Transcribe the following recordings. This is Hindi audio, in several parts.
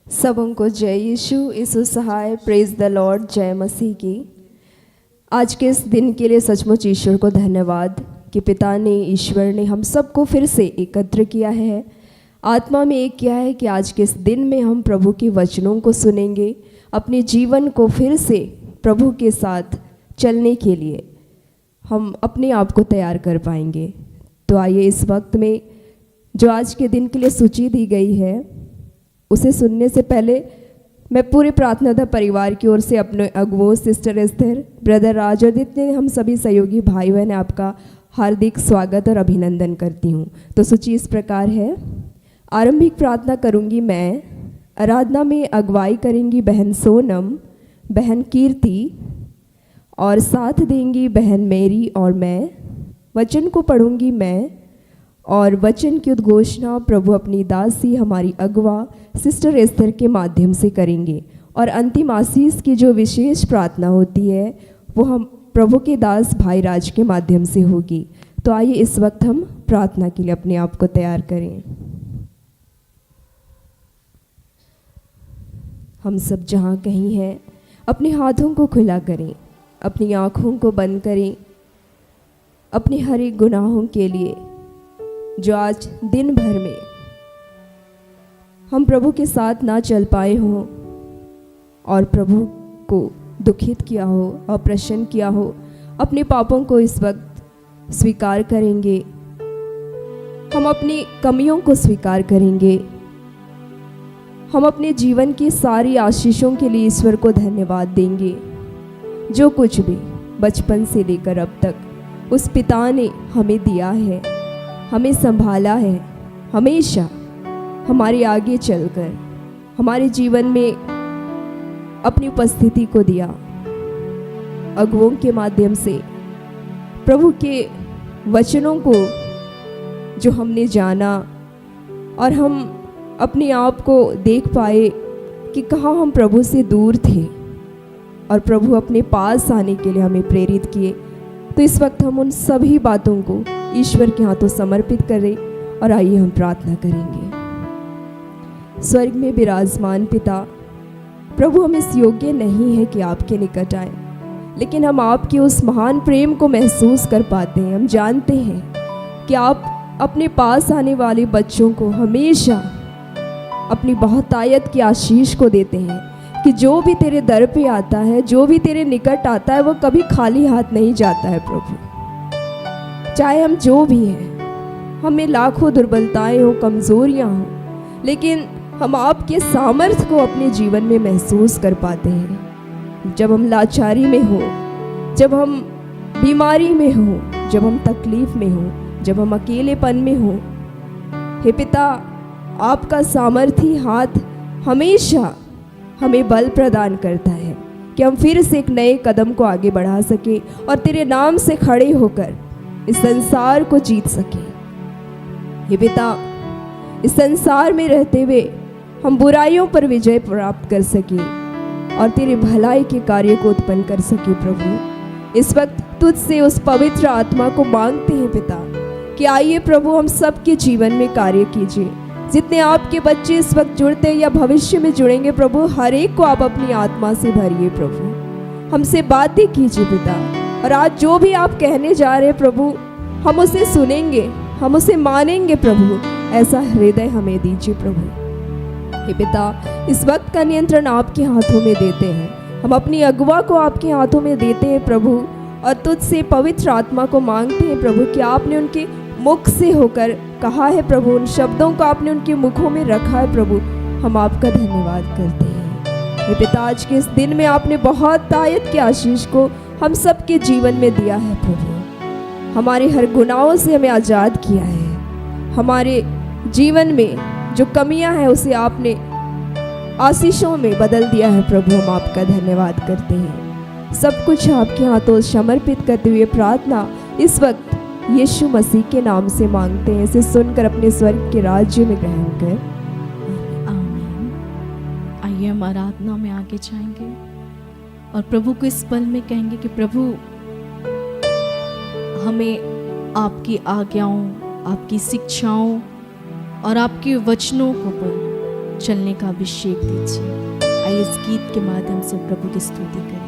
सबों को जय यीशु सहाय, प्रेज द लॉर्ड, जय मसीह की। आज के इस दिन के लिए सचमुच ईश्वर को धन्यवाद कि पिता ने, ईश्वर ने हम सबको फिर से एकत्र किया है, आत्मा में एक किया है कि आज के इस दिन में हम प्रभु के वचनों को सुनेंगे, अपने जीवन को फिर से प्रभु के साथ चलने के लिए हम अपने आप को तैयार कर पाएंगे। तो आइए इस वक्त में जो आज के दिन के लिए सूची दी गई है उसे सुनने से पहले मैं पूरे प्रार्थना परिवार की ओर से अपने अगुओं, सिस्टर एस्थर, ब्रदर राज और जितने हम सभी सहयोगी भाई बहन आपका हार्दिक स्वागत और अभिनंदन करती हूँ। तो सूची इस प्रकार है। आरंभिक प्रार्थना करूँगी मैं, आराधना में अगुवाई करेंगी बहन सोनम, बहन कीर्ति और साथ देंगी बहन मेरी और मैं। वचन को पढ़ूंगी मैं और वचन की उद्घोषणा प्रभु अपनी दासी हमारी अगवा सिस्टर एस्थर के माध्यम से करेंगे और अंतिम आशीष की जो विशेष प्रार्थना होती है वो हम प्रभु के दास भाई राज के माध्यम से होगी। तो आइए इस वक्त हम प्रार्थना के लिए अपने आप को तैयार करें। हम सब जहाँ कहीं हैं अपने हाथों को खुला करें, अपनी आँखों को बंद करें, अपने हर एक गुनाहों के लिए जो आज दिन भर में हम प्रभु के साथ ना चल पाए हों और प्रभु को दुखित किया हो, अप्रसन्न किया हो, अपने पापों को इस वक्त स्वीकार करेंगे। हम अपनी कमियों को स्वीकार करेंगे। हम अपने जीवन की सारी आशीषों के लिए ईश्वर को धन्यवाद देंगे। जो कुछ भी बचपन से लेकर अब तक उस पिता ने हमें दिया है, हमें संभाला है, हमेशा हमारे आगे चलकर हमारे जीवन में अपनी उपस्थिति को दिया। अगुओं के माध्यम से प्रभु के वचनों को जो हमने जाना और हम अपने आप को देख पाए कि कहाँ हम प्रभु से दूर थे और प्रभु अपने पास आने के लिए हमें प्रेरित किए। तो इस वक्त हम उन सभी बातों को ईश्वर के हाथों समर्पित करें और आइए हम प्रार्थना करेंगे। स्वर्ग में विराजमान पिता, प्रभु हम इस योग्य नहीं है कि आपके निकट आए, लेकिन हम आपके उस महान प्रेम को महसूस कर पाते हैं। हम जानते हैं कि आप अपने पास आने वाले बच्चों को हमेशा अपनी बहुतायत की आशीष को देते हैं कि जो भी तेरे दर पे आता है, जो भी तेरे निकट आता है, वो कभी खाली हाथ नहीं जाता है। प्रभु चाहे हम जो भी हैं, हमें लाखों दुर्बलताएं हो, कमज़ोरियां हो, लेकिन हम आपके सामर्थ्य को अपने जीवन में महसूस कर पाते हैं। जब हम लाचारी में हो, जब हम बीमारी में हो, जब हम तकलीफ में हो, जब हम अकेलेपन में हो, हे पिता, आपका सामर्थी हाथ हमेशा हमें बल प्रदान करता है कि हम फिर से एक नए कदम को आगे बढ़ा सके और तेरे नाम से खड़े होकर इस संसार को जीत सके। हे पिता, इस संसार में रहते हुए हम बुराइयों पर विजय प्राप्त कर सके और तेरे भलाई के कार्य को उत्पन्न कर सके। प्रभु इस वक्त तुझसे उस पवित्र आत्मा को मांगते हैं पिता कि आइए प्रभु हम सबके जीवन में कार्य कीजिए। जितने आपके बच्चे इस वक्त जुड़ते हैं या भविष्य में जुड़ेंगे, प्रभु हर एक को आप अपनी आत्मा से भरिए। प्रभु हमसे बातें कीजिए पिता, और आज जो भी आप कहने जा रहे हैं प्रभु, हम उसे सुनेंगे, हम उसे मानेंगे। प्रभु ऐसा हृदय हमें दीजिए। प्रभु हे पिता, इस वक्त का नियंत्रण आपके हाथों में देते हैं। हम अपनी अगुवा को आपके हाथों में देते हैं प्रभु, और तुझसे पवित्र आत्मा को मांगते हैं प्रभु कि आपने उनके मुख से होकर कहा है प्रभु, उन शब्दों को आपने उनके मुखों में रखा है प्रभु, हम आपका धन्यवाद करते हैं। हे पिता, आज के इस दिन में आपने बहुत तायत की आशीष को हम सबके जीवन में दिया है प्रभु। हमारे हर गुनाहों से हमें आज़ाद किया है। हमारे जीवन में जो कमियां हैं उसे आपने आशीषों में बदल दिया है प्रभु, हम आपका धन्यवाद करते हैं। सब कुछ आपके हाथों समर्पित करते हुए प्रार्थना इस वक्त यीशु मसीह के नाम से मांगते हैं। इसे सुनकर अपने स्वर्ग के राज्य में ग्रहण कर आमीन। आइए हम आराधना में आगे जाएंगे और प्रभु को इस पल में कहेंगे कि प्रभु हमें आपकी आज्ञाओं, आपकी शिक्षाओं और आपके वचनों को पर चलने का अभिषेक दीजिए। आइए इस गीत के माध्यम से प्रभु की स्तुति करें।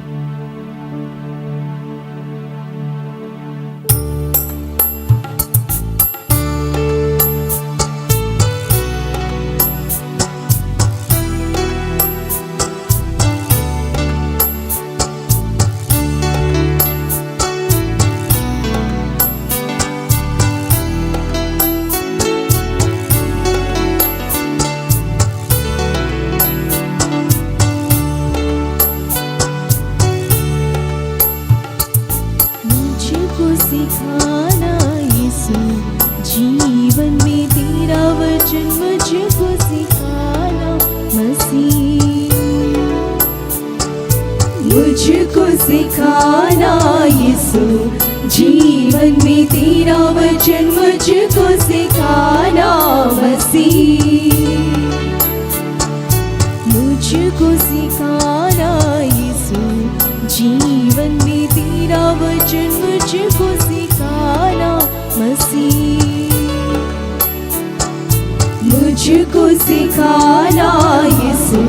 सिखाना यीशु, जीवन में तेरा वचन मुझको सिखाना मसीह। मुझको सिखाना यीशु, जीवन में तेरा वचन मुझको सिखाना मसीह। मुझको सिखाना यीशु, जीवन में तेरा वचन मुझको सिखाना मसीह। मुझको सिखाना यीशु,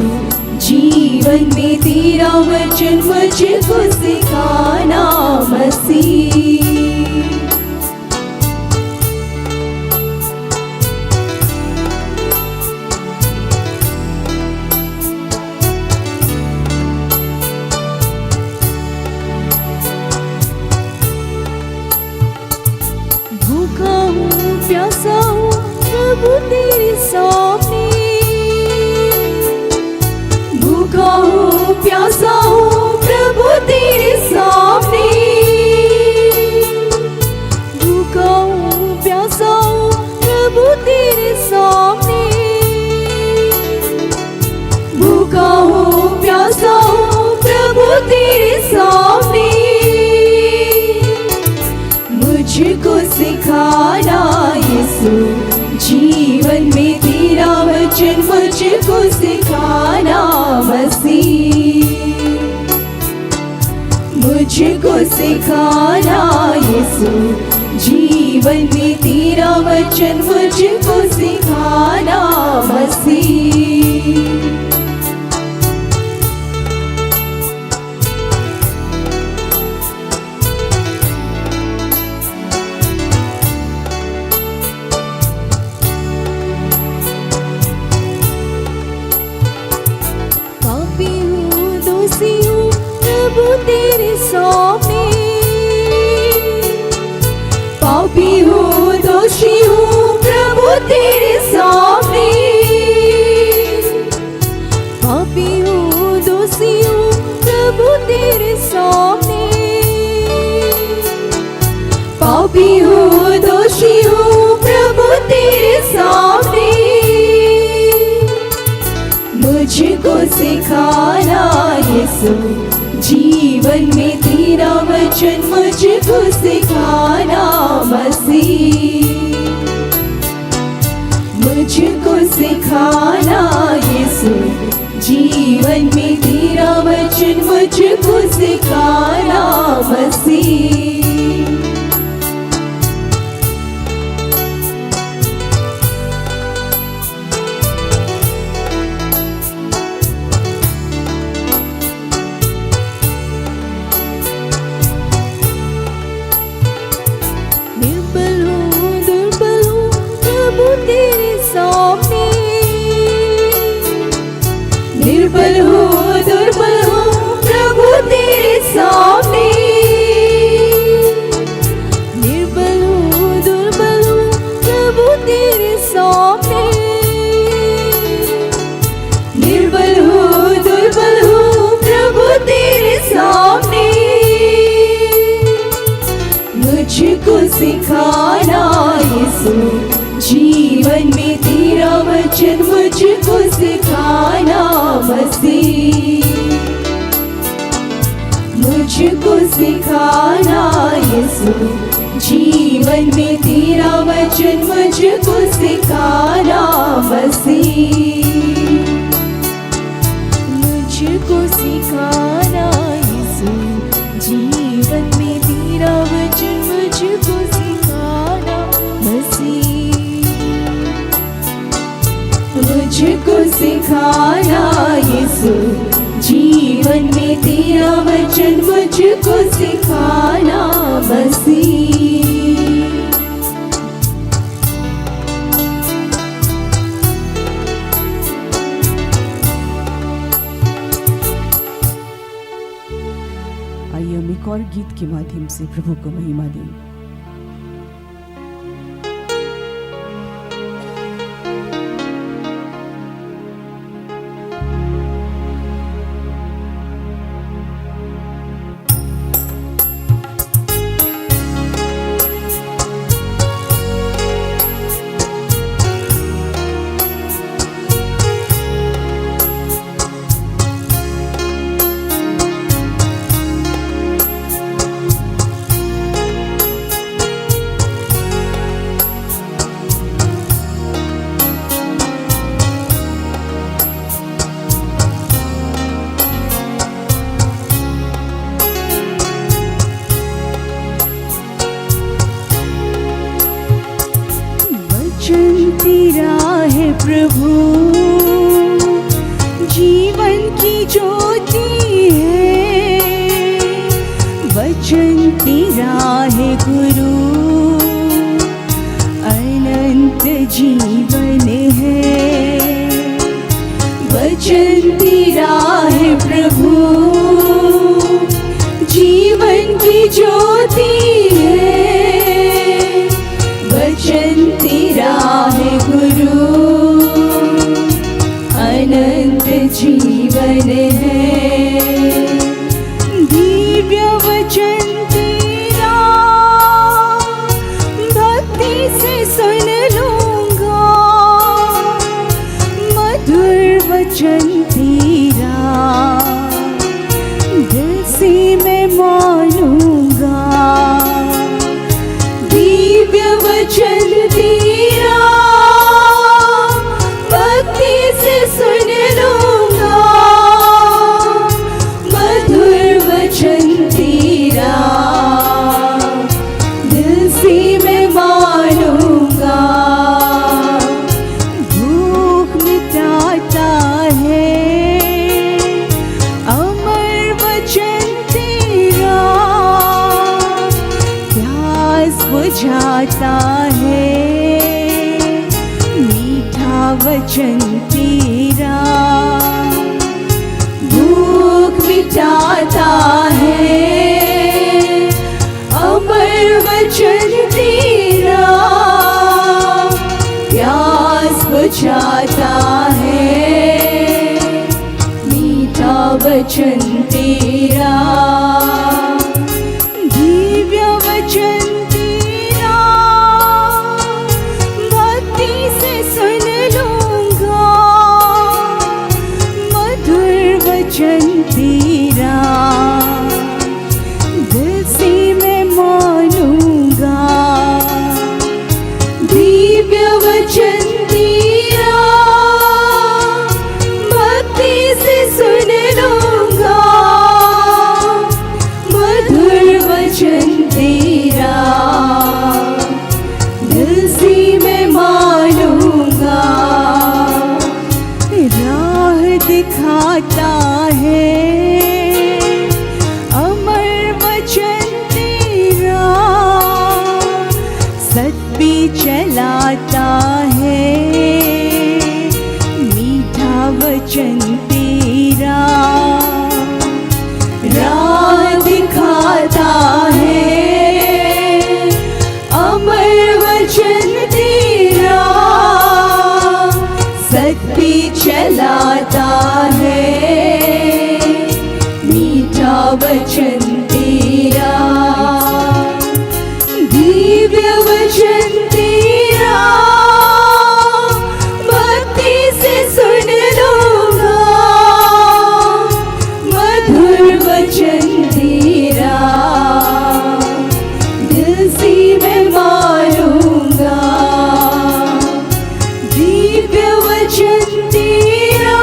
जीवन में तेरा वचन मुझको सिखाना मसीह। प्यासा हूँ प्रभु तेरे सामने, भूखा हूँ प्यासा हूँ प्रभु तेरे सामने। भूखा हूँ प्यासा हूँ प्रभु तेरे सामने। भूखा हूँ प्यासा हूँ प्रभु तेरे सामने। मुझको सिखाना यीशु, जीवन में तेरा वचन मुझको सिखाना मसीह। मुझको सिखाना यीशु, जीवन में तेरा वचन मुझको सिखाना मसीह। प्रभु तेरे सामने, पापी हूँ दोषी हूँ प्रभु तेरे सामने। पापी हूँ दोषी हूँ प्रभु तेरे सामने। पापी हूँ दोषी हूँ प्रभु तेरे सामने। मुझको सिखाना यीशु, जीवन में तेरा वचन मुझको सिखाना मसीह। मुझको सिखाना यीशु, जीवन में तेरा वचन मुझको सिखाना मसीह। निर्बल हूँ दुर्बल हूँ प्रभु तेरे सामने। निर्बल हूँ दुर्बल हूँ प्रभु तेरे सामने। निर्बल हूँ दुर्बल हूँ प्रभु तेरे सामने। मुझको सिखाना यीशु, जीवन में तेरा वचन मुझको सिखाना मसीह। मुझको सिखाना यीशु, जीवन में तेरा वचन मुझको सिखाना मसीह। मुझको सिखाना यीशु, जीवन में तेरा वचन मुझको सिखाना मसीह। मुझको सिखाना यीशु, जीवन में तेरा वचन मुझको सिखाना मसीह। आइए हम एक और गीत के माध्यम से प्रभु को महिमा दें। वचन तेरा है प्रभु, जीवन की ज्योति है। वचन तेरा है गुरु, अनंत जीवन है। वचन तेरा है प्रभु, जीवन की ज्योति है। वचन तेरा है गुरु, अनंत जीवन है। दिव्य वचन तेरा भक्ति से सुन लूंगा, मधुर वचन तेरा दिल से मैं मानूंगा। दिव्य वचन तेरा भक्ति से सुन लूंगा, मधुर वचन तेरा दिल से मैं मानूंगा। भूख मिटाता है अमर वचन तेरा, प्यास बुझाता है मीठा वचन तेरा। भूख मिटाता है अमर वचन तेरा, प्यास बुझाता है मीठा वचन तेरा। दिव्य वचन तेरा भक्ति से सुन लूंगा, मधुर वचन तेरा दिल से मैं मानूंगा। दिव्य वचन तेरा भक्ति से सुन लूंगा, मधुर वचन तेरा दिल से मैं मानूंगा। राह दिखाता है अमर वचन तेरा, सत भी चलाता है मीठा वचन तेरा। राह दिखाता है अमर वचन तेरा, सत भी चलाता है मीठा वचन तेरा। दिव्य वचन तेरा भक्ति से सुन लूंगा, मधुर वचन तेरा दिल से मैं मानूंगा। दिव्य वचन तेरा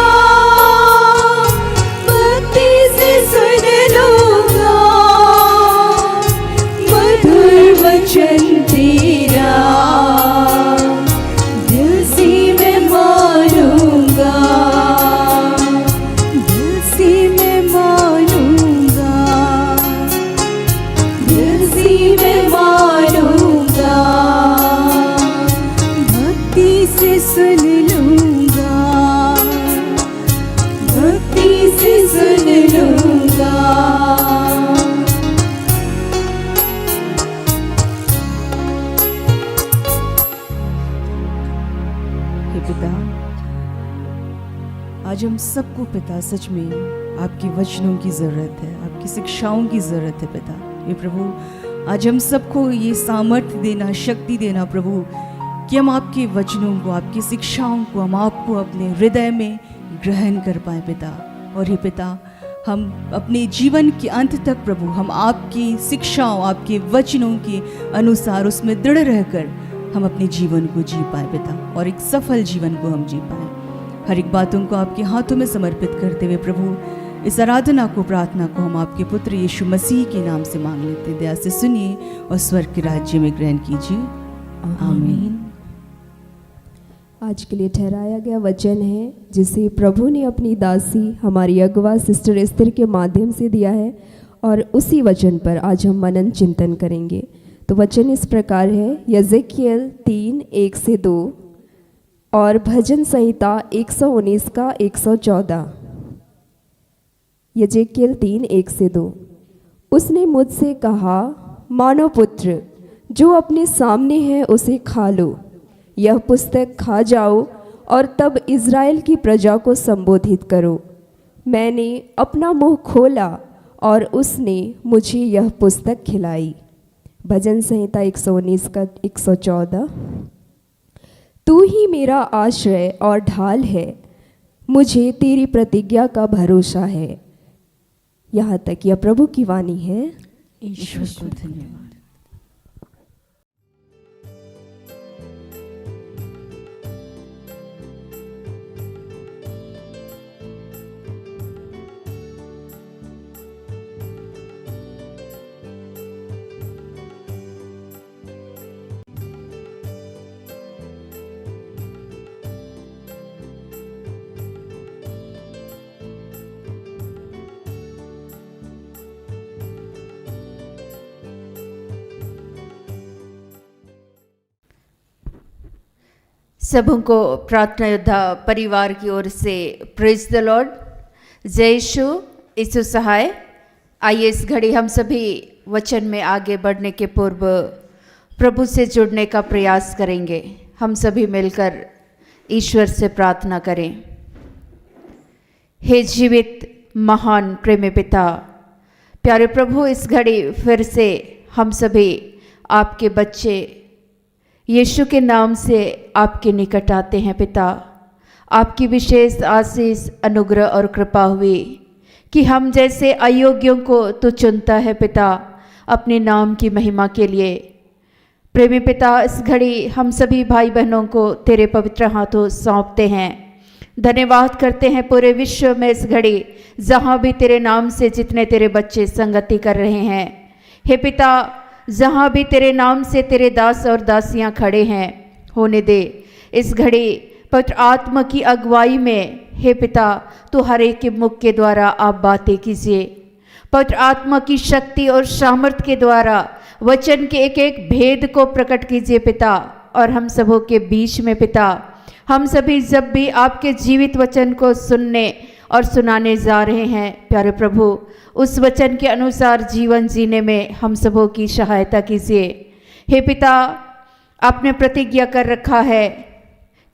आज हम सबको पिता सच में आपके वचनों की ज़रूरत है, आपकी शिक्षाओं की ज़रूरत है पिता। ये प्रभु आज हम सबको ये सामर्थ्य देना, शक्ति देना प्रभु, कि हम आपके वचनों को, आपकी शिक्षाओं को हम आपको अपने हृदय में ग्रहण कर पाए पिता। और हे पिता, हम अपने जीवन के अंत तक प्रभु हम आपकी शिक्षाओं, आपके वचनों के अनुसार उसमें दृढ़ रहकर हम अपने जीवन को जी पाए पिता, और एक सफल जीवन को हम जी पाए। हर एक बातों को आपके हाथों में समर्पित करते हुए प्रभु इस आराधना को, प्रार्थना को हम आपके पुत्र यीशु मसीह के नाम से मांग लेते। दया से सुनिए और स्वर्ग के राज्य में ग्रहण कीजिए। आमीन। आज के लिए ठहराया गया वचन है जिसे प्रभु ने अपनी दासी हमारी अगवा सिस्टर एस्तर के माध्यम से दिया है, और उसी वचन पर आज हम मनन चिंतन करेंगे। तो वचन इस प्रकार है, यजेकियल 3:1-2 और भजन संहिता 119 का 114। यजेकियल 3:1-2। उसने मुझसे कहा, मानव पुत्र, जो अपने सामने है उसे खा लो, यह पुस्तक खा जाओ और तब इज़राइल की प्रजा को संबोधित करो। मैंने अपना मुंह खोला और उसने मुझे यह पुस्तक खिलाई। भजन संहिता 119 का 114। तू ही मेरा आश्रय और ढाल है, मुझे तेरी प्रतिज्ञा का भरोसा है। यहाँ तक यह प्रभु की वाणी है। ईश्वर को धन्यवाद। सबों को प्रार्थना योद्धा परिवार की ओर से प्रेज द लॉर्ड। जय यीशु सहाय। आइए इस घड़ी हम सभी वचन में आगे बढ़ने के पूर्व प्रभु से जुड़ने का प्रयास करेंगे। हम सभी मिलकर ईश्वर से प्रार्थना करें। हे जीवित महान प्रेमी पिता, प्यारे प्रभु, इस घड़ी फिर से हम सभी आपके बच्चे यीशु के नाम से आपके निकट आते हैं पिता। आपकी विशेष आशीष, अनुग्रह और कृपा हुई कि हम जैसे अयोग्यों को तू चुनता है पिता अपने नाम की महिमा के लिए। प्रेमी पिता, इस घड़ी हम सभी भाई बहनों को तेरे पवित्र हाथों सौंपते हैं। धन्यवाद करते हैं पूरे विश्व में इस घड़ी जहाँ भी तेरे नाम से जितने तेरे बच्चे संगति कर रहे हैं। हे पिता, जहाँ भी तेरे नाम से तेरे दास और दासियाँ खड़े हैं, होने दे इस घड़ी पवित्र आत्मा की अगुवाई में। हे पिता, तो हर एक के मुख के द्वारा आप बातें कीजिए। पवित्र आत्मा की शक्ति और सामर्थ के द्वारा वचन के एक एक भेद को प्रकट कीजिए पिता। और हम सबों के बीच में पिता, हम सभी जब भी आपके जीवित वचन को सुनने और सुनाने जा रहे हैं, प्यारे प्रभु, उस वचन के अनुसार जीवन जीने में हम सबों की सहायता कीजिए। हे पिता, आपने प्रतिज्ञा कर रखा है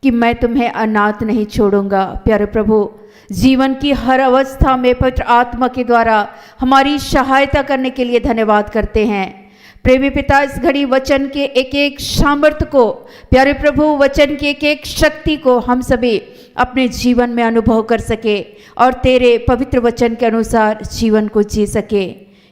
कि मैं तुम्हें अनाथ नहीं छोड़ूंगा। प्यारे प्रभु, जीवन की हर अवस्था में पवित्र आत्मा के द्वारा हमारी सहायता करने के लिए धन्यवाद करते हैं। प्रेमी पिता, इस घड़ी वचन के एक एक सामर्थ्य को, प्यारे प्रभु, वचन की एक एक शक्ति को हम सभी अपने जीवन में अनुभव कर सके और तेरे पवित्र वचन के अनुसार जीवन को जी सके।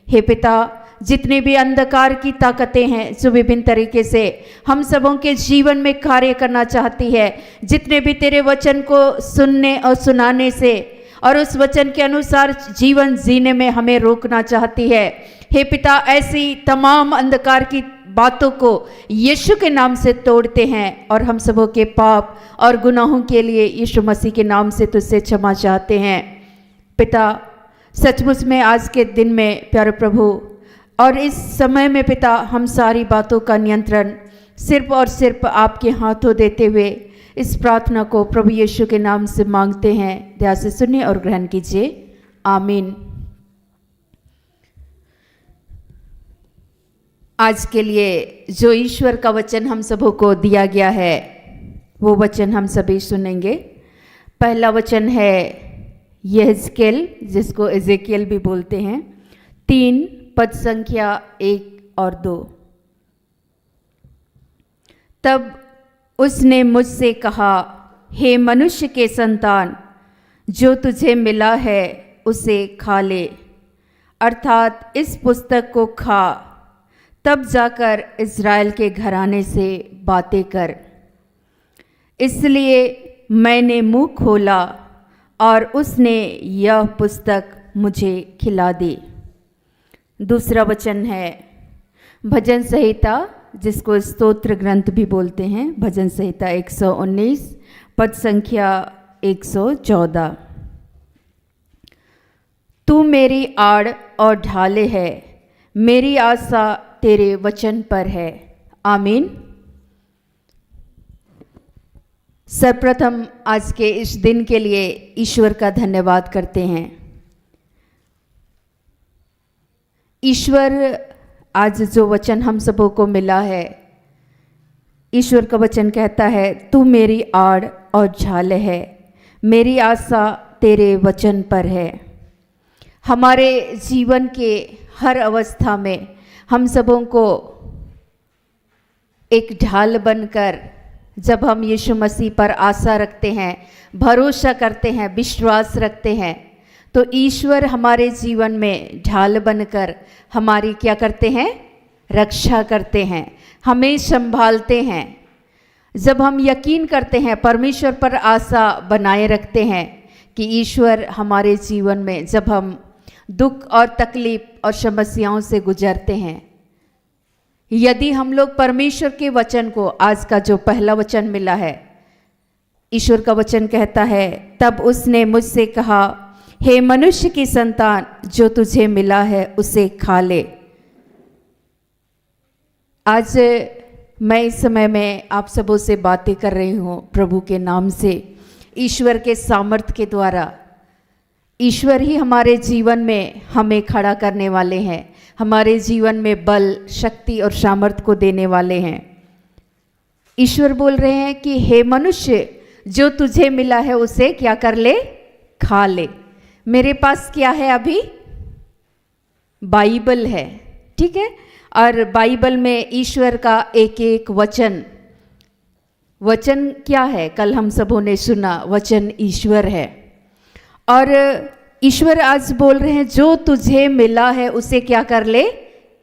हे पिता, जितने भी अंधकार की ताकतें हैं जो विभिन्न तरीके से हम सबों के जीवन में कार्य करना चाहती है, जितने भी तेरे वचन को सुनने और सुनाने से और उस वचन के अनुसार जीवन जीने में हमें रोकना चाहती है, हे पिता, ऐसी तमाम अंधकार की बातों को यीशु के नाम से तोड़ते हैं और हम सबों के पाप और गुनाहों के लिए यीशु मसीह के नाम से तुझसे क्षमा चाहते हैं। पिता, सचमुच में आज के दिन में प्यारे प्रभु और इस समय में पिता, हम सारी बातों का नियंत्रण सिर्फ और सिर्फ आपके हाथों देते हुए इस प्रार्थना को प्रभु यीशु के नाम से मांगते हैं। दया से सुनिए और ग्रहण कीजिए। आमीन। आज के लिए जो ईश्वर का वचन हम सबों को दिया गया है, वो वचन हम सभी सुनेंगे। पहला वचन है यहेजकेल, जिसको एजेकियल भी बोलते हैं, 3 पद संख्या 1 और 2। तब उसने मुझसे कहा, हे मनुष्य के संतान, जो तुझे मिला है उसे खा ले, अर्थात इस पुस्तक को खा, तब जाकर इज़राइल के घराने से बातें कर। इसलिए मैंने मुंह खोला और उसने यह पुस्तक मुझे खिला दी। दूसरा वचन है भजन संहिता, जिसको स्तोत्र ग्रंथ भी बोलते हैं, भजन संहिता 119 पद संख्या 114। तू मेरी आड़ और ढाले है, मेरी आशा तेरे वचन पर है। आमीन। सर्वप्रथम आज के इस दिन के लिए ईश्वर का धन्यवाद करते हैं। ईश्वर, आज जो वचन हम सबों को मिला है, ईश्वर का वचन कहता है, तू मेरी आड़ और ढाल है, मेरी आशा तेरे वचन पर है। हमारे जीवन के हर अवस्था में हम सबों को एक ढाल बनकर, जब हम यीशु मसीह पर आशा रखते हैं, भरोसा करते हैं, विश्वास रखते हैं, तो ईश्वर हमारे जीवन में ढाल बनकर हमारी क्या करते हैं? रक्षा करते हैं, हमें संभालते हैं। जब हम यकीन करते हैं, परमेश्वर पर आशा बनाए रखते हैं कि ईश्वर हमारे जीवन में, जब हम दुख और तकलीफ और समस्याओं से गुजरते हैं, यदि हम लोग परमेश्वर के वचन को, आज का जो पहला वचन मिला है, ईश्वर का वचन कहता है, तब उसने मुझसे कहा, हे मनुष्य की संतान, जो तुझे मिला है उसे खा ले। आज मैं इस समय में आप सबों से बातें कर रही हूँ प्रभु के नाम से, ईश्वर के सामर्थ्य के द्वारा। ईश्वर ही हमारे जीवन में हमें खड़ा करने वाले हैं, हमारे जीवन में बल, शक्ति और सामर्थ्य को देने वाले हैं। ईश्वर बोल रहे हैं कि हे मनुष्य, जो तुझे मिला है उसे क्या कर ले? खा ले। मेरे पास क्या है अभी? बाइबल है, ठीक है। और बाइबल में ईश्वर का एक एक वचन, वचन क्या है? कल हम सबों ने सुना, वचन ईश्वर है। और ईश्वर आज बोल रहे हैं, जो तुझे मिला है उसे क्या कर ले?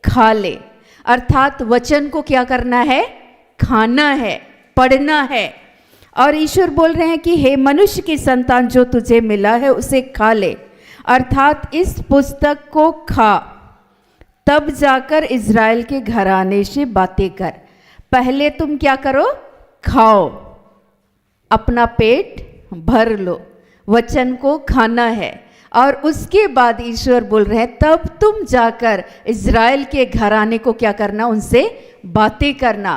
खा ले। अर्थात वचन को क्या करना है? खाना है, पढ़ना है। और ईश्वर बोल रहे हैं कि हे मनुष्य की संतान, जो तुझे मिला है उसे खा ले, अर्थात इस पुस्तक को खा, तब जाकर इज़राइल के घराने से बातें कर। पहले तुम क्या करो? खाओ, अपना पेट भर लो, वचन को खाना है। और उसके बाद ईश्वर बोल रहे हैं, तब तुम जाकर इज़राइल के घराने को क्या करना? उनसे बातें करना।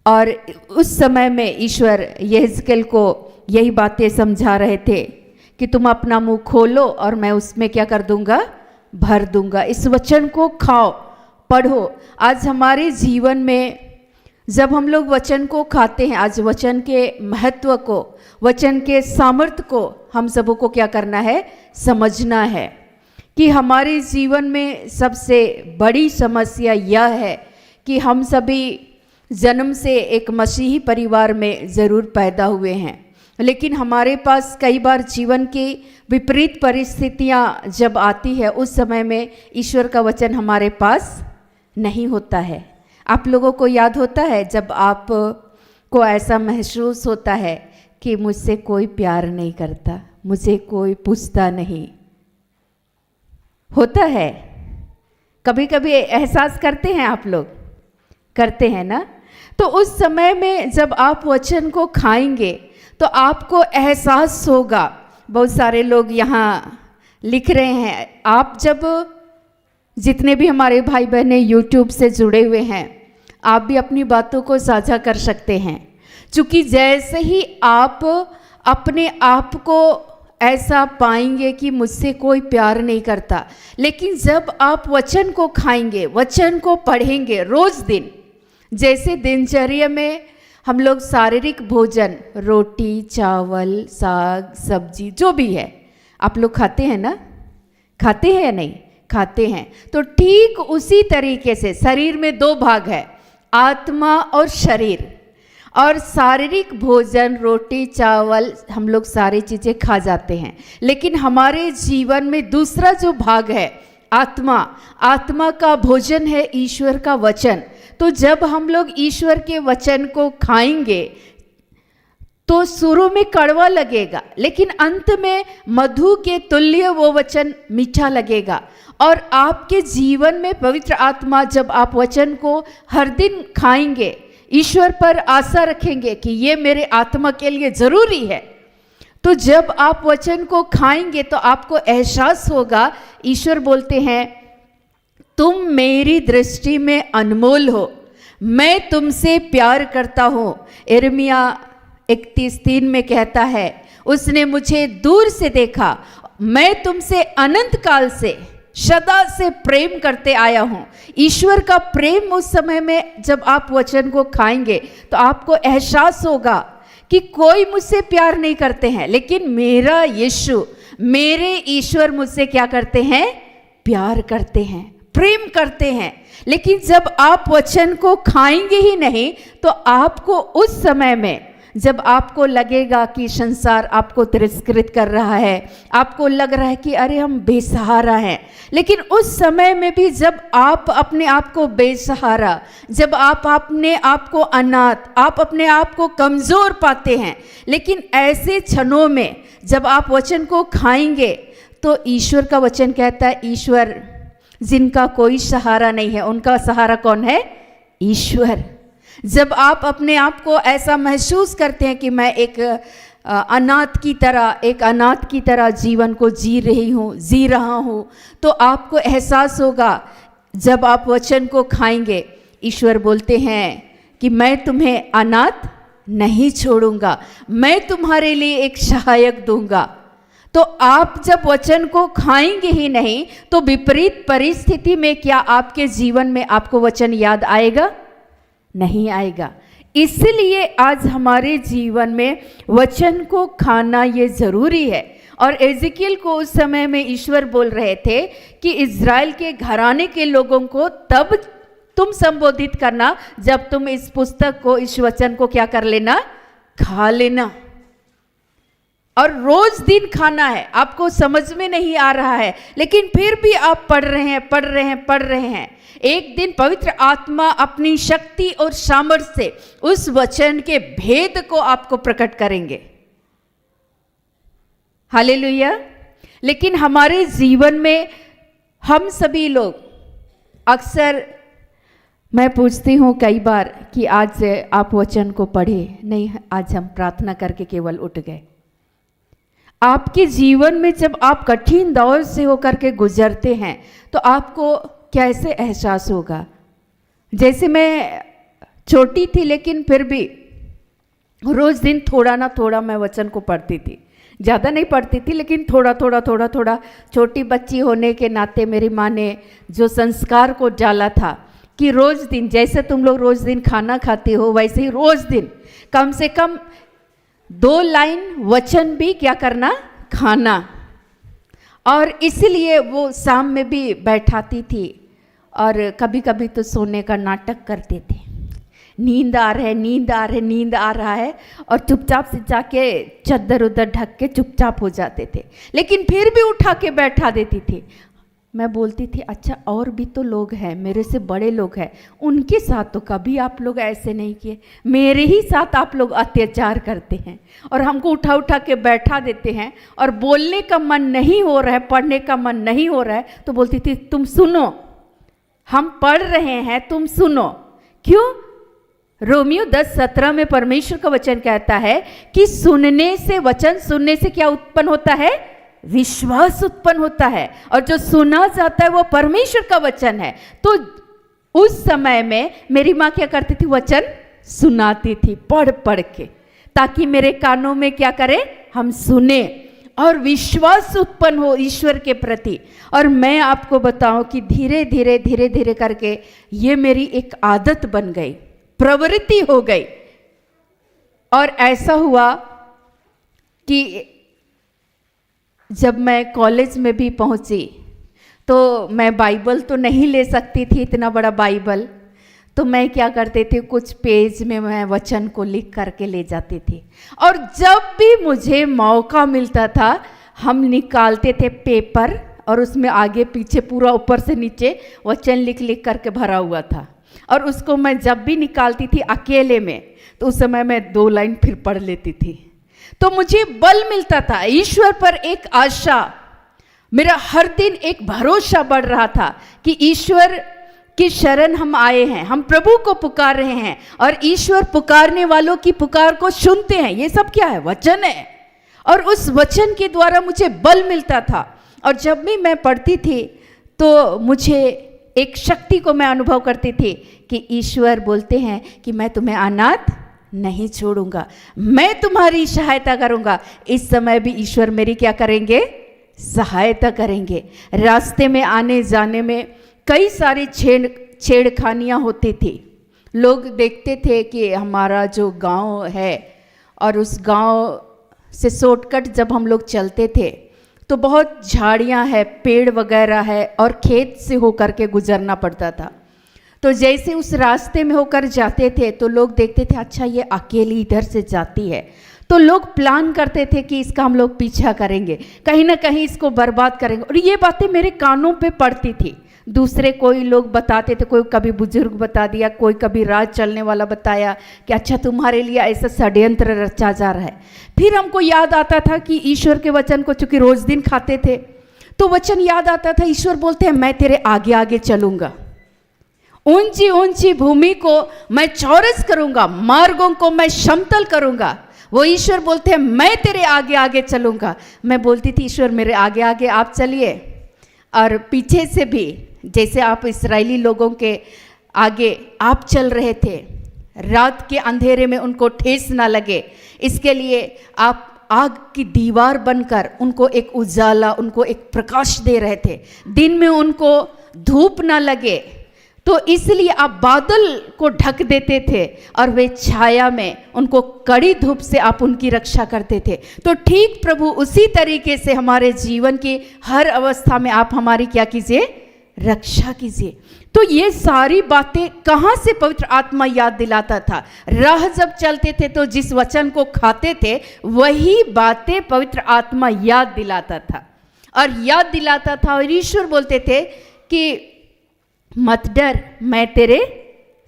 और उस समय में ईश्वर यहेजकेल को यही बातें समझा रहे थे कि तुम अपना मुंह खोलो और मैं उसमें क्या कर दूंगा? भर दूंगा। इस वचन को खाओ, पढ़ो। आज हमारे जीवन में जब हम लोग वचन को खाते हैं, आज वचन के महत्व को, वचन के सामर्थ्य को हम सबों को क्या करना है? समझना है कि हमारे जीवन में सबसे बड़ी समस्या यह है कि हम सभी जन्म से एक मसीही परिवार में ज़रूर पैदा हुए हैं, लेकिन हमारे पास कई बार जीवन की विपरीत परिस्थितियां जब आती है, उस समय में ईश्वर का वचन हमारे पास नहीं होता है। आप लोगों को याद होता है जब आप को ऐसा महसूस होता है कि मुझसे कोई प्यार नहीं करता, मुझे कोई पूछता नहीं, होता है? कभी कभी एहसास करते हैं आप लोग? करते हैं ना? तो उस समय में जब आप वचन को खाएंगे तो आपको एहसास होगा। बहुत सारे लोग यहाँ लिख रहे हैं, आप जब, जितने भी हमारे भाई बहनें यूट्यूब से जुड़े हुए हैं, आप भी अपनी बातों को साझा कर सकते हैं। क्योंकि जैसे ही आप अपने आप को ऐसा पाएंगे कि मुझसे कोई प्यार नहीं करता, लेकिन जब आप वचन को खाएंगे, वचन को पढ़ेंगे रोज दिन, जैसे दिनचर्या में हम लोग शारीरिक भोजन, रोटी, चावल, साग, सब्जी जो भी है, आप लोग खाते हैं ना? खाते हैं या नहीं? खाते हैं। तो ठीक उसी तरीके से शरीर में दो भाग है, आत्मा और शरीर। और शारीरिक भोजन, रोटी, चावल, हम लोग सारी चीज़ें खा जाते हैं, लेकिन हमारे जीवन में दूसरा जो भाग है आत्मा, आत्मा का भोजन है ईश्वर का वचन। तो जब हम लोग ईश्वर के वचन को खाएंगे तो शुरू में कड़वा लगेगा, लेकिन अंत में मधु के तुल्य वो वचन मीठा लगेगा। और आपके जीवन में पवित्र आत्मा, जब आप वचन को हर दिन खाएंगे, ईश्वर पर आशा रखेंगे कि ये मेरे आत्मा के लिए जरूरी है, तो जब आप वचन को खाएंगे तो आपको एहसास होगा, ईश्वर बोलते हैं तुम मेरी दृष्टि में अनमोल हो, मैं तुमसे प्यार करता हूँ। यिर्मयाह 31:3 में कहता है, उसने मुझे दूर से देखा, मैं तुमसे अनंत काल से सदा से प्रेम करते आया हूँ। ईश्वर का प्रेम उस समय में जब आप वचन को खाएंगे तो आपको एहसास होगा कि कोई मुझसे प्यार नहीं करते हैं, लेकिन मेरा यीशु, मेरे ईश्वर मुझसे क्या करते हैं? प्यार करते हैं, प्रेम करते हैं। लेकिन जब आप वचन को खाएंगे ही नहीं तो आपको उस समय में, जब आपको लगेगा कि संसार आपको तिरस्कृत कर रहा है, आपको लग रहा है कि अरे हम बेसहारा हैं, लेकिन उस समय में भी जब आप अपने आप को बेसहारा, जब आप अपने आप को अनाथ, आप अपने आप को कमज़ोर पाते हैं, लेकिन ऐसे क्षणों में जब आप वचन को खाएंगे तो ईश्वर का वचन कहता है, ईश्वर जिनका कोई सहारा नहीं है, उनका सहारा कौन है? ईश्वर। जब आप अपने आप को ऐसा महसूस करते हैं कि मैं एक अनाथ की तरह जीवन को जी रहा हूँ, तो आपको एहसास होगा, जब आप वचन को खाएंगे, ईश्वर बोलते हैं कि मैं तुम्हें अनाथ नहीं छोड़ूंगा, मैं तुम्हारे लिए एक सहायक दूंगा। तो आप जब वचन को खाएंगे ही नहीं तो विपरीत परिस्थिति में क्या आपके जीवन में आपको वचन याद आएगा? नहीं आएगा। इसलिए आज हमारे जीवन में वचन को खाना ये जरूरी है। और एजिकियल को उस समय में ईश्वर बोल रहे थे कि इज़राइल के घराने के लोगों को तब तुम संबोधित करना जब तुम इस पुस्तक को, इस वचन को क्या कर लेना? खा लेना। और रोज दिन खाना है। आपको समझ में नहीं आ रहा है, लेकिन फिर भी आप पढ़ रहे हैं। एक दिन पवित्र आत्मा अपनी शक्ति और सामर्थ्य से उस वचन के भेद को आपको प्रकट करेंगे। हालेलुया। लेकिन हमारे जीवन में हम सभी लोग अक्सर, मैं पूछती हूँ कई बार कि आज आप वचन को पढ़े नहीं, आज हम प्रार्थना करके केवल उठ गए। आपके जीवन में जब आप कठिन दौर से होकर के गुजरते हैं तो आपको कैसे एहसास होगा? जैसे मैं छोटी थी, लेकिन फिर भी रोज दिन थोड़ा ना थोड़ा मैं वचन को पढ़ती थी। ज़्यादा नहीं पढ़ती थी, लेकिन थोड़ा थोड़ा छोटी बच्ची होने के नाते मेरी माँ ने जो संस्कार को डाला था कि रोज दिन, जैसे तुम लोग रोज दिन खाना खाते हो, वैसे ही रोज दिन कम से कम 2 लाइन वचन भी क्या करना? खाना। और इसलिए वो शाम में भी बैठाती थी और कभी कभी तो सोने का नाटक करते थे। नींद आ रहा है और चुपचाप से जाके चद्दर उधर ढक के चुपचाप हो जाते थे, लेकिन फिर भी उठा के बैठा देती थी। मैं बोलती थी अच्छा और भी तो लोग हैं, मेरे से बड़े लोग हैं, उनके साथ तो कभी आप लोग ऐसे नहीं किए, मेरे ही साथ आप लोग अत्याचार करते हैं और हमको उठा के बैठा देते हैं। और बोलने का मन नहीं हो रहा है, पढ़ने का मन नहीं हो रहा है, तो बोलती थी तुम सुनो, हम पढ़ रहे हैं, तुम सुनो। क्यों? रोमियो 10:17 में परमेश्वर का वचन कहता है कि सुनने से, वचन सुनने से क्या उत्पन्न होता है? विश्वास उत्पन्न होता है, और जो सुना जाता है वो परमेश्वर का वचन है। तो उस समय में मेरी माँ क्या करती थी? वचन सुनाती थी पढ़ के, ताकि मेरे कानों में क्या करे? हम सुने और विश्वास उत्पन्न हो ईश्वर के प्रति। और मैं आपको बताऊं कि धीरे धीरे करके ये मेरी एक आदत बन गई, प्रवृत्ति हो गई। और ऐसा हुआ कि जब मैं कॉलेज में भी पहुंची तो मैं बाइबल तो नहीं ले सकती थी, इतना बड़ा बाइबल। तो मैं क्या करते थे, कुछ पेज में मैं वचन को लिख करके ले जाती थी, और जब भी मुझे मौका मिलता था हम निकालते थे पेपर, और उसमें आगे पीछे पूरा ऊपर से नीचे वचन लिख लिख करके भरा हुआ था। और उसको मैं जब भी निकालती थी अकेले में, तो उस समय मैं 2 लाइन फिर पढ़ लेती थी, तो मुझे बल मिलता था। ईश्वर पर एक आशा, मेरा हर दिन एक भरोसा बढ़ रहा था कि ईश्वर की शरण हम आए हैं, हम प्रभु को पुकार रहे हैं, और ईश्वर पुकारने वालों की पुकार को सुनते हैं। ये सब क्या है? वचन है। और उस वचन के द्वारा मुझे बल मिलता था, और जब भी मैं पढ़ती थी तो मुझे एक शक्ति को मैं अनुभव करती थी कि ईश्वर बोलते हैं कि मैं तुम्हें अनाथ नहीं छोड़ूंगा, मैं तुम्हारी सहायता करूंगा। इस समय भी ईश्वर मेरी क्या करेंगे? सहायता करेंगे। रास्ते में आने जाने में कई सारी छेड़खानियाँ होती थी। लोग देखते थे कि हमारा जो गांव है, और उस गांव से शॉर्टकट जब हम लोग चलते थे तो बहुत झाड़ियाँ है, पेड़ वगैरह है, और खेत से होकर के गुजरना पड़ता था। तो जैसे उस रास्ते में होकर जाते थे तो लोग देखते थे, अच्छा ये अकेली इधर से जाती है, तो लोग प्लान करते थे कि इसका हम लोग पीछा करेंगे, कहीं ना कहीं इसको बर्बाद करेंगे। और ये बातें मेरे कानों पे पड़ती थी। दूसरे कोई लोग बताते थे, कोई कभी बुजुर्ग बता दिया, कोई कभी राज चलने वाला बताया कि अच्छा तुम्हारे लिए ऐसा षड्यंत्र रचा जा रहा है। फिर हमको याद आता था कि ईश्वर के वचन को चूंकि रोज दिन खाते थे, तो वचन याद आता था। ईश्वर बोलते हैं मैं तेरे आगे आगे चलूंगा, ऊंची ऊंची भूमि को मैं चौरस करूंगा, मार्गों को मैं समतल करूंगा। वो ईश्वर बोलते हैं मैं तेरे आगे आगे चलूंगा। मैं बोलती थी ईश्वर मेरे आगे आगे आप चलिए, और पीछे से भी जैसे आप इस्राएली लोगों के आगे आप चल रहे थे, रात के अंधेरे में उनको ठेस ना लगे, इसके लिए आप आग की दीवार बनकर उनको एक उजाला, उनको एक प्रकाश दे रहे थे। दिन में उनको धूप ना लगे, तो इसलिए आप बादल को ढक देते थे, और वे छाया में उनको कड़ी धूप से आप उनकी रक्षा करते थे। तो ठीक प्रभु उसी तरीके से हमारे जीवन की हर अवस्था में आप हमारी क्या कीजिए? रक्षा कीजिए। तो ये सारी बातें कहाँ से पवित्र आत्मा याद दिलाता था? राह जब चलते थे तो जिस वचन को खाते थे वही बातें पवित्र आत्मा याद दिलाता था, और याद दिलाता था। और ईश्वर बोलते थे कि मत डर, मैं तेरे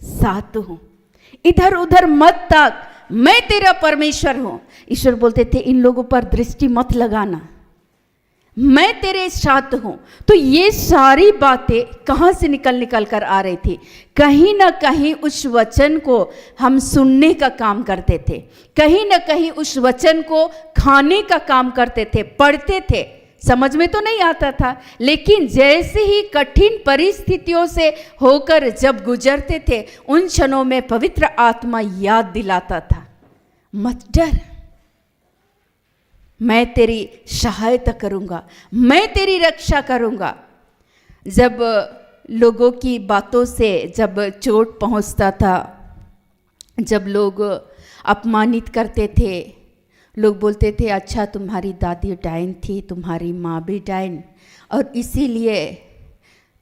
साथ हूं, इधर उधर मत ताक, मैं तेरा परमेश्वर हूं। ईश्वर बोलते थे इन लोगों पर दृष्टि मत लगाना, मैं तेरे साथ हूं। तो ये सारी बातें कहां से निकल कर आ रही थी? कहीं ना कहीं उस वचन को हम सुनने का काम करते थे, कहीं ना कहीं उस वचन को खाने का काम करते थे, पढ़ते थे। समझ में तो नहीं आता था, लेकिन जैसे ही कठिन परिस्थितियों से होकर जब गुजरते थे, उन क्षणों में पवित्र आत्मा याद दिलाता था, मत डर, मैं तेरी सहायता करूंगा, मैं तेरी रक्षा करूंगा। जब लोगों की बातों से जब चोट पहुंचता था, जब लोग अपमानित करते थे, लोग बोलते थे अच्छा तुम्हारी दादी डायन थी, तुम्हारी माँ भी डायन, और इसीलिए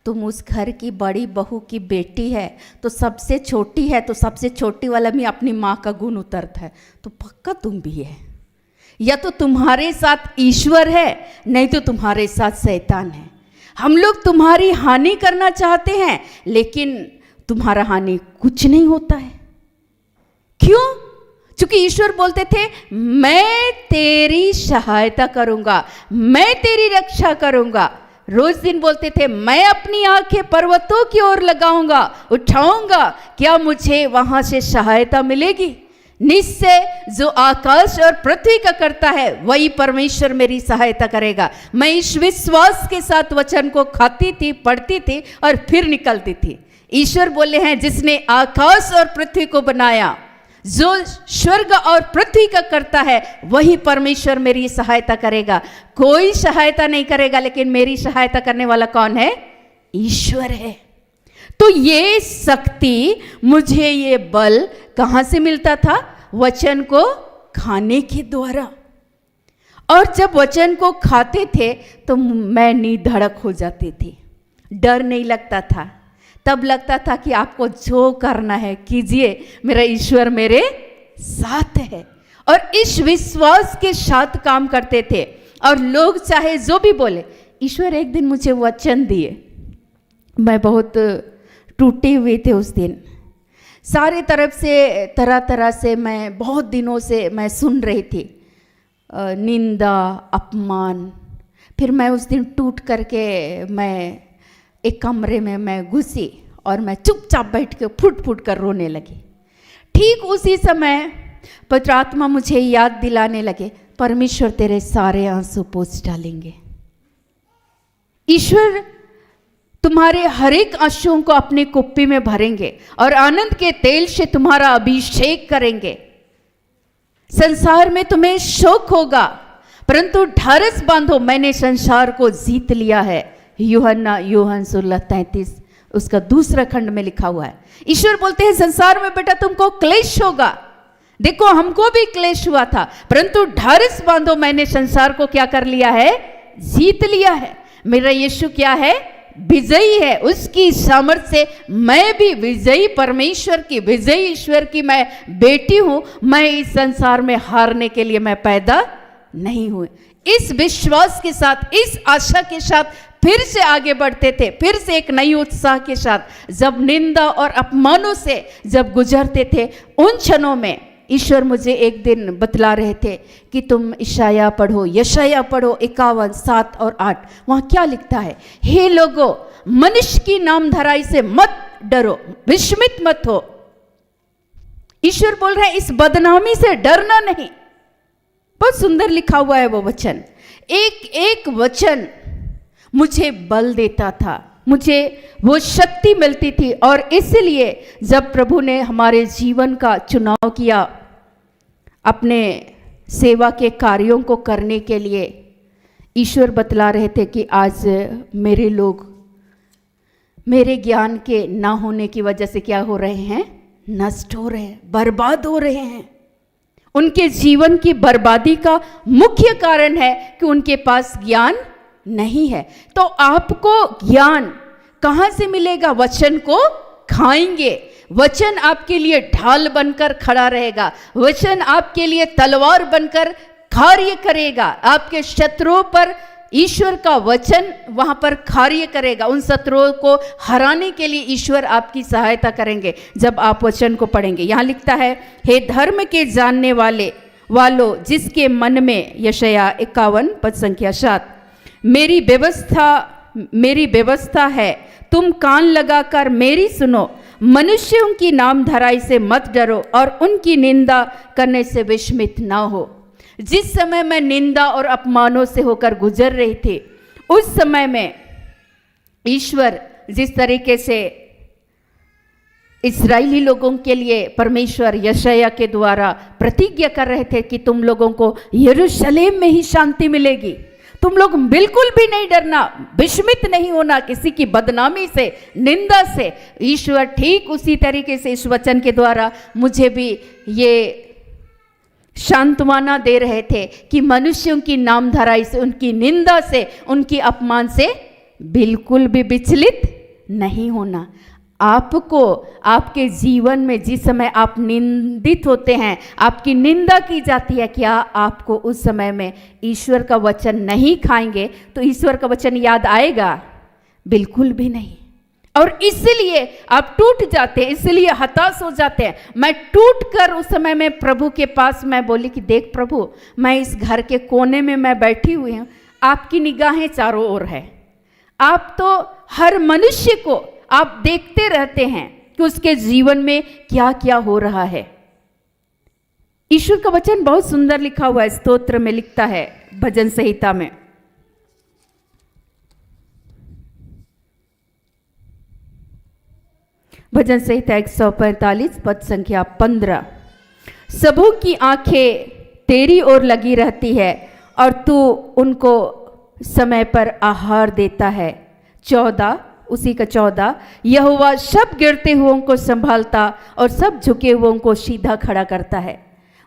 तुम उस घर की बड़ी बहू की बेटी है, तो सबसे छोटी है, तो सबसे छोटी वाला में अपनी माँ का गुण उतरता है, तो पक्का तुम भी है। या तो तुम्हारे साथ ईश्वर है, नहीं तो तुम्हारे साथ शैतान है। हम लोग तुम्हारी हानि करना चाहते हैं, लेकिन तुम्हारा हानि कुछ नहीं होता है। क्यों? क्योंकि ईश्वर बोलते थे मैं तेरी सहायता करूंगा, मैं तेरी रक्षा करूंगा। रोज दिन बोलते थे मैं अपनी आंखें पर्वतों की ओर लगाऊंगा, उठाऊंगा, क्या मुझे वहां से सहायता मिलेगी? निश्चय जो आकाश और पृथ्वी का करता है वही परमेश्वर मेरी सहायता करेगा। मैं इस विश्वास के साथ वचन को खाती थी, पढ़ती थी और फिर निकलती थी। ईश्वर बोले हैं जिसने आकाश और पृथ्वी को बनाया, जो स्वर्ग और पृथ्वी का करता है वही परमेश्वर मेरी सहायता करेगा। कोई सहायता नहीं करेगा, लेकिन मेरी सहायता करने वाला कौन है? ईश्वर है। तो ये शक्ति, मुझे ये बल कहाँ से मिलता था? वचन को खाने के द्वारा। और जब वचन को खाते थे तो मैं निधड़क हो जाती थी, डर नहीं लगता था। तब लगता था कि आपको जो करना है कीजिए, मेरा ईश्वर मेरे साथ है। और इस विश्वास के साथ काम करते थे। और लोग चाहे जो भी बोले, ईश्वर एक दिन मुझे वचन दिए। मैं बहुत टूटे हुए थे उस दिन। सारे तरफ से तरह तरह से मैं बहुत दिनों से मैं सुन रही थी, निंदा, अपमान। फिर मैं उस दिन टूट करके मैं एक कमरे में मैं घुसी और मैं चुपचाप बैठ के फुट फुट कर रोने लगी। ठीक उसी समय पवित्र आत्मा मुझे याद दिलाने लगे, परमेश्वर तेरे सारे आंसू पोंछ डालेंगे। ईश्वर तुम्हारे हर एक आंसुओं को अपने कुप्पी में भरेंगे और आनंद के तेल से तुम्हारा अभिषेक करेंगे। संसार में तुम्हें शोक होगा, परंतु ढारस बांधो, मैंने संसार को जीत लिया है। यूहन्ना 16:33 उसका दूसरा खंड में लिखा हुआ है। ईश्वर बोलते हैं संसार में बेटा तुमको क्लेश होगा। देखो हमको भी क्लेश हुआ था, परंतु ढारस बांधो, मैंने संसार को क्या कर लिया है? जीत लिया है। मेरा यीशु क्या है? विजयी है। उसकी सामर्थ्य से मैं भी विजयी, परमेश्वर की विजयी ईश्वर की मैं बेटी हूं। मैं इस संसार में हारने के लिए मैं पैदा नहीं हुई। इस विश्वास के साथ, इस आशा के साथ फिर से आगे बढ़ते थे, फिर से एक नई उत्साह के साथ। जब निंदा और अपमानों से जब गुजरते थे, उन क्षणों में ईश्वर मुझे एक दिन बतला रहे थे कि तुम यशायाह पढ़ो, यशायाह पढ़ो 51, 7 और 8। वहां क्या लिखता है? हे लोगों, मनुष्य की नामधराई से मत डरो, विस्मित मत हो। ईश्वर बोल रहे हैं इस बदनामी से डरना नहीं। बहुत सुंदर लिखा हुआ है वो वचन। एक एक वचन मुझे बल देता था, मुझे वो शक्ति मिलती थी। और इसलिए जब प्रभु ने हमारे जीवन का चुनाव किया अपने सेवा के कार्यों को करने के लिए, ईश्वर बतला रहे थे कि आज मेरे लोग मेरे ज्ञान के ना होने की वजह से क्या हो रहे हैं? नष्ट हो रहे हैं, बर्बाद हो रहे हैं। उनके जीवन की बर्बादी का मुख्य कारण है कि उनके पास ज्ञान नहीं है। तो आपको ज्ञान कहां से मिलेगा? वचन को खाएंगे। वचन आपके लिए ढाल बनकर खड़ा रहेगा। वचन आपके लिए तलवार बनकर कार्य करेगा। आपके शत्रुओं पर ईश्वर का वचन वहां पर कार्य करेगा। उन शत्रुओं को हराने के लिए ईश्वर आपकी सहायता करेंगे जब आप वचन को पढ़ेंगे। यहां लिखता है, हे धर्म के जानने वालों, जिसके मन में, यशायाह 51 पद संख्या 7, मेरी व्यवस्था है, तुम कान लगाकर मेरी सुनो। मनुष्यों की नामधराई से मत डरो और उनकी निंदा करने से विस्मित ना हो। जिस समय मैं निंदा और अपमानों से होकर गुजर रही थी, उस समय में ईश्वर जिस तरीके से इस्राएली लोगों के लिए परमेश्वर यशायाह के द्वारा प्रतिज्ञा कर रहे थे कि तुम लोगों को यरूशलेम में ही शांति मिलेगी, तुम लोग बिल्कुल भी नहीं डरना, विस्मित नहीं होना किसी की बदनामी से, निंदा से। ईश्वर ठीक उसी तरीके से इस वचन के द्वारा मुझे भी ये सांत्वना दे रहे थे कि मनुष्यों की नामधराई से, उनकी निंदा से, उनकी अपमान से बिल्कुल भी विचलित नहीं होना। आपको आपके जीवन में जिस समय आप निंदित होते हैं, आपकी निंदा की जाती है, क्या आपको उस समय में ईश्वर का वचन नहीं खाएंगे तो ईश्वर का वचन याद आएगा? बिल्कुल भी नहीं। और इसलिए आप टूट जाते हैं, इसलिए हताश हो जाते हैं। मैं टूट कर उस समय में प्रभु के पास मैं बोली कि देख प्रभु, मैं इस घर के कोने में मैं बैठी हुई हूँ, आपकी निगाहें चारों ओर है। आप तो हर मनुष्य को आप देखते रहते हैं कि उसके जीवन में क्या क्या हो रहा है। ईश्वर का वचन बहुत सुंदर लिखा हुआ है, स्तोत्र में लिखता है, भजन संहिता में, भजन संहिता 145 पद संख्या 15, सबों की आंखें तेरी ओर लगी रहती है और तू उनको समय पर आहार देता है। 14 उसी का 14, यहोवा सब गिरते हुओं को संभालता और सब झुके हुओं को सीधा खड़ा करता है।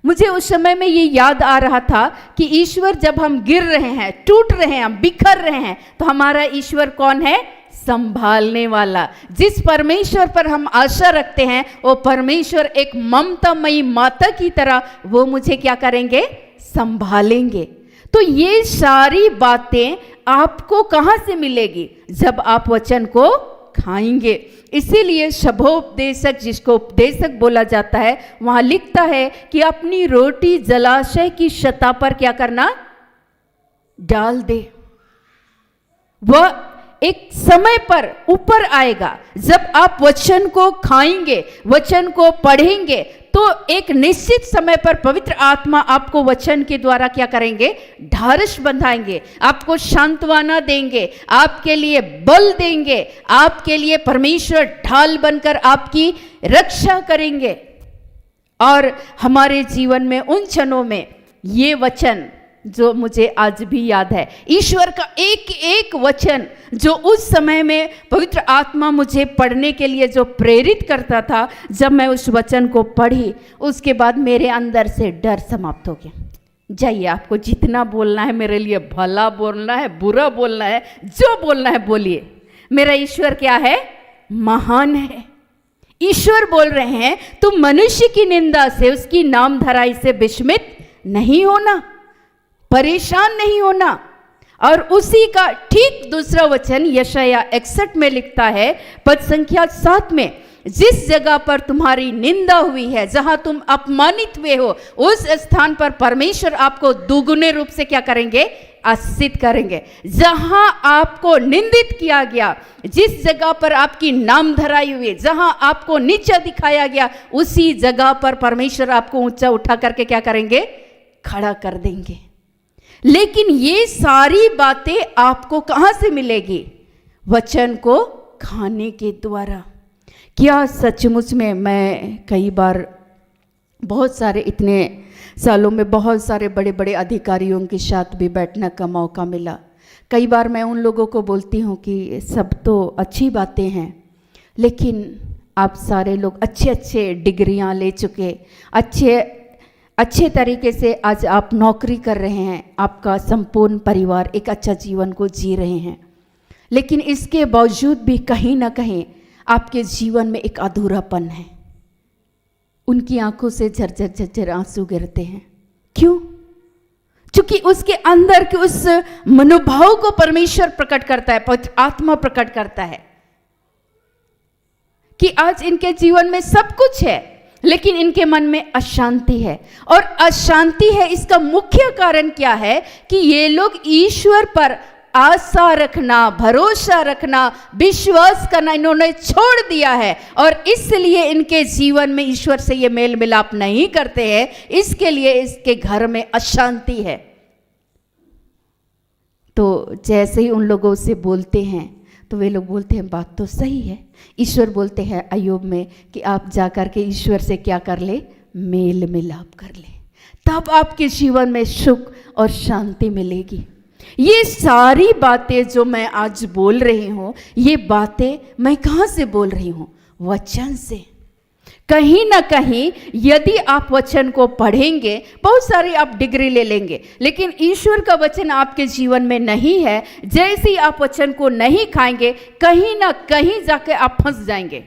मुझे उस समय में ये याद आ रहा था कि ईश्वर जब हम गिर रहे हैं, टूट रहे हैं, हम बिखर रहे हैं, तो हमारा ईश्वर कौन है? संभालने वाला। जिस परमेश्वर पर हम आशा रखते हैं वो परमेश्वर एक ममतामयी माता की तरह वो मुझे क्या करेंगे? संभालेंगे। तो ये सारी बातें आपको कहाँ से मिलेगी? जब आप वचन को खाएंगे। इसीलिए शुभोपदेशक, जिसको उपदेशक बोला जाता है, वहां लिखता है कि अपनी रोटी जलाशय की सतह पर क्या करना? डाल दे। वह एक समय पर ऊपर आएगा। जब आप वचन को खाएंगे, वचन को पढ़ेंगे, तो एक निश्चित समय पर पवित्र आत्मा आपको वचन के द्वारा क्या करेंगे? ढारस बंधाएंगे, आपको सांत्वना देंगे, आपके लिए बल देंगे, आपके लिए परमेश्वर ढाल बनकर आपकी रक्षा करेंगे। और हमारे जीवन में उन क्षणों में ये वचन जो मुझे आज भी याद है, ईश्वर का एक एक वचन जो उस समय में पवित्र आत्मा मुझे पढ़ने के लिए जो प्रेरित करता था, जब मैं उस वचन को पढ़ी, उसके बाद मेरे अंदर से डर समाप्त हो गया। जाइए, आपको जितना बोलना है मेरे लिए, भला बोलना है, बुरा बोलना है, जो बोलना है बोलिए। मेरा ईश्वर क्या है? महान है। ईश्वर बोल रहे हैं तुम मनुष्य की निंदा से, उसकी नाम धराई से विस्मित नहीं होना, परेशान नहीं होना। और उसी का ठीक दूसरा वचन यशाया 61 में लिखता है, पद संख्या 7 में, जिस जगह पर तुम्हारी निंदा हुई है, जहां तुम अपमानित हुए हो, उस स्थान पर परमेश्वर आपको दुगुने रूप से क्या करेंगे? आशीषित करेंगे। जहां आपको निंदित किया गया, जिस जगह पर आपकी नाम धराई हुई, जहां आपको नीचा दिखाया गया, उसी जगह पर परमेश्वर आपको ऊंचा उठा करके क्या करेंगे? खड़ा कर देंगे। लेकिन ये सारी बातें आपको कहां से मिलेगी? वचन को खाने के द्वारा। क्या सचमुच में मैं कई बार, बहुत सारे, इतने सालों में बहुत सारे बड़े बड़े अधिकारियों के साथ भी बैठने का मौका मिला। कई बार मैं उन लोगों को बोलती हूँ कि सब तो अच्छी बातें हैं, लेकिन आप सारे लोग अच्छे अच्छे डिग्रियाँ ले चुके, अच्छे तरीके से आज आप नौकरी कर रहे हैं, आपका संपूर्ण परिवार एक अच्छा जीवन को जी रहे हैं, लेकिन इसके बावजूद भी कहीं ना कहीं आपके जीवन में एक अधूरापन है। उनकी आंखों से झरझर झरझर आंसू गिरते हैं। क्यों? क्योंकि उसके अंदर के उस मनोभाव को परमेश्वर प्रकट करता है, पवित्र आत्मा प्रकट करता है कि आज इनके जीवन में सब कुछ है, लेकिन इनके मन में अशांति है। और अशांति है, इसका मुख्य कारण क्या है? कि ये लोग ईश्वर पर आशा रखना, भरोसा रखना, विश्वास करना इन्होंने छोड़ दिया है, और इसलिए इनके जीवन में ईश्वर से ये मेल मिलाप नहीं करते हैं। इसके लिए इसके घर में अशांति है। तो जैसे ही उन लोगों से बोलते हैं तो वे लोग बोलते हैं बात तो सही है। ईश्वर बोलते हैं अय्यूब में कि आप जाकर के ईश्वर से क्या कर ले? मेल मिलाप कर ले, तब आपके जीवन में सुख और शांति मिलेगी। ये सारी बातें जो मैं आज बोल रही हूँ, ये बातें मैं कहाँ से बोल रही हूँ? वचन से। कहीं ना कहीं यदि आप वचन को पढ़ेंगे, बहुत सारी आप डिग्री ले लेंगे, लेकिन ईश्वर का वचन आपके जीवन में नहीं है, जैसे ही आप वचन को नहीं खाएंगे, कहीं ना कहीं जाके आप फंस जाएंगे।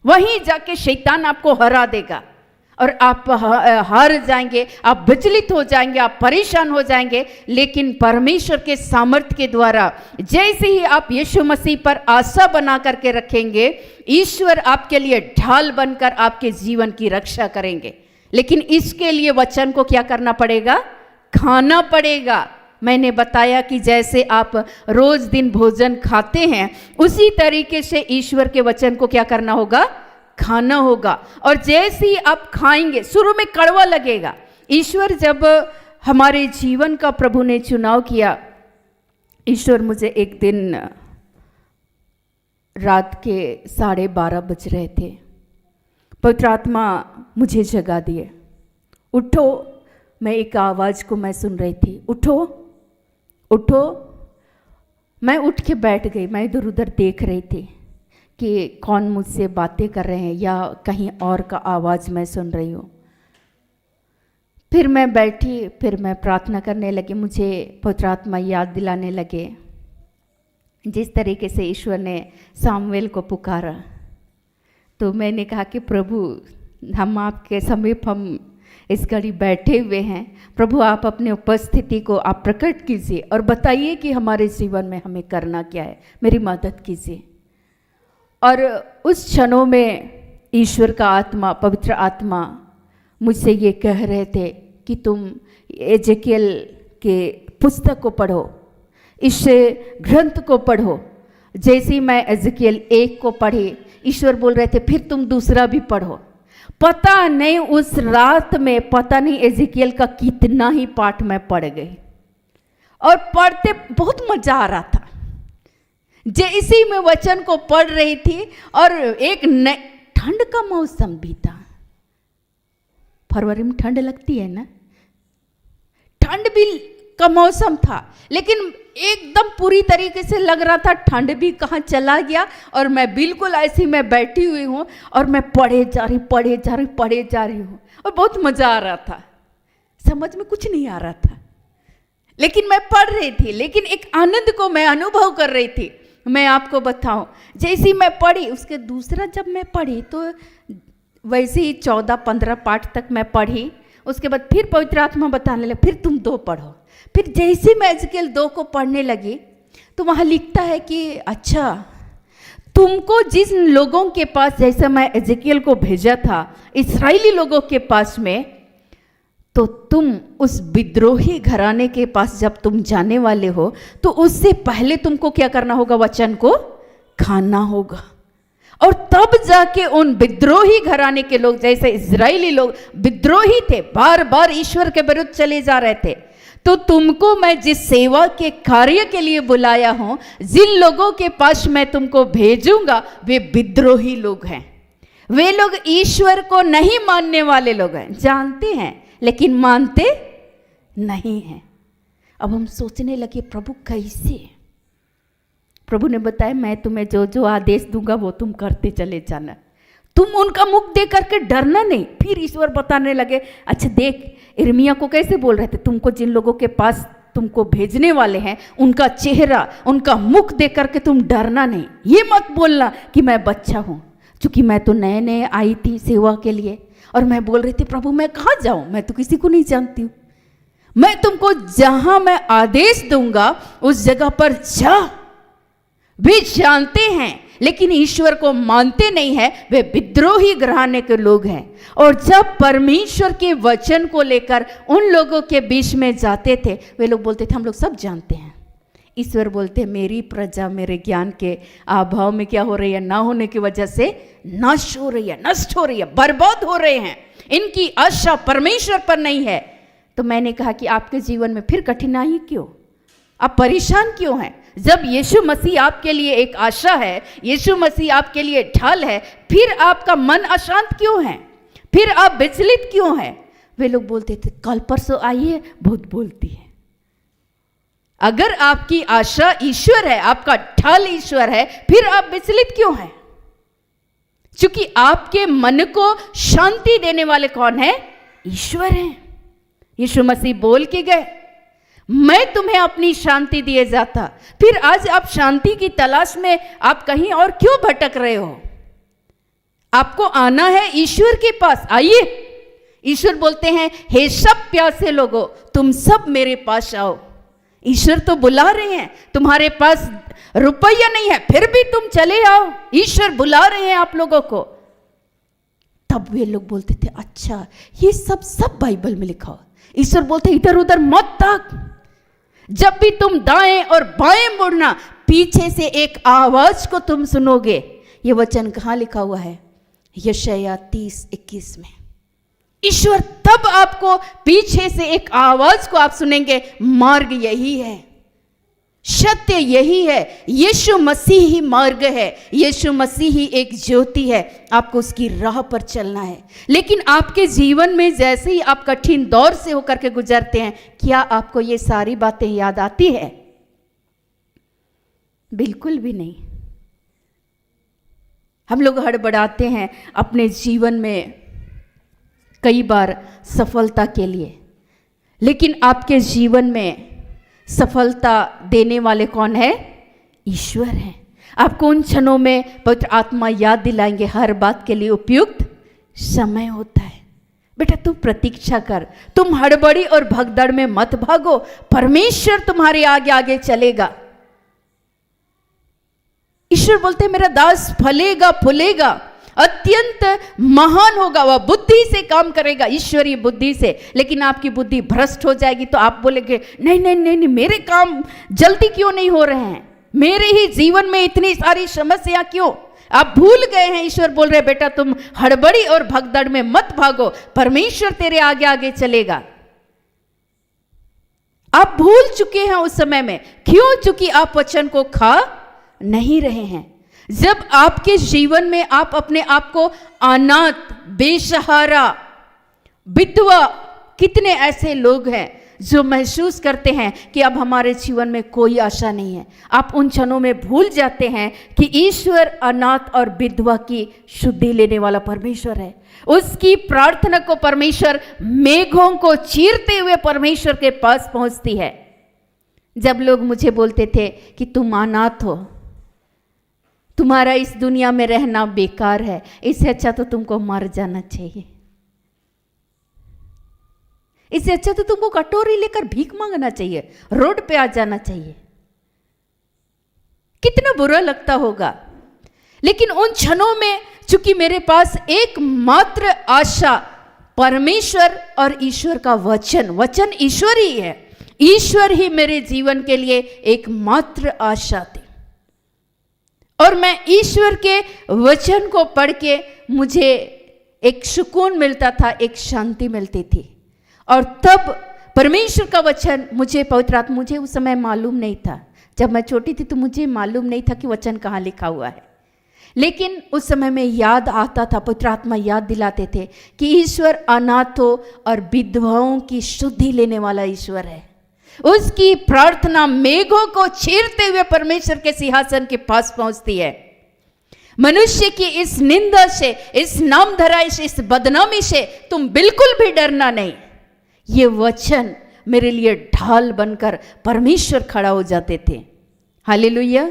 वहीं जाके शैतान आपको हरा देगा और आप हार जाएंगे, आप विचलित हो जाएंगे, आप परेशान हो जाएंगे। लेकिन परमेश्वर के सामर्थ्य के द्वारा जैसे ही आप यीशु मसीह पर आशा बना करके रखेंगे, ईश्वर आपके लिए ढाल बनकर आपके जीवन की रक्षा करेंगे। लेकिन इसके लिए वचन को क्या करना पड़ेगा? खाना पड़ेगा। मैंने बताया कि जैसे आप रोज दिन भोजन खाते हैं, उसी तरीके से ईश्वर के वचन को क्या करना होगा? खाना होगा। और जैसे ही आप खाएंगे, शुरू में कड़वा लगेगा। ईश्वर जब हमारे जीवन का प्रभु ने चुनाव किया, ईश्वर मुझे एक दिन रात के 12:30 बज रहे थे, पवित्र आत्मा मुझे जगा दिए, उठो। मैं एक आवाज़ को मैं सुन रही थी, उठो उठो। मैं उठ के बैठ गई। मैं इधर उधर देख रही थी कि कौन मुझसे बातें कर रहे हैं या कहीं और का आवाज़ मैं सुन रही हूँ। फिर मैं बैठी, फिर मैं प्रार्थना करने लगी। मुझे पवित्र आत्मा याद दिलाने लगे जिस तरीके से ईश्वर ने सामुएल को पुकारा। तो मैंने कहा कि प्रभु, हम आपके समीप हम इस घड़ी बैठे हुए हैं। प्रभु, आप अपने उपस्थिति को आप प्रकट कीजिए और बताइए कि हमारे जीवन में हमें करना क्या है, मेरी मदद कीजिए। और उस क्षणों में ईश्वर का आत्मा, पवित्र आत्मा मुझसे ये कह रहे थे कि तुम एजेकियल के पुस्तक को पढ़ो, इस ग्रंथ को पढ़ो। जैसे ही मैं एजेकियल 1 को पढ़ी, ईश्वर बोल रहे थे फिर तुम दूसरा भी पढ़ो। पता नहीं उस रात में, पता नहीं एजेकियल का कितना ही पाठ मैं पढ़ गई, और पढ़ते बहुत मजा आ रहा था। जैसे मैं वचन को पढ़ रही थी और एक ठंड का मौसम भी था। फरवरी में ठंड लगती है ना, ठंड भी का मौसम था, लेकिन एकदम पूरी तरीके से लग रहा था ठंड भी कहाँ चला गया। और मैं बिल्कुल ऐसी मैं बैठी हुई हूँ और मैं पढ़े जा रही हूँ और बहुत मजा आ रहा था। समझ में कुछ नहीं आ रहा था, लेकिन मैं पढ़ रही थी, लेकिन एक आनंद को मैं अनुभव कर रही थी। मैं आपको बताऊं, जैसी मैं पढ़ी, उसके दूसरा जब मैं पढ़ी तो वैसे ही 14-15 पाठ तक मैं पढ़ी। उसके बाद फिर पवित्र आत्मा बताने लगे फिर तुम 2 पढ़ो। फिर जैसे मैं एजेकियल 2 को पढ़ने लगी तो वहाँ लिखता है कि अच्छा, तुमको जिन लोगों के पास, जैसे मैं एजेकियल को भेजा था इस्राएली लोगों के पास में, तो तुम उस विद्रोही घराने के पास जब तुम जाने वाले हो तो उससे पहले तुमको क्या करना होगा? वचन को खाना होगा। और तब जाके उन विद्रोही घराने के लोग, जैसे इजरायली लोग विद्रोही थे, बार बार ईश्वर के विरुद्ध चले जा रहे थे, तो तुमको मैं जिस सेवा के कार्य के लिए बुलाया हूं, जिन लोगों के पास मैं तुमको भेजूंगा, वे विद्रोही लोग हैं। वे लोग ईश्वर को नहीं मानने वाले लोग हैं, जानते हैं लेकिन मानते नहीं हैं। अब हम सोचने लगे प्रभु कैसे? प्रभु ने बताया मैं तुम्हें जो जो आदेश दूंगा वो तुम करते चले जाना, तुम उनका मुख देख करके डरना नहीं। फिर ईश्वर बताने लगे, अच्छा देख, यिर्मयाह को कैसे बोल रहे थे, तुमको जिन लोगों के पास तुमको भेजने वाले हैं उनका चेहरा, उनका मुख देख करके तुम डरना नहीं। ये मत बोलना कि मैं बच्चा हूँ, क्योंकि मैं तो नए नए आई थी सेवा के लिए और मैं बोल रही थी प्रभु मैं कहाँ जाऊँ, मैं तो किसी को नहीं जानती हूँ, मैं तुमको जहाँ मैं आदेश दूंगा उस जगह पर जा। वे जानते हैं लेकिन ईश्वर को मानते नहीं है, वे विद्रोही घराने के लोग हैं। और जब परमेश्वर के वचन को लेकर उन लोगों के बीच में जाते थे, वे लोग बोलते थे हम लोग सब जानते हैं। ईश्वर बोलते मेरी प्रजा मेरे ज्ञान के अभाव में क्या हो रही है, ना होने की वजह से नष्ट हो रही है, बर्बाद हो रहे हैं, इनकी आशा परमेश्वर पर नहीं है। तो मैंने कहा कि आपके जीवन में फिर कठिनाई क्यों, आप परेशान क्यों हैं? जब यीशु मसीह आपके लिए एक आशा है, यीशु मसीह आपके लिए ढाल है, फिर आपका मन अशांत क्यों है, फिर आप विचलित क्यों हैं? वे लोग बोलते थे कल परसों आई है, बहुत बोलती है। अगर आपकी आशा ईश्वर है, आपका ढाल ईश्वर है, फिर आप विचलित क्यों हैं? क्योंकि आपके मन को शांति देने वाले कौन है? ईश्वर हैं। यीशु मसीह बोल के गए मैं तुम्हें अपनी शांति दिए जाता। फिर आज आप शांति की तलाश में आप कहीं और क्यों भटक रहे हो? आपको आना है ईश्वर के पास, आइए। ईश्वर बोलते हैं हे सब प्यासे लोगों तुम सब मेरे पास आओ। ईश्वर तो बुला रहे हैं, तुम्हारे पास रुपया नहीं है फिर भी तुम चले आओ, ईश्वर बुला रहे हैं आप लोगों को। तब वे लोग बोलते थे अच्छा ये सब बाइबल में लिखा हो। ईश्वर बोलते इधर उधर मत ताक, जब भी तुम दाएं और बाएं मुड़ना पीछे से एक आवाज को तुम सुनोगे। ये वचन कहाँ लिखा हुआ है? यशायाह 30:21 में। ईश्वर तब आपको पीछे से एक आवाज को आप सुनेंगे, मार्ग यही है, सत्य यही है, यीशु मसीह ही मार्ग है, यीशु मसीह ही एक ज्योति है, आपको उसकी राह पर चलना है। लेकिन आपके जीवन में जैसे ही आप कठिन दौर से होकर के गुजरते हैं, क्या आपको ये सारी बातें याद आती है? बिल्कुल भी नहीं। हम लोग हड़बड़ाते हैं अपने जीवन में कई बार सफलता के लिए, लेकिन आपके जीवन में सफलता देने वाले कौन है? ईश्वर हैं। आपको उन क्षणों में पवित्र आत्मा याद दिलाएंगे, हर बात के लिए उपयुक्त समय होता है। बेटा तू प्रतीक्षा कर, तुम हड़बड़ी और भगदड़ में मत भागो, परमेश्वर तुम्हारे आगे आगे चलेगा। ईश्वर बोलते हैं मेरा दास फलेगा फूलेगा, अत्यंत महान होगा, वह बुद्धि से काम करेगा, ईश्वरीय बुद्धि से। लेकिन आपकी बुद्धि भ्रष्ट हो जाएगी तो आप बोलेंगे नहीं नहीं नहीं नहीं, मेरे काम जल्दी क्यों नहीं हो रहे हैं, मेरे ही जीवन में इतनी सारी समस्या क्यों? आप भूल गए हैं। ईश्वर बोल रहे बेटा तुम हड़बड़ी और भगदड़ में मत भागो, परमेश्वर तेरे आगे आगे चलेगा। आप भूल चुके हैं उस समय में, क्यों? चूंकि आप वचन को खा नहीं रहे हैं। जब आपके जीवन में आप अपने आप को अनाथ, बेसहारा, विधवा, कितने ऐसे लोग हैं जो महसूस करते हैं कि अब हमारे जीवन में कोई आशा नहीं है। आप उन क्षणों में भूल जाते हैं कि ईश्वर अनाथ और विधवा की शुद्धि लेने वाला परमेश्वर है। उसकी प्रार्थना को परमेश्वर मेघों को चीरते हुए परमेश्वर के पास पहुंचती है। जब लोग मुझे बोलते थे कि तुम अनाथ हो, तुम्हारा इस दुनिया में रहना बेकार है, इससे अच्छा तो तुमको मर जाना चाहिए, इससे अच्छा तो तुमको कटोरी लेकर भीख मांगना चाहिए, रोड पे आ जाना चाहिए, कितना बुरा लगता होगा। लेकिन उन क्षणों में चूंकि मेरे पास एकमात्र आशा परमेश्वर और ईश्वर का वचन, वचन ईश्वर ही है, ईश्वर ही मेरे जीवन के लिए एकमात्र आशा थी। और मैं ईश्वर के वचन को पढ़ के मुझे एक सुकून मिलता था, एक शांति मिलती थी। और तब परमेश्वर का वचन मुझे पवित्र आत्मा, मुझे उस समय मालूम नहीं था, जब मैं छोटी थी तो मुझे मालूम नहीं था कि वचन कहाँ लिखा हुआ है। लेकिन उस समय में याद आता था, पवित्र आत्मा याद दिलाते थे कि ईश्वर अनाथों और विधवाओं की शुद्धि लेने वाला ईश्वर है। उसकी प्रार्थना मेघों को चीरते हुए परमेश्वर के सिंहासन के पास पहुंचती है। मनुष्य की इस निंदा से, इस नामधराई से, इस बदनामी से तुम बिल्कुल भी डरना नहीं। ये वचन मेरे लिए ढाल बनकर परमेश्वर खड़ा हो जाते थे। हालेलुया।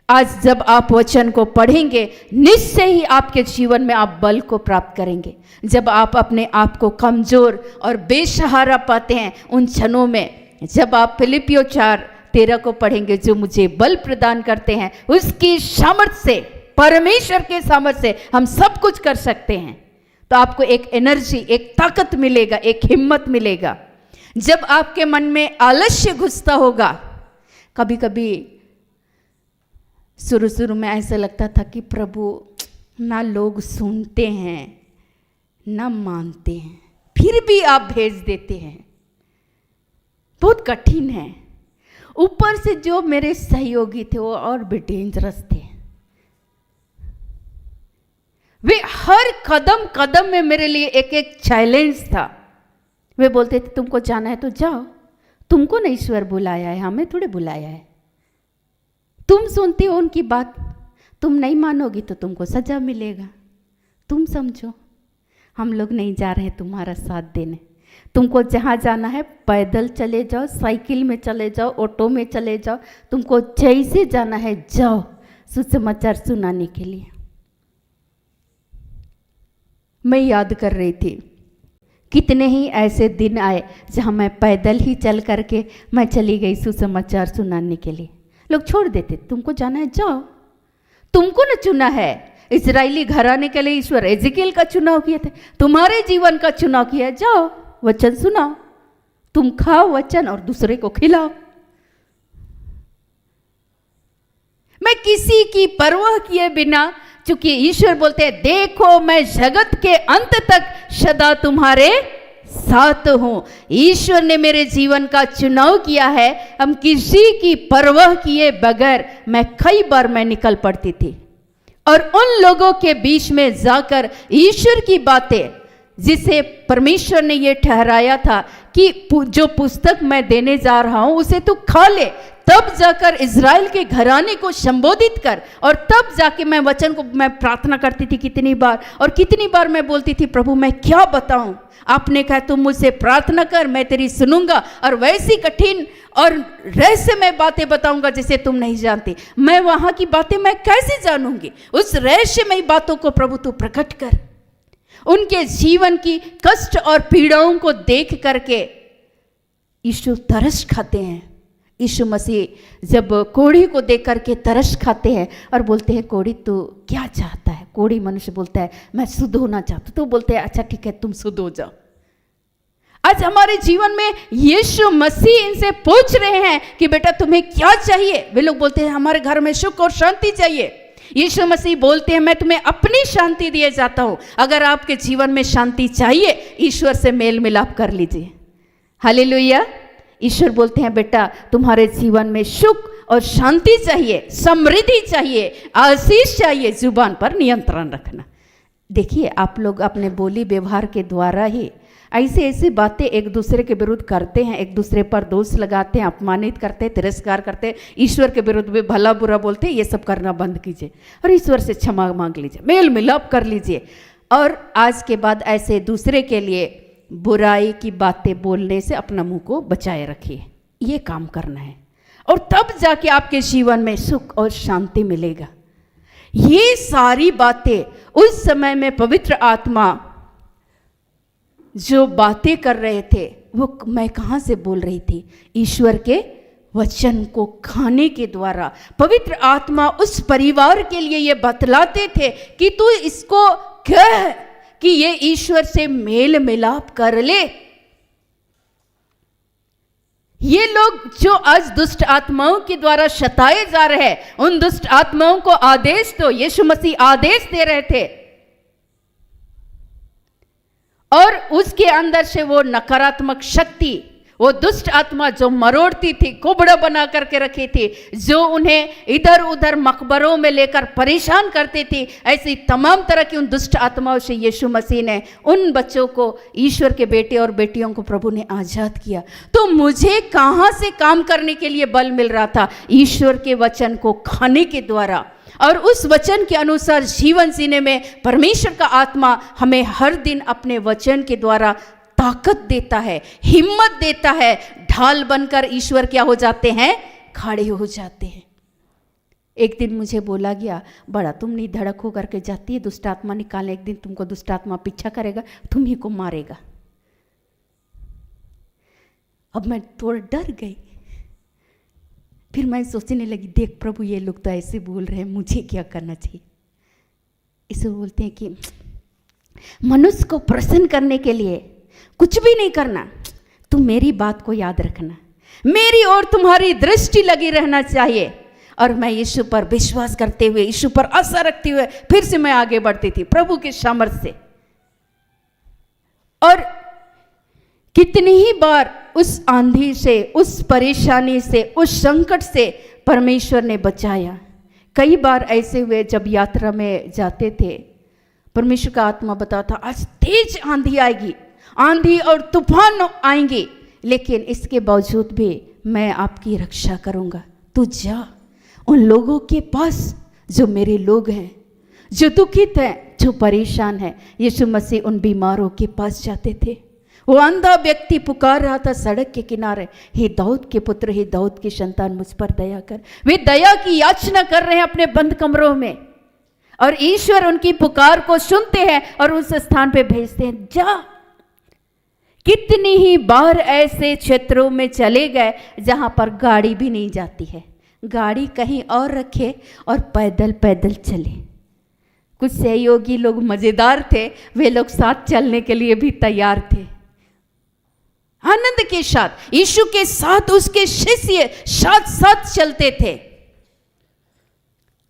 आज जब आप वचन को पढ़ेंगे, निश्चय ही आपके जीवन में आप बल को प्राप्त करेंगे। जब आप अपने आप को कमजोर और बेसहारा पाते हैं, उन क्षणों में जब आप फिलिपियों 4:13 को पढ़ेंगे, जो मुझे बल प्रदान करते हैं, उसकी सामर्थ से, परमेश्वर के सामर्थ से हम सब कुछ कर सकते हैं। तो आपको एक एनर्जी, एक ताकत मिलेगा, एक हिम्मत मिलेगा। जब आपके मन में आलस्य घुसता होगा, कभी कभी शुरू में ऐसा लगता था कि प्रभु ना लोग सुनते हैं ना मानते हैं, फिर भी आप भेज देते हैं, बहुत कठिन है। ऊपर से जो मेरे सहयोगी थे वो और भी डेंजरस थे। वे हर कदम कदम में मेरे लिए एक एक चैलेंज था। वे बोलते थे तुमको जाना है तो जाओ, तुमको नहीं ईश्वर बुलाया है, हमें थोड़े बुलाया है। तुम सुनती हो उनकी बात, तुम नहीं मानोगी तो तुमको सजा मिलेगा। तुम समझो हम लोग नहीं जा रहे तुम्हारा साथ देने। तुमको जहाँ जाना है पैदल चले जाओ, साइकिल में चले जाओ, ऑटो में चले जाओ, तुमको जैसे जाना है जाओ सुसमाचार सुनाने के लिए। मैं याद कर रही थी कितने ही ऐसे दिन आए जहाँ मैं पैदल ही चल करके मैं चली गई सुसमाचार सुनाने के लिए। लोग छोड़ देते, तुमको जाना है जाओ, तुमको न चुना है। इजरायली घराने के लिए ईश्वर एजेकिएल का चुनाव किए थे, तुम्हारे जीवन का चुनाव किया है, जाओ वचन सुनाओ, तुम खाओ वचन और दूसरे को खिलाओ। मैं किसी की परवाह किए बिना, चूंकि ईश्वर बोलते हैं देखो मैं जगत के अंत तक सदा तुम्हारे साथ हूं। ईश्वर ने मेरे जीवन का चुनाव किया है। हम किसी की परवाह किए बगैर मैं कई बार मैं निकल पड़ती थी और उन लोगों के बीच में जाकर ईश्वर की बातें, जिसे परमेश्वर ने ये ठहराया था कि जो पुस्तक मैं देने जा रहा हूं उसे तू खा ले, तब जाकर इज़राइल के घराने को संबोधित कर, और तब जाके मैं वचन को मैं प्रार्थना करती थी कितनी बार, और कितनी बार मैं बोलती थी प्रभु मैं क्या बताऊं। आपने कहा तुम मुझसे प्रार्थना कर, मैं तेरी सुनूंगा और वैसी कठिन और रहस्यमय बातें बताऊंगा जिसे तुम नहीं जानती। मैं वहां की बातें मैं कैसे जानूंगी? उस रहस्यमय बातों को प्रभु तू प्रकट कर। उनके जीवन की कष्ट और पीड़ाओं को देख करके यीशु तरस खाते हैं। यीशु मसीह जब कोढ़ी को देख करके तरस खाते हैं और बोलते हैं कोढ़ी तू क्या चाहता है? कोढ़ी मनुष्य बोलता है मैं शुद्ध होना चाहता हूं। तो बोलते हैं अच्छा ठीक है तुम शुद्ध हो जाओ। आज हमारे जीवन में यीशु मसीह इनसे पूछ रहे हैं कि बेटा तुम्हें क्या चाहिए? वे लोग बोलते हैं हमारे घर में सुख और शांति चाहिए। यीशु मसीह बोलते हैं मैं तुम्हें अपनी शांति दिए जाता हूं। अगर आपके जीवन में शांति चाहिए, ईश्वर से मेल मिलाप कर लीजिए। हालेलुया। ईश्वर बोलते हैं बेटा तुम्हारे जीवन में सुख और शांति चाहिए, समृद्धि चाहिए, आशीष चाहिए, जुबान पर नियंत्रण रखना। देखिए आप लोग अपने बोली व्यवहार के द्वारा ही ऐसे ऐसी बातें एक दूसरे के विरुद्ध करते हैं, एक दूसरे पर दोष लगाते हैं, अपमानित करते हैं, तिरस्कार करते हैं, ईश्वर के विरुद्ध भी भला बुरा बोलते हैं। ये सब करना बंद कीजिए और ईश्वर से क्षमा मांग लीजिए, मेल मिलाप कर लीजिए। और आज के बाद ऐसे दूसरे के लिए बुराई की बातें बोलने से अपना मुंह को बचाए रखिए। ये काम करना है और तब जाके आपके जीवन में सुख और शांति मिलेगा। ये सारी बातें उस समय में पवित्र आत्मा जो बातें कर रहे थे वो मैं कहाँ से बोल रही थी? ईश्वर के वचन को खाने के द्वारा पवित्र आत्मा उस परिवार के लिए ये बतलाते थे कि तू इसको कह कि ये ईश्वर से मेल मिलाप कर ले। ये लोग जो आज दुष्ट आत्माओं के द्वारा सताए जा रहे हैं, उन दुष्ट आत्माओं को आदेश तो यीशु मसीह आदेश दे रहे थे और उसके अंदर से वो नकारात्मक शक्ति, वो दुष्ट आत्मा जो मरोड़ती थी, कुबड़ा बना करके रखी थी, जो उन्हें इधर उधर मकबरों में लेकर परेशान करती थी, ऐसी तमाम तरह की उन दुष्ट आत्माओं से यीशु मसीह ने उन बच्चों को, ईश्वर के बेटे और बेटियों को प्रभु ने आज़ाद किया। तो मुझे कहाँ से काम करने के लिए बल मिल रहा था? ईश्वर के वचन को खाने के द्वारा और उस वचन के अनुसार जीवन जीने में परमेश्वर का आत्मा हमें हर दिन अपने वचन के द्वारा ताकत देता है, हिम्मत देता है। ढाल बनकर ईश्वर क्या हो जाते हैं? खड़े हो जाते हैं। एक दिन मुझे बोला गया बड़ा तुम नहीं धड़क हो करके जाती है दुष्ट आत्मा निकालने, एक दिन तुमको दुष्ट आत्मा पीछा करेगा, तुम ही को मारेगा। अब मैं थोड़ा डर गई। फिर मैं सोचने लगी देख प्रभु ये लोग तो ऐसे बोल रहे हैं, मुझे क्या करना चाहिए? इसे बोलते हैं कि मनुष्य को प्रसन्न करने के लिए कुछ भी नहीं करना, तुम मेरी बात को याद रखना, मेरी और तुम्हारी दृष्टि लगी रहना चाहिए। और मैं यीशु पर विश्वास करते हुए, यीशु पर आशा रखते हुए फिर से मैं आगे बढ़ती थी प्रभु के सामर्थ्य से। और कितनी ही बार उस आंधी से, उस परेशानी से, उस संकट से परमेश्वर ने बचाया। कई बार ऐसे हुए जब यात्रा में जाते थे, परमेश्वर का आत्मा बताता आज तेज आंधी आएगी, आंधी और तूफान आएंगे, लेकिन इसके बावजूद भी मैं आपकी रक्षा करूंगा। तू जा उन लोगों के पास जो मेरे लोग हैं, जो दुखित हैं, जो परेशान हैं। यीशु मसीह उन बीमारों के पास जाते थे। वो अंधा व्यक्ति पुकार रहा था सड़क के किनारे, हे दाऊद के पुत्र, हे दाऊद की संतान, मुझ पर दया कर। वे दया की याचना कर रहे हैं अपने बंद कमरों में, और ईश्वर उनकी पुकार को सुनते हैं और उस स्थान पे भेजते हैं, जा। कितनी ही बार ऐसे क्षेत्रों में चले गए जहां पर गाड़ी भी नहीं जाती है, गाड़ी कहीं और रखे और पैदल पैदल चले। कुछ सहयोगी लोग मजेदार थे, वे लोग साथ चलने के लिए भी तैयार थे। आनंद के साथ यीशु के साथ उसके शिष्य साथ साथ चलते थे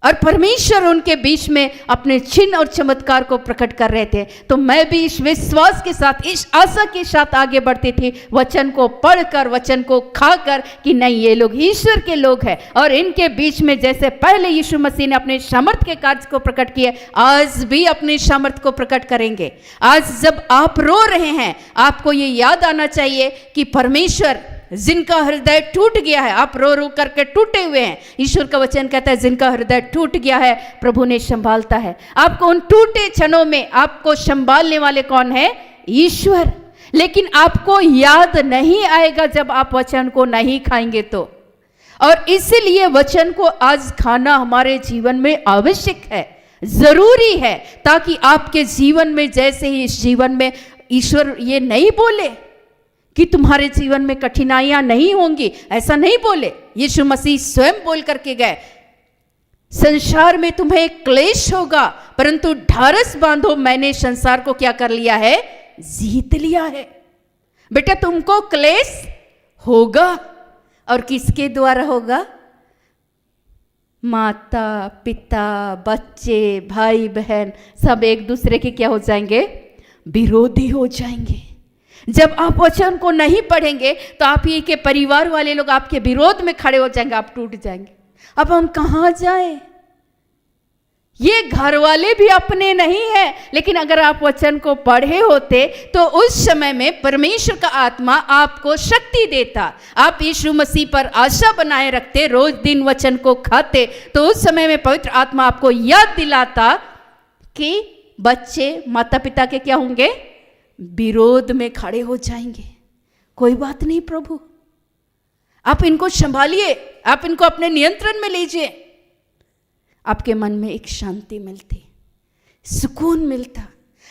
और परमेश्वर उनके बीच में अपने चिन्ह और चमत्कार को प्रकट कर रहे थे। तो मैं भी इस विश्वास के साथ, इस आशा के साथ आगे बढ़ती थी, वचन को पढ़कर, वचन को खाकर, कि नहीं ये लोग ईश्वर के लोग हैं और इनके बीच में जैसे पहले यीशु मसीह ने अपने सामर्थ के कार्य को प्रकट किया, आज भी अपने सामर्थ को प्रकट करेंगे। आज जब आप रो रहे हैं, आपको ये याद आना चाहिए कि परमेश्वर जिनका हृदय टूट गया है, आप रो रो करके टूटे हुए हैं, ईश्वर का वचन कहता है जिनका हृदय टूट गया है प्रभु ने संभालता है। आपको उन टूटे क्षणों में आपको संभालने वाले कौन है? ईश्वर। लेकिन आपको याद नहीं आएगा जब आप वचन को नहीं खाएंगे तो, और इसलिए वचन को आज खाना हमारे जीवन में आवश्यक है, जरूरी है, ताकि आपके जीवन में, जैसे ही इस जीवन में ईश्वर ये नहीं बोले कि तुम्हारे जीवन में कठिनाइयां नहीं होंगी, ऐसा नहीं बोले। यीशु मसीह स्वयं बोल करके गए, संसार में तुम्हें क्लेश होगा परंतु ढारस बांधो, मैंने संसार को क्या कर लिया है? जीत लिया है। बेटा तुमको क्लेश होगा, और किसके द्वारा होगा? माता पिता, बच्चे, भाई बहन सब एक दूसरे के क्या हो जाएंगे? विरोधी हो जाएंगे। जब आप वचन को नहीं पढ़ेंगे तो आप ही के परिवार वाले लोग आपके विरोध में खड़े हो जाएंगे, आप टूट जाएंगे। अब हम कहाँ जाएं? ये घर वाले भी अपने नहीं हैं, लेकिन अगर आप वचन को पढ़े होते तो उस समय में परमेश्वर का आत्मा आपको शक्ति देता, आप यीशु मसीह पर आशा बनाए रखते, रोज दिन वचन को खाते, तो उस समय में पवित्र आत्मा आपको याद दिलाता कि बच्चे माता पिता के क्या होंगे? विरोध में खड़े हो जाएंगे। कोई बात नहीं प्रभु, आप इनको संभालिए, आप इनको अपने नियंत्रण में लीजिए। आपके मन में एक शांति मिलती, सुकून मिलता,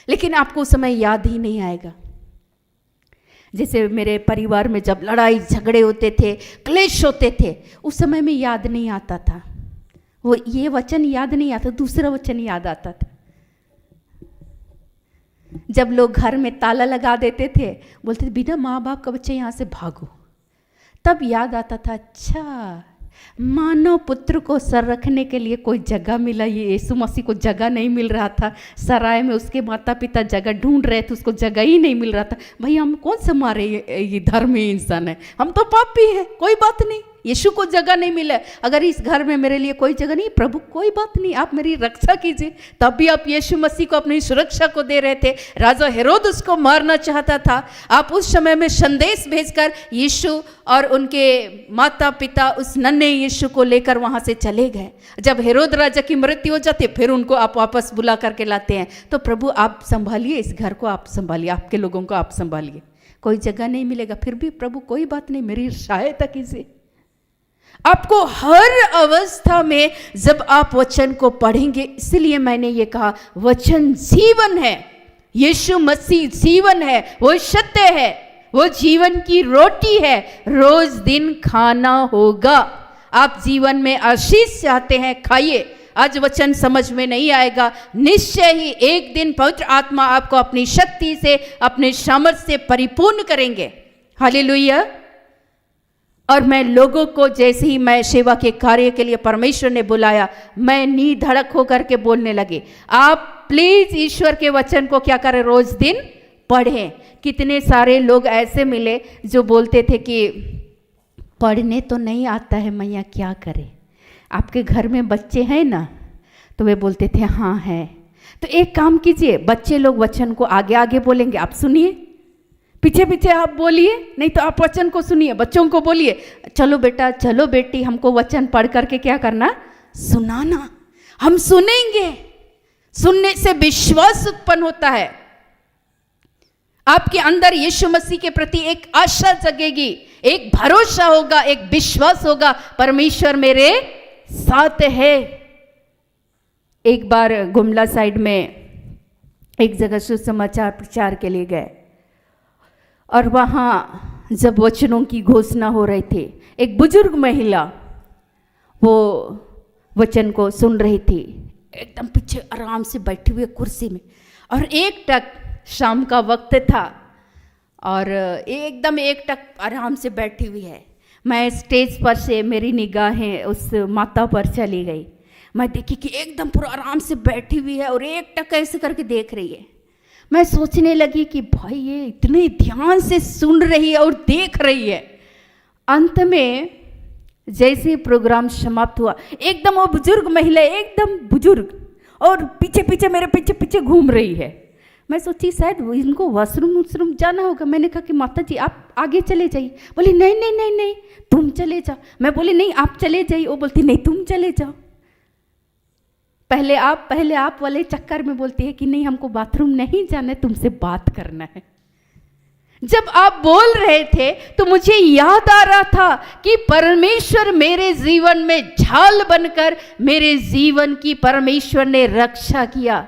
लेकिन आपको उस समय याद ही नहीं आएगा। जैसे मेरे परिवार में जब लड़ाई झगड़े होते थे, क्लेश होते थे, उस समय में याद नहीं आता था, वो ये वचन याद नहीं आता, दूसरा वचन याद आता था। जब लोग घर में ताला लगा देते थे, बोलते थे बिना माँ बाप का बच्चे यहाँ से भागो, तब याद आता था, अच्छा मानव पुत्र को सर रखने के लिए कोई जगह मिला, ये यीशु मसीह को जगह नहीं मिल रहा था, सराय में उसके माता पिता जगह ढूंढ रहे थे, उसको जगह ही नहीं मिल रहा था। भाई हम कौन से मारे ये धर्मी इंसान है, हम तो पापी हैं, कोई बात नहीं, यीशु को जगह नहीं मिला, अगर इस घर में मेरे लिए कोई जगह नहीं, प्रभु कोई बात नहीं, आप मेरी रक्षा कीजिए। तब भी आप यीशु मसीह को अपनी सुरक्षा को दे रहे थे। राजा हेरोद उसको मारना चाहता था, आप उस समय में संदेश भेजकर यीशु और उनके माता पिता उस नन्हे यीशु को लेकर वहां से चले गए। जब हेरोद राजा की मृत्यु हो जाती है, फिर उनको आप वापस बुला करके लाते हैं। तो प्रभु आप संभालिए इस घर को, आप संभालिए, आपके लोगों को आप संभालिए, कोई जगह नहीं मिलेगा, फिर भी प्रभु कोई बात नहीं, मेरी सहायता कीजिए। आपको हर अवस्था में जब आप वचन को पढ़ेंगे, इसलिए मैंने ये कहा वचन जीवन है, यीशु मसीह जीवन है, वो सत्य है, वो जीवन की रोटी है, रोज दिन खाना होगा। आप जीवन में आशीष चाहते हैं, खाइए। आज वचन समझ में नहीं आएगा, निश्चय ही एक दिन पवित्र आत्मा आपको अपनी शक्ति से, अपने सामर्थ्य से परिपूर्ण करेंगे। हालेलुया। और मैं लोगों को, जैसे ही मैं सेवा के कार्य के लिए परमेश्वर ने बुलाया, मैं नी धड़क होकर के बोलने लगी, आप प्लीज ईश्वर के वचन को क्या करें, रोज दिन पढ़ें। कितने सारे लोग ऐसे मिले जो बोलते थे कि पढ़ने तो नहीं आता है मैया, क्या करें। आपके घर में बच्चे हैं ना, तो वे बोलते थे हाँ है। तो एक काम कीजिए, बच्चे लोग वचन को आगे आगे बोलेंगे, आप सुनिए, पीछे पीछे आप बोलिए, नहीं तो आप वचन को सुनिए, बच्चों को बोलिए, चलो बेटा चलो बेटी, हमको वचन पढ़ करके क्या करना, सुनाना। हम सुनेंगे, सुनने से विश्वास उत्पन्न होता है, आपके अंदर यीशु मसीह के प्रति एक आशा जगेगी, एक भरोसा होगा, एक विश्वास होगा, परमेश्वर मेरे साथ है। एक बार गुमला साइड में एक जगह सुसमाचार प्रचार के लिए गए, और वहाँ जब वचनों की घोषणा हो रही थी, एक बुजुर्ग महिला वो वचन को सुन रही थी, एकदम पीछे आराम से बैठी हुई कुर्सी में, और एक टक शाम का वक्त था, और एकदम एक टक आराम से बैठी हुई है। मैं स्टेज पर से मेरी निगाहें उस माता पर चली गई, मैं देखी कि एकदम पूरा आराम से बैठी हुई है और एक टक ऐसे करके देख रही है। मैं सोचने लगी कि भाई ये इतने ध्यान से सुन रही है और देख रही है। अंत में जैसे प्रोग्राम समाप्त हुआ, एकदम वो बुजुर्ग महिला, एकदम बुजुर्ग, और पीछे पीछे मेरे पीछे पीछे घूम रही है। मैं सोची शायद इनको वॉशरूम जाना होगा। मैंने कहा कि माता जी आप आगे चले जाइए। बोली नहीं नहीं नहीं नहीं तुम चले जाओ। मैं बोली नहीं आप चले जाइए। वो बोलती नहीं तुम चले जाओ। पहले आप वाले चक्कर में बोलती है कि नहीं हमको बाथरूम नहीं जाना है, तुमसे बात करना है। जब आप बोल रहे थे तो मुझे याद आ रहा था कि परमेश्वर मेरे जीवन में ढाल बनकर मेरे जीवन की परमेश्वर ने रक्षा किया।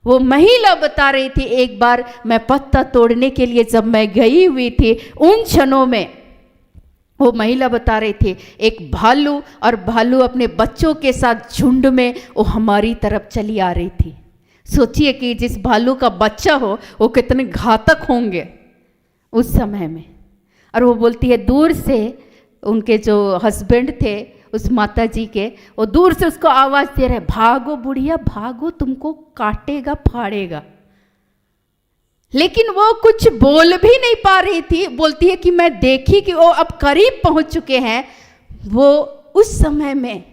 वो महिला बता रही थी, एक बार मैं पत्ता तोड़ने के लिए जब मैं गई हुई थी, उन क्षणों में वो महिला बता रही थी एक भालू और भालू अपने बच्चों के साथ झुंड में वो हमारी तरफ चली आ रही थी। सोचिए कि जिस भालू का बच्चा हो वो कितने घातक होंगे उस समय में। और वो बोलती है दूर से उनके जो हस्बैंड थे उस माता जी के, वो दूर से उसको आवाज़ दे रहे भागो बुढ़िया भागो, तुमको काटेगा फाड़ेगा। लेकिन वो कुछ बोल भी नहीं पा रही थी। बोलती है कि मैं देखी कि वो अब करीब पहुंच चुके हैं। वो उस समय में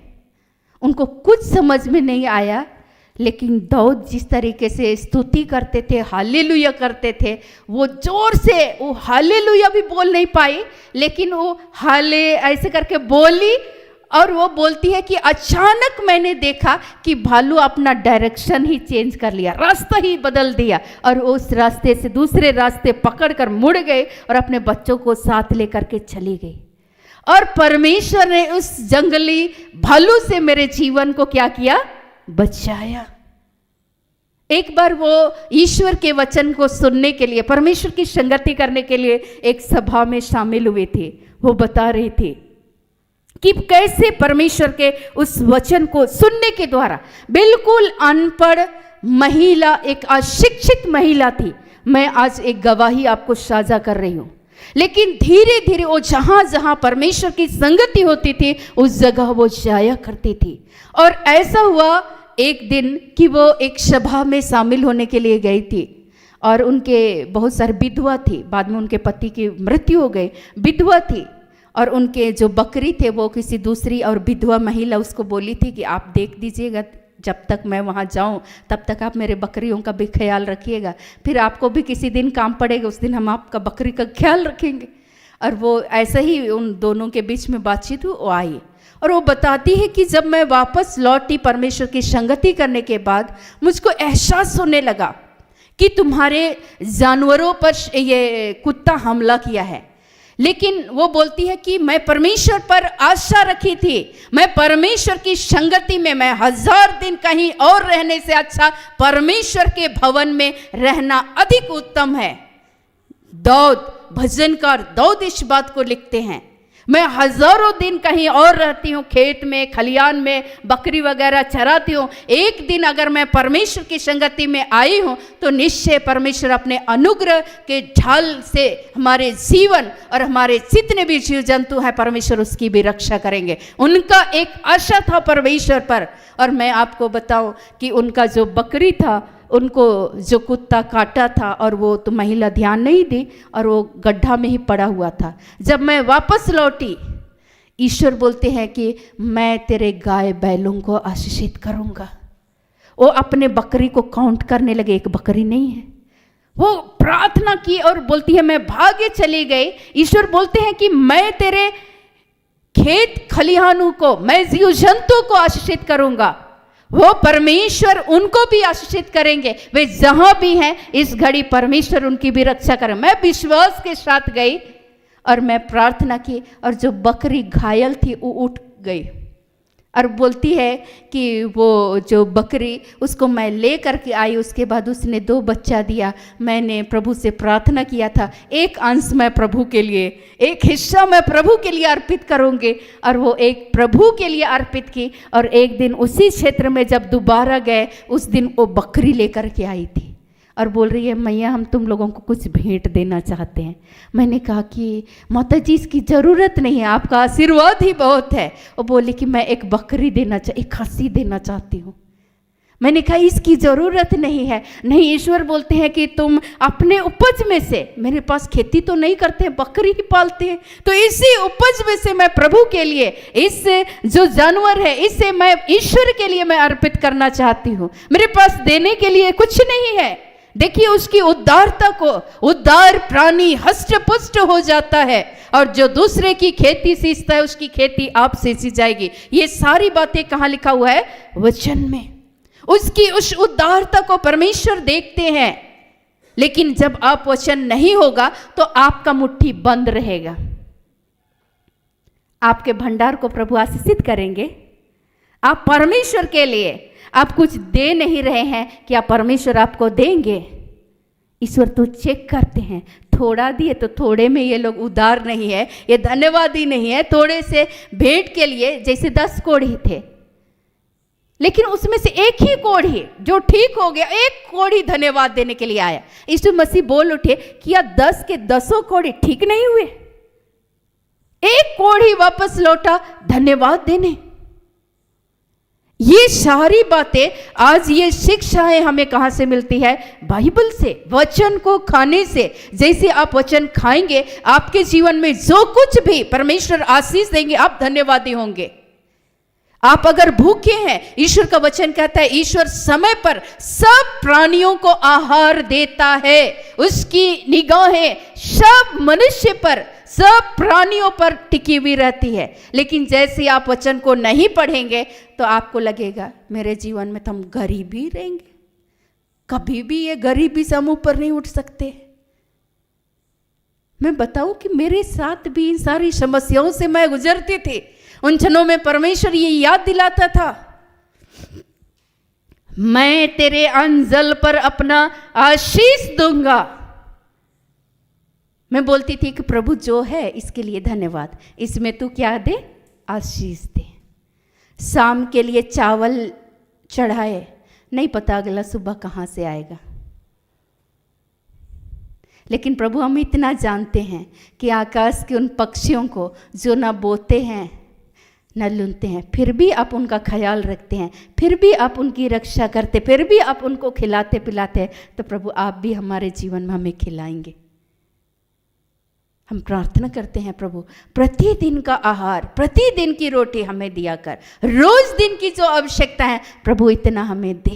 उनको कुछ समझ में नहीं आया, लेकिन दाऊद जिस तरीके से स्तुति करते थे, हालेलुया करते थे, वो जोर से वो हालेलुया भी बोल नहीं पाई, लेकिन वो हाले ऐसे करके बोली। और वो बोलती है कि अचानक मैंने देखा कि भालू अपना डायरेक्शन ही चेंज कर लिया, रास्ता ही बदल दिया और उस रास्ते से दूसरे रास्ते पकड़कर मुड़ गए और अपने बच्चों को साथ लेकर के चली गई। और परमेश्वर ने उस जंगली भालू से मेरे जीवन को क्या किया, बचाया। एक बार वो ईश्वर के वचन को सुनने के लिए, परमेश्वर की संगति करने के लिए एक सभा में शामिल हुए थे। वो बता रही थी कि कैसे परमेश्वर के उस वचन को सुनने के द्वारा, बिल्कुल अनपढ़ महिला, एक अशिक्षित महिला थी। मैं आज एक गवाही आपको साझा कर रही हूँ, लेकिन धीरे धीरे वो जहाँ जहाँ परमेश्वर की संगति होती थी उस जगह वो जाया करती थी। और ऐसा हुआ एक दिन कि वो एक सभा में शामिल होने के लिए गई थी और उनके बहुत सारे विधवा थी। बाद में उनके पति की मृत्यु हो गई, विधवा थी। और उनके जो बकरी थे वो किसी दूसरी और विधवा महिला उसको बोली थी कि आप देख दीजिएगा, जब तक मैं वहाँ जाऊँ तब तक आप मेरे बकरियों का भी ख्याल रखिएगा, फिर आपको भी किसी दिन काम पड़ेगा, उस दिन हम आपका बकरी का ख्याल रखेंगे। और वो ऐसे ही उन दोनों के बीच में बातचीत हुई। वो आई और वो बताती है कि जब मैं वापस लौटी परमेश्वर की संगति करने के बाद, मुझको एहसास होने लगा कि तुम्हारे जानवरों पर ये कुत्ता हमला किया है। लेकिन वो बोलती है कि मैं परमेश्वर पर आशा रखी थी, मैं परमेश्वर की संगति में, मैं 1000 दिन कहीं और रहने से अच्छा परमेश्वर के भवन में रहना अधिक उत्तम है। दाऊद भजनकार दाऊद इस बात को लिखते हैं, मैं 1000 दिन कहीं और रहती हूँ, खेत में खलियान में बकरी वगैरह चराती हूँ, एक दिन अगर मैं परमेश्वर की संगति में आई हूँ तो निश्चय परमेश्वर अपने अनुग्रह के ढाल से हमारे जीवन और हमारे जितने भी जीव जंतु हैं परमेश्वर उसकी भी रक्षा करेंगे। उनका एक आशा था परमेश्वर पर। और मैं आपको बताऊं कि उनका जो बकरी था उनको जो कुत्ता काटा था और वो तो महिला ध्यान नहीं दी और वो गड्ढा में ही पड़ा हुआ था। जब मैं वापस लौटी, ईश्वर बोलते हैं कि मैं तेरे गाय बैलों को आशीषित करूँगा। वो अपने बकरी को काउंट करने लगे, एक बकरी नहीं है। वो प्रार्थना की और बोलती है मैं भागे चली गई। ईश्वर बोलते हैं कि मैं तेरे खेत खलिहानों को, मैं जीव जंतु को आशीषित करूँगा। वो परमेश्वर उनको भी आशीषित करेंगे, वे जहां भी हैं इस घड़ी परमेश्वर उनकी भी रक्षा करें। मैं विश्वास के साथ गई और मैं प्रार्थना की और जो बकरी घायल थी वो उठ गई। और बोलती है कि वो जो बकरी उसको मैं ले करके आई, उसके बाद उसने 2 बच्चा दिया। मैंने प्रभु से प्रार्थना किया था, एक अंश मैं प्रभु के लिए, एक हिस्सा मैं प्रभु के लिए अर्पित करूँगी। और वो एक प्रभु के लिए अर्पित की। और एक दिन उसी क्षेत्र में जब दोबारा गए, उस दिन वो बकरी लेकर के आई थी और बोल रही है मैया हम तुम लोगों को कुछ भेंट देना चाहते हैं। मैंने कहा कि माता जी इसकी ज़रूरत नहीं है, आपका आशीर्वाद ही बहुत है। वो बोली कि मैं एक बकरी देना एक खस्सी देना चाहती हूँ। मैंने कहा इसकी ज़रूरत नहीं है। नहीं, ईश्वर बोलते हैं कि तुम अपने उपज में से, मेरे पास खेती तो नहीं करते हैं, बकरी ही पालते हैं, तो इसी उपज में से मैं प्रभु के लिए, इस जो जानवर है इसे मैं ईश्वर के लिए मैं अर्पित करना चाहती हूँ। मेरे पास देने के लिए कुछ नहीं है, देखिए उसकी उदारता को, उदार प्राणी हष्ट पुष्ट हो जाता है, और जो दूसरे की खेती सींचता है उसकी खेती आप सींची जाएगी। ये सारी बातें कहाँ लिखा हुआ है? वचन में। उसकी उस उदारता को परमेश्वर देखते हैं। लेकिन जब आप वचन नहीं होगा तो आपका मुट्ठी बंद रहेगा। आपके भंडार को प्रभु आशीषित करेंगे। आप परमेश्वर के लिए आप कुछ दे नहीं रहे हैं, क्या परमेश्वर आपको देंगे? ईश्वर तो चेक करते हैं। थोड़ा दिए तो थोड़े में ये लोग उदार नहीं है, ये धन्यवादी नहीं है। थोड़े से भेंट के लिए जैसे 10 कोढ़ी थे, लेकिन उसमें से एक ही कोढ़ी जो ठीक हो गया, एक कोढ़ी धन्यवाद देने के लिए आया। यीशु मसीह बोल उठे, क्या 10 के 10 कोढ़ी ठीक नहीं हुए? एक कोढ़ी वापस लौटा धन्यवाद देने। ये सारी बातें, आज ये शिक्षाएं हमें कहां से मिलती है? बाइबल से, वचन को खाने से। जैसे आप वचन खाएंगे, आपके जीवन में जो कुछ भी परमेश्वर आशीष देंगे, आप धन्यवादी होंगे। आप अगर भूखे हैं, ईश्वर का वचन कहता है ईश्वर समय पर सब प्राणियों को आहार देता है। उसकी निगाहें सब मनुष्य पर, सब प्राणियों पर टिकी हुई रहती है। लेकिन जैसे आप वचन को नहीं पढ़ेंगे तो आपको लगेगा मेरे जीवन में तो हम गरीब ही रहेंगे, कभी भी ये गरीबी से हम ऊपर नहीं उठ सकते। मैं बताऊं कि मेरे साथ भी इन सारी समस्याओं से मैं गुजरती थी। उन क्षणों में परमेश्वर ये याद दिलाता था, मैं तेरे अंजल पर अपना आशीष दूंगा। मैं बोलती थी कि प्रभु जो है इसके लिए धन्यवाद, इसमें तू क्या दे? आशीष दे। शाम के लिए चावल चढ़ाए, नहीं पता अगला सुबह कहाँ से आएगा। लेकिन प्रभु हम इतना जानते हैं कि आकाश के उन पक्षियों को जो ना बोते हैं न लूनते हैं, फिर भी आप उनका ख्याल रखते हैं, फिर भी आप उनकी रक्षा करते, फिर भी आप उनको खिलाते पिलाते हैं, तो प्रभु आप भी हमारे जीवन में हमें खिलाएंगे। हम प्रार्थना करते हैं प्रभु प्रतिदिन का आहार, प्रतिदिन की रोटी हमें दिया कर, रोज दिन की जो आवश्यकता है प्रभु इतना हमें दे।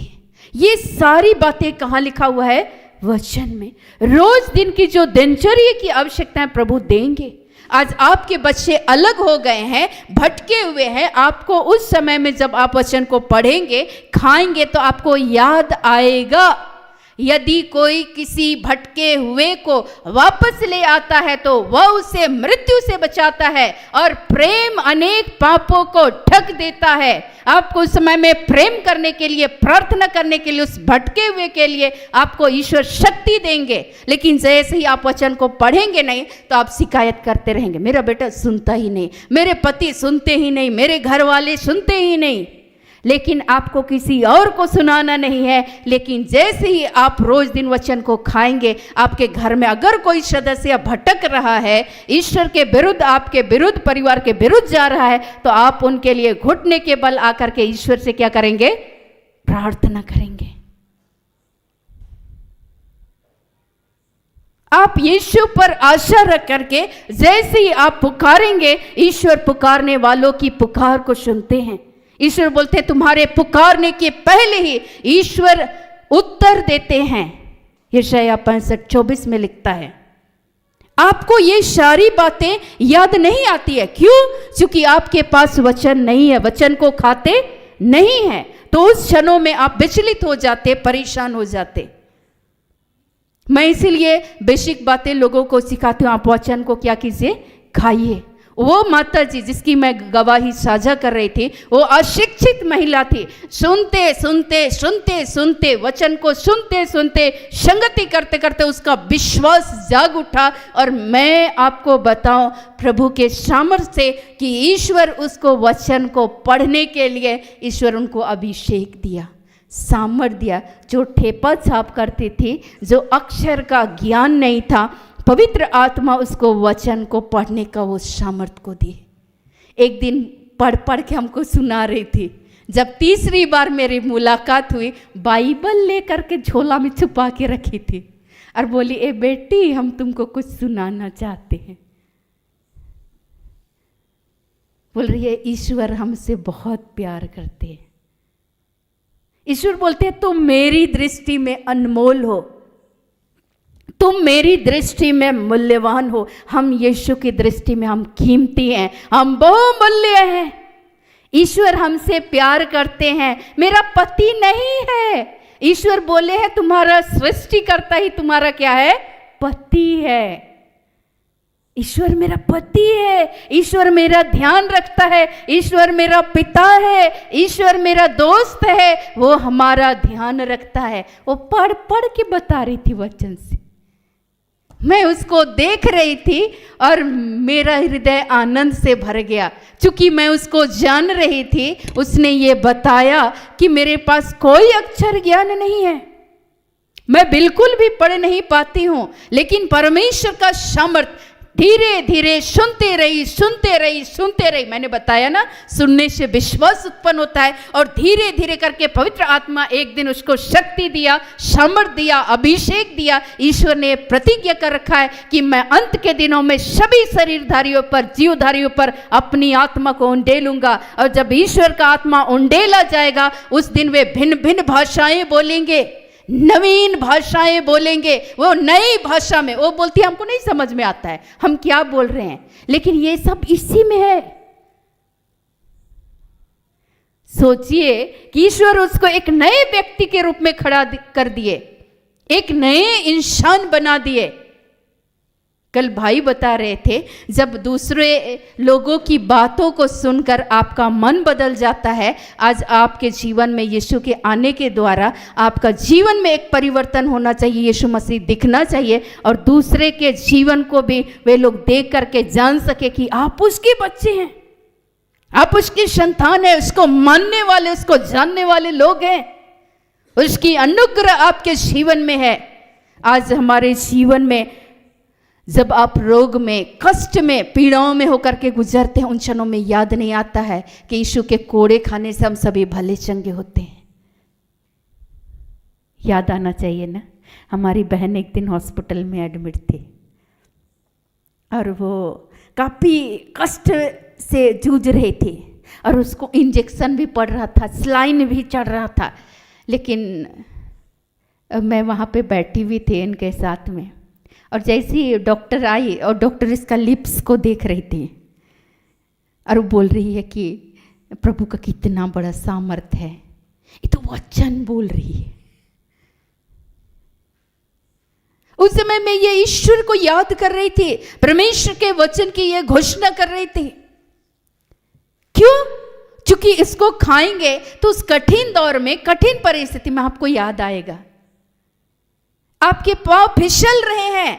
ये सारी बातें कहाँ लिखा हुआ है? वचन में। रोज दिन की जो दिनचर्या की आवश्यकता है प्रभु देंगे। आज आपके बच्चे अलग हो गए हैं, भटके हुए हैं। आपको उस समय में जब आप वचन को पढ़ेंगे, खाएंगे, तो आपको याद आएगा। यदि कोई किसी भटके हुए को वापस ले आता है तो वह उसे मृत्यु से बचाता है, और प्रेम अनेक पापों को ढक देता है। आपको उस समय में प्रेम करने के लिए, प्रार्थना करने के लिए, उस भटके हुए के लिए आपको ईश्वर शक्ति देंगे। लेकिन जैसे ही आप वचन को पढ़ेंगे नहीं तो आप शिकायत करते रहेंगे, मेरा बेटा सुनता ही नहीं, मेरे पति सुनते ही नहीं, मेरे घर वाले सुनते ही नहीं। लेकिन आपको किसी और को सुनाना नहीं है। लेकिन जैसे ही आप रोज दिन वचन को खाएंगे, आपके घर में अगर कोई सदस्य भटक रहा है, ईश्वर के विरुद्ध, आपके विरुद्ध, परिवार के विरुद्ध जा रहा है, तो आप उनके लिए घुटने के बल आकर के ईश्वर से क्या करेंगे? प्रार्थना करेंगे। आप यीशु पर आशा रख करके जैसे ही आप पुकारेंगे, ईश्वर पुकारने वालों की पुकार को सुनते हैं। ईश्वर बोलते हैं तुम्हारे पुकारने के पहले ही ईश्वर उत्तर देते हैं। यशायाह 65:24 में लिखता है। आपको ये सारी बातें याद नहीं आती है, क्यों? क्योंकि आपके पास वचन नहीं है, वचन को खाते नहीं है। तो उस क्षणों में आप विचलित हो जाते, परेशान हो जाते। मैं इसीलिए बेसिक बातें लोगों को सिखाती हूँ। आप वचन को क्या कीजिए? खाइए। वो माता जी जिसकी मैं गवाही साझा कर रही थी, वो अशिक्षित महिला थी। सुनते सुनते सुनते सुनते, वचन को सुनते सुनते, संगति करते करते उसका विश्वास जाग उठा। और मैं आपको बताऊं प्रभु के सामर्थ्य से कि ईश्वर उसको वचन को पढ़ने के लिए, ईश्वर उनको अभिषेक दिया, सामर्थ्य दिया। जो ठेपा छाप करती थी, जो अक्षर का ज्ञान नहीं था, पवित्र आत्मा उसको वचन को पढ़ने का वो सामर्थ्य को दी। एक दिन पढ़ पढ़ के हमको सुना रही थी। जब तीसरी बार मेरी मुलाकात हुई, बाइबल लेकर के झोला में छुपा के रखी थी और बोली, ए बेटी हम तुमको कुछ सुनाना चाहते हैं। बोल रही है ईश्वर हमसे बहुत प्यार करते हैं। ईश्वर बोलते हैं तुम मेरी दृष्टि में अनमोल हो, तुम मेरी दृष्टि में मूल्यवान हो। हम यीशु की दृष्टि में हम कीमती हैं, हम बहुमूल्य हैं। ईश्वर हमसे प्यार करते हैं, मेरा पति नहीं है। ईश्वर बोले हैं तुम्हारा सृष्टिकर्ता ही तुम्हारा क्या है? पति है। ईश्वर मेरा पति है, ईश्वर मेरा ध्यान रखता है, ईश्वर मेरा पिता है, ईश्वर मेरा दोस्त है, वो हमारा ध्यान रखता है। वो पढ़ पढ़ के बता रही थी वचन से, मैं उसको देख रही थी और मेरा हृदय आनंद से भर गया, क्योंकि मैं उसको जान रही थी। उसने ये बताया कि मेरे पास कोई अक्षर ज्ञान नहीं है, मैं बिल्कुल भी पढ़ नहीं पाती हूँ, लेकिन परमेश्वर का सामर्थ्य धीरे धीरे सुनते रही। मैंने बताया ना, सुनने से विश्वास उत्पन्न होता है, और धीरे धीरे करके पवित्र आत्मा एक दिन उसको शक्ति दिया, सामर्थ्य दिया, अभिषेक दिया। ईश्वर ने प्रतिज्ञा कर रखा है कि मैं अंत के दिनों में सभी शरीरधारियों पर, जीवधारियों पर अपनी आत्मा को उंडेलूंगा। और जब ईश्वर का आत्मा उंडेला जाएगा, उस दिन वे भिन्न भिन्न भाषाएं बोलेंगे, नवीन भाषाएं बोलेंगे। वो नई भाषा में वो बोलती है, हमको नहीं समझ में आता है हम क्या बोल रहे हैं, लेकिन ये सब इसी में है। सोचिए कि ईश्वर उसको एक नए व्यक्ति के रूप में खड़ा कर दिए, एक नए इंसान बना दिए। कल भाई बता रहे थे, जब दूसरे लोगों की बातों को सुनकर आपका मन बदल जाता है, आज आपके जीवन में यीशु के आने के द्वारा आपका जीवन में एक परिवर्तन होना चाहिए, यीशु मसीह दिखना चाहिए, और दूसरे के जीवन को भी वे लोग देख करके जान सके कि आप उसके बच्चे हैं, आप उसकी संतान है, उसको मानने वाले, उसको जानने वाले लोग हैं, उसकी अनुग्रह आपके जीवन में है। आज हमारे जीवन में जब आप रोग में, कष्ट में, पीड़ाओं में होकर के गुजरते हैं, उन क्षणों में याद नहीं आता है कि यीशु के कोड़े खाने से हम सभी भले चंगे होते हैं। याद आना चाहिए ना। हमारी बहन एक दिन हॉस्पिटल में एडमिट थी और वो काफ़ी कष्ट से जूझ रही थी, और उसको इंजेक्शन भी पड़ रहा था, सलाइन भी चढ़ रहा था, लेकिन मैं वहाँ पे बैठी हुई थी इनके साथ में, और जैसे ही डॉक्टर आई और डॉक्टर इसका लिप्स को देख रही थी और वो बोल रही है कि प्रभु का कितना बड़ा सामर्थ्य है, ये तो वचन बोल रही है। उस समय में ये ईश्वर को याद कर रही थी, परमेश्वर के वचन की ये घोषणा कर रही थी। क्यों? क्योंकि इसको खाएंगे तो उस कठिन दौर में, कठिन परिस्थिति में आपको याद आएगा, आपके पांव फिसल रहे हैं।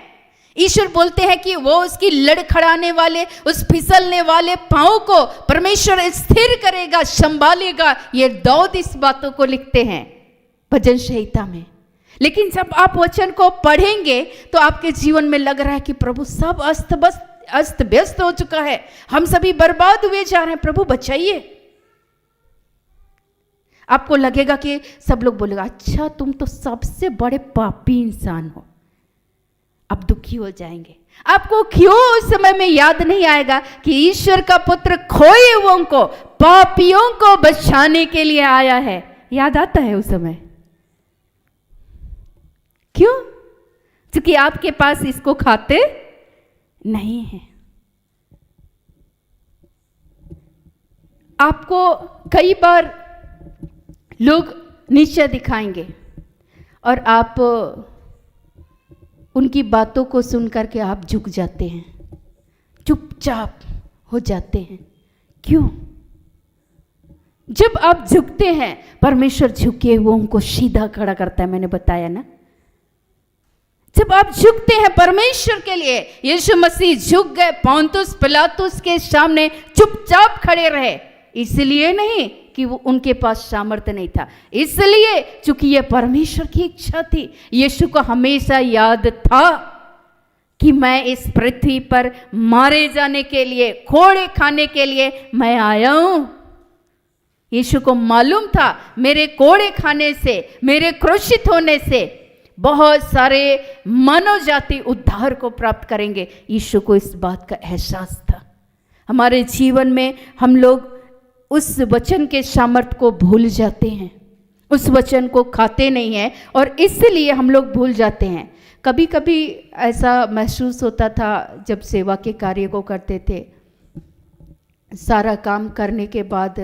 ईश्वर बोलते हैं कि वो उसकी लड़खड़ाने वाले, उस फिसलने वाले पांव को परमेश्वर स्थिर करेगा, संभालेगा। ये दाऊद इस बातों को लिखते हैं भजन संहिता में। लेकिन जब आप वचन को पढ़ेंगे तो आपके जीवन में लग रहा है कि प्रभु सब अस्त व्यस्त हो चुका है, हम सभी बर्बाद हुए जा रहे हैं, प्रभु बचाइए। आपको लगेगा कि सब लोग बोलेगा, अच्छा तुम तो सबसे बड़े पापी इंसान हो, अब दुखी हो जाएंगे। आपको क्यों उस समय में याद नहीं आएगा कि ईश्वर का पुत्र खोए हुओं को, पापियों को बचाने के लिए आया है? याद आता है उस समय। क्यों? क्योंकि आपके पास इसको खाते नहीं है। आपको कई बार लोग नीचा दिखाएंगे और आप उनकी बातों को सुन करके आप झुक जाते हैं, चुपचाप हो जाते हैं। क्यों? जब आप झुकते हैं, परमेश्वर झुके हुए उनको सीधा खड़ा करता है। मैंने बताया ना, जब आप झुकते हैं परमेश्वर के लिए, यीशु मसीह झुक गए, पोंतुस पिलातुस के सामने चुपचाप खड़े रहे। इसलिए नहीं कि वो उनके पास सामर्थ्य नहीं था, इसलिए चूंकि ये परमेश्वर की इच्छा थी। यीशु को हमेशा याद था कि मैं इस पृथ्वी पर मारे जाने के लिए, कोड़े खाने के लिए मैं आया हूं। यीशु को मालूम था मेरे कोड़े खाने से, मेरे क्रूसित होने से बहुत सारे मानव जाति उद्धार को प्राप्त करेंगे। यीशु को इस बात का एहसास था। हमारे जीवन में हम लोग उस वचन के सामर्थ्य को भूल जाते हैं, उस वचन को खाते नहीं हैं, और इसलिए हम लोग भूल जाते हैं। कभी कभी ऐसा महसूस होता था जब सेवा के कार्य को करते थे, सारा काम करने के बाद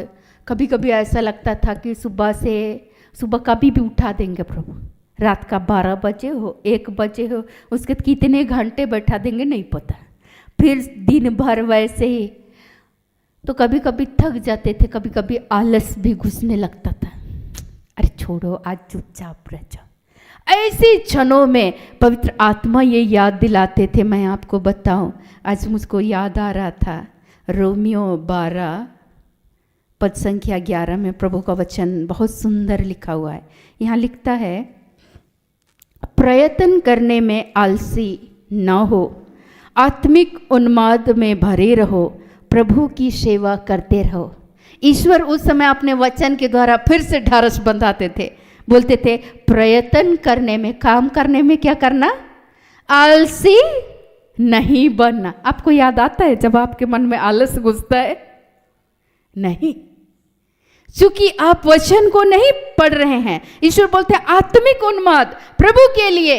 कभी कभी ऐसा लगता था कि सुबह कभी भी उठा देंगे प्रभु, रात का 12 बजे हो 1 बजे हो, उसके कितने घंटे बैठा देंगे नहीं पता, फिर दिन भर वैसे ही। तो कभी कभी थक जाते थे, कभी कभी आलस भी घुसने लगता था, अरे छोड़ो आज चुपचाप रह जाओ। ऐसे क्षणों में पवित्र आत्मा ये याद दिलाते थे। मैं आपको बताऊं, आज मुझको याद आ रहा था रोमियो 12 पद संख्या 11 में प्रभु का वचन बहुत सुंदर लिखा हुआ है। यहाँ लिखता है, प्रयत्न करने में आलसी न हो, आत्मिक उन्माद में भरे रहो, प्रभु की सेवा करते रहो। ईश्वर उस समय अपने वचन के द्वारा फिर से ढारस बंधाते थे, बोलते थे प्रयत्न करने में, काम करने में क्या करना, आलसी नहीं बनना। आपको याद आता है जब आपके मन में आलस घुसता है? नहीं, क्योंकि आप वचन को नहीं पढ़ रहे हैं। ईश्वर बोलते हैं आत्मिक उन्माद, प्रभु के लिए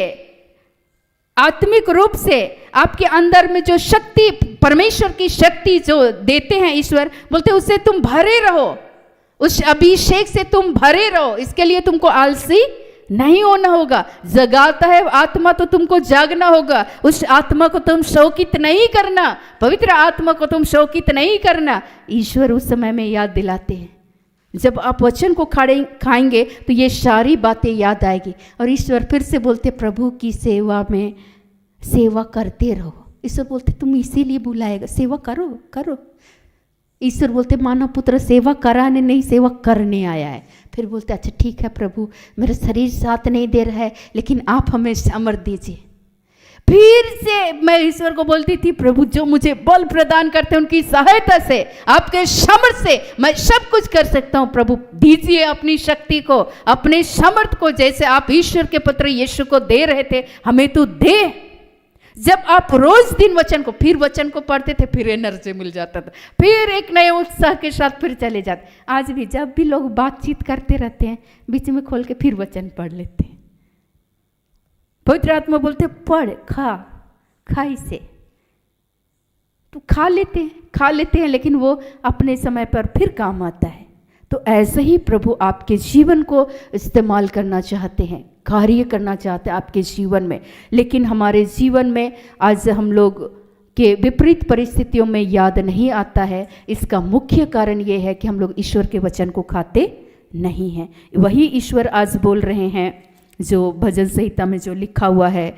आत्मिक रूप से आपके अंदर में जो शक्ति, परमेश्वर की शक्ति जो देते हैं ईश्वर, बोलते हैं उससे तुम भरे रहो, उस अभिषेक से तुम भरे रहो। इसके लिए तुमको आलसी नहीं होना होगा। जगाता है आत्मा तो तुमको जागना होगा। उस आत्मा को तुम शौकित नहीं करना, पवित्र आत्मा को तुम शौकित नहीं करना। ईश्वर उस समय में याद दिलाते हैं, जब आप वचन को खाएंगे तो ये सारी बातें याद आएगी। और ईश्वर फिर से बोलते प्रभु की सेवा में सेवा करते रहो। ईश्वर बोलते तुम इसीलिए बुलाएगा, सेवा करो करो। ईश्वर बोलते मानव पुत्र सेवा कराने नहीं, सेवा करने आया है। फिर बोलते अच्छा ठीक है प्रभु, मेरा शरीर साथ नहीं दे रहा है, लेकिन आप हमें सामर्थ्य दीजिए। फिर से मैं ईश्वर को बोलती थी प्रभु जो मुझे बल प्रदान करते हैं उनकी सहायता से, आपके सामर्थ्य से मैं सब कुछ कर सकता हूं। प्रभु दीजिए अपनी शक्ति को, अपने सामर्थ्य को, जैसे आप ईश्वर के पुत्र यीशु को दे रहे थे, हमें तो दे। जब आप रोज दिन वचन को पढ़ते थे, फिर एनर्जी मिल जाता था, फिर एक नए उत्साह के साथ फिर चले जाते। आज भी जब भी लोग बातचीत करते रहते हैं, बीच में खोल के फिर वचन पढ़ लेते हैं। पवित्र आत्मा बोलते पढ़, खा इसे। तो खा लेते हैं, लेकिन वो अपने समय पर फिर काम आता है। तो ऐसे ही प्रभु आपके जीवन को इस्तेमाल करना चाहते हैं, कार्य करना चाहते हैं आपके जीवन में। लेकिन हमारे जीवन में आज हम लोग के विपरीत परिस्थितियों में याद नहीं आता है। इसका मुख्य कारण ये है कि हम लोग ईश्वर के वचन को खाते नहीं हैं। वही ईश्वर आज बोल रहे हैं जो भजन संहिता में जो लिखा हुआ है,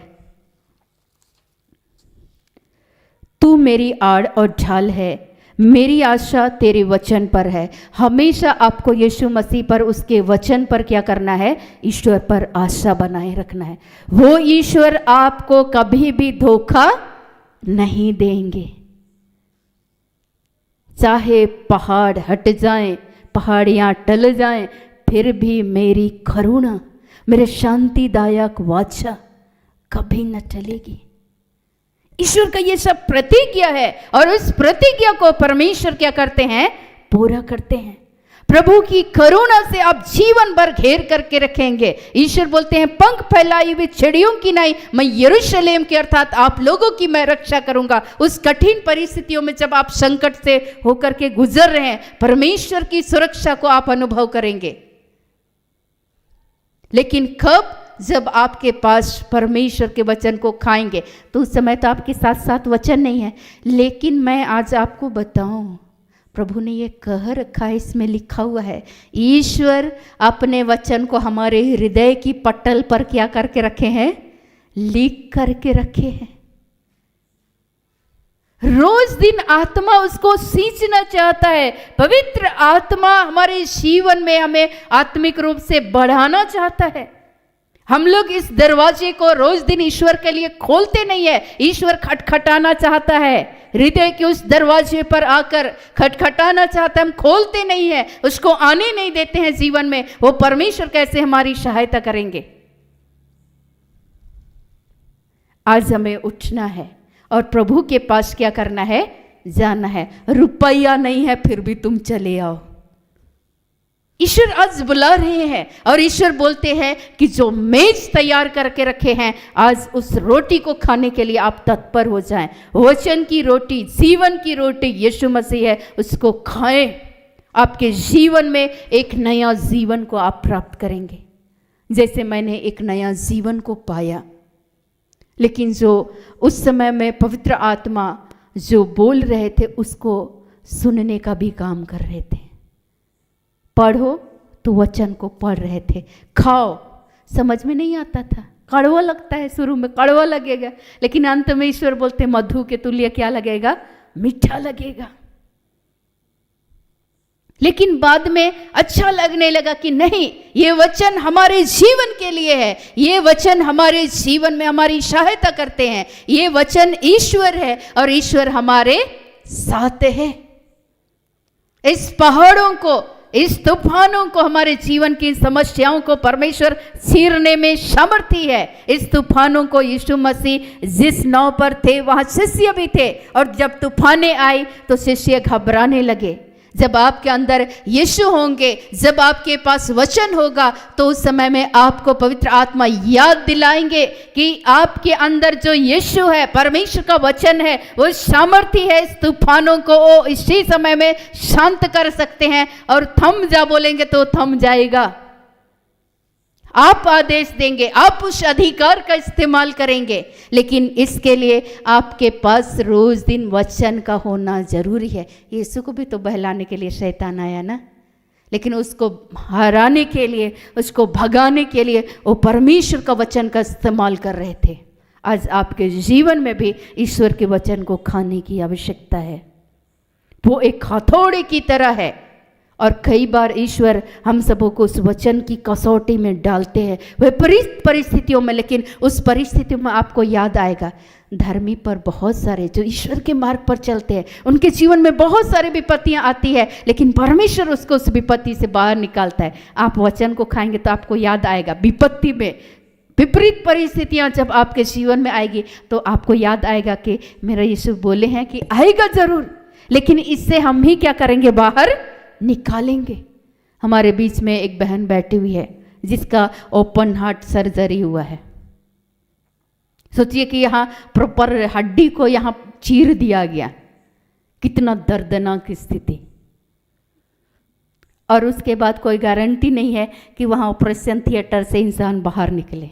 तू मेरी आड़ और ढाल है, मेरी आशा तेरे वचन पर है। हमेशा आपको यीशु मसीह पर, उसके वचन पर क्या करना है, ईश्वर पर आशा बनाए रखना है। वो ईश्वर आपको कभी भी धोखा नहीं देंगे। चाहे पहाड़ हट जाएं, पहाड़ियां टल जाएं, फिर भी मेरी करुणा, मेरे शांतिदायक वाचा कभी न टलेगी। ईश्वर का ये सब प्रतिज्ञा है, और उस प्रतिज्ञा को परमेश्वर क्या करते हैं, पूरा करते हैं। प्रभु की करुणा से आप जीवन भर घेर करके रखेंगे। ईश्वर बोलते हैं पंख फैलाई हुई चिड़ियों की नहीं, मैं यरूशलेम के अर्थात आप लोगों की मैं रक्षा करूंगा। उस कठिन परिस्थितियों में जब आप संकट से होकर के गुजर रहे हैं, परमेश्वर की सुरक्षा को आप अनुभव करेंगे। लेकिन कब, जब आपके पास परमेश्वर के वचन को खाएंगे, तो उस समय तो आपके साथ साथ वचन नहीं है। लेकिन मैं आज आपको बताऊं, प्रभु ने ये कह रखा है, इसमें लिखा हुआ है, ईश्वर अपने वचन को हमारे हृदय की पटल पर क्या करके रखे हैं, लिख करके रखे हैं। रोज दिन आत्मा उसको सींचना चाहता है। पवित्र आत्मा हमारे जीवन में हमें आत्मिक रूप से बढ़ाना चाहता है। हम लोग इस दरवाजे को रोज दिन ईश्वर के लिए खोलते नहीं है। ईश्वर खटखटाना चाहता है, हृदय के उस दरवाजे पर आकर खटखटाना चाहता है, हम खोलते नहीं है, उसको आने नहीं देते हैं जीवन में। वो परमेश्वर कैसे हमारी सहायता करेंगे। आज हमें उठना है और प्रभु के पास क्या करना है, जाना है। रुपया नहीं है फिर भी तुम चले आओ, ईश्वर आज बुला रहे हैं और ईश्वर बोलते हैं कि जो मेज तैयार करके रखे हैं, आज उस रोटी को खाने के लिए आप तत्पर हो जाएं। वचन की रोटी, जीवन की रोटी यीशु मसीह है, उसको खाएं। आपके जीवन में एक नया जीवन को आप प्राप्त करेंगे, जैसे मैंने एक नया जीवन को पाया। लेकिन जो उस समय में पवित्र आत्मा जो बोल रहे थे उसको सुनने का भी काम कर रहे थे। पढ़ो तो वचन को पढ़ रहे थे, खाओ, समझ में नहीं आता था, कड़वा लगता है, शुरू में कड़वा लगेगा, लेकिन अंत में ईश्वर बोलते मधु के तुल्य क्या लगेगा, मीठा लगेगा। लेकिन बाद में अच्छा लगने लगा कि नहीं, ये वचन हमारे जीवन के लिए है, ये वचन हमारे जीवन में हमारी सहायता करते हैं, ये वचन ईश्वर है और ईश्वर हमारे साथ है। इस पहाड़ों को, इस तूफानों को, हमारे जीवन की समस्याओं को परमेश्वर चीरने में समर्थी है। इस तूफानों को यीशु मसीह जिस नाव पर थे वहां शिष्य भी थे, और जब तूफानें आई तो शिष्य घबराने लगे। जब आपके अंदर यीशु होंगे, जब आपके पास वचन होगा, तो उस समय में आपको पवित्र आत्मा याद दिलाएंगे कि आपके अंदर जो यीशु है, परमेश्वर का वचन है, वो सामर्थी है। इस तूफानों को वो इसी समय में शांत कर सकते हैं, और थम जा बोलेंगे तो थम जाएगा। आप आदेश देंगे, आप उस अधिकार का इस्तेमाल करेंगे, लेकिन इसके लिए आपके पास रोज दिन वचन का होना जरूरी है। यीशु को भी तो बहलाने के लिए शैतान आया ना, लेकिन उसको हराने के लिए, उसको भगाने के लिए वो परमेश्वर का वचन का इस्तेमाल कर रहे थे। आज आपके जीवन में भी ईश्वर के वचन को खाने की आवश्यकता है। वो एक हथौड़े की तरह है, और कई बार ईश्वर हम सबों को उस वचन की कसौटी में डालते हैं, विपरीत परिस्थितियों में। लेकिन उस परिस्थितियों में आपको याद आएगा, धर्मी पर बहुत सारे जो ईश्वर के मार्ग पर चलते हैं, उनके जीवन में बहुत सारी विपत्तियां आती है, लेकिन परमेश्वर उसको उस विपत्ति से बाहर निकालता है। आप वचन को खाएंगे तो आपको याद आएगा, विपत्ति में, विपरीत परिस्थितियां जब आपके जीवन में आएगी तो आपको याद आएगा कि मेरा यीशु बोले हैं कि आएगा जरूर, लेकिन इससे हम ही क्या करेंगे, बाहर निकालेंगे। हमारे बीच में एक बहन बैठी हुई है जिसका ओपन हार्ट सर्जरी हुआ है। सोचिए कि यहाँ प्रॉपर हड्डी को यहाँ चीर दिया गया, कितना दर्दनाक स्थिति। और उसके बाद कोई गारंटी नहीं है कि वहाँ ऑपरेशन थिएटर से इंसान बाहर निकले।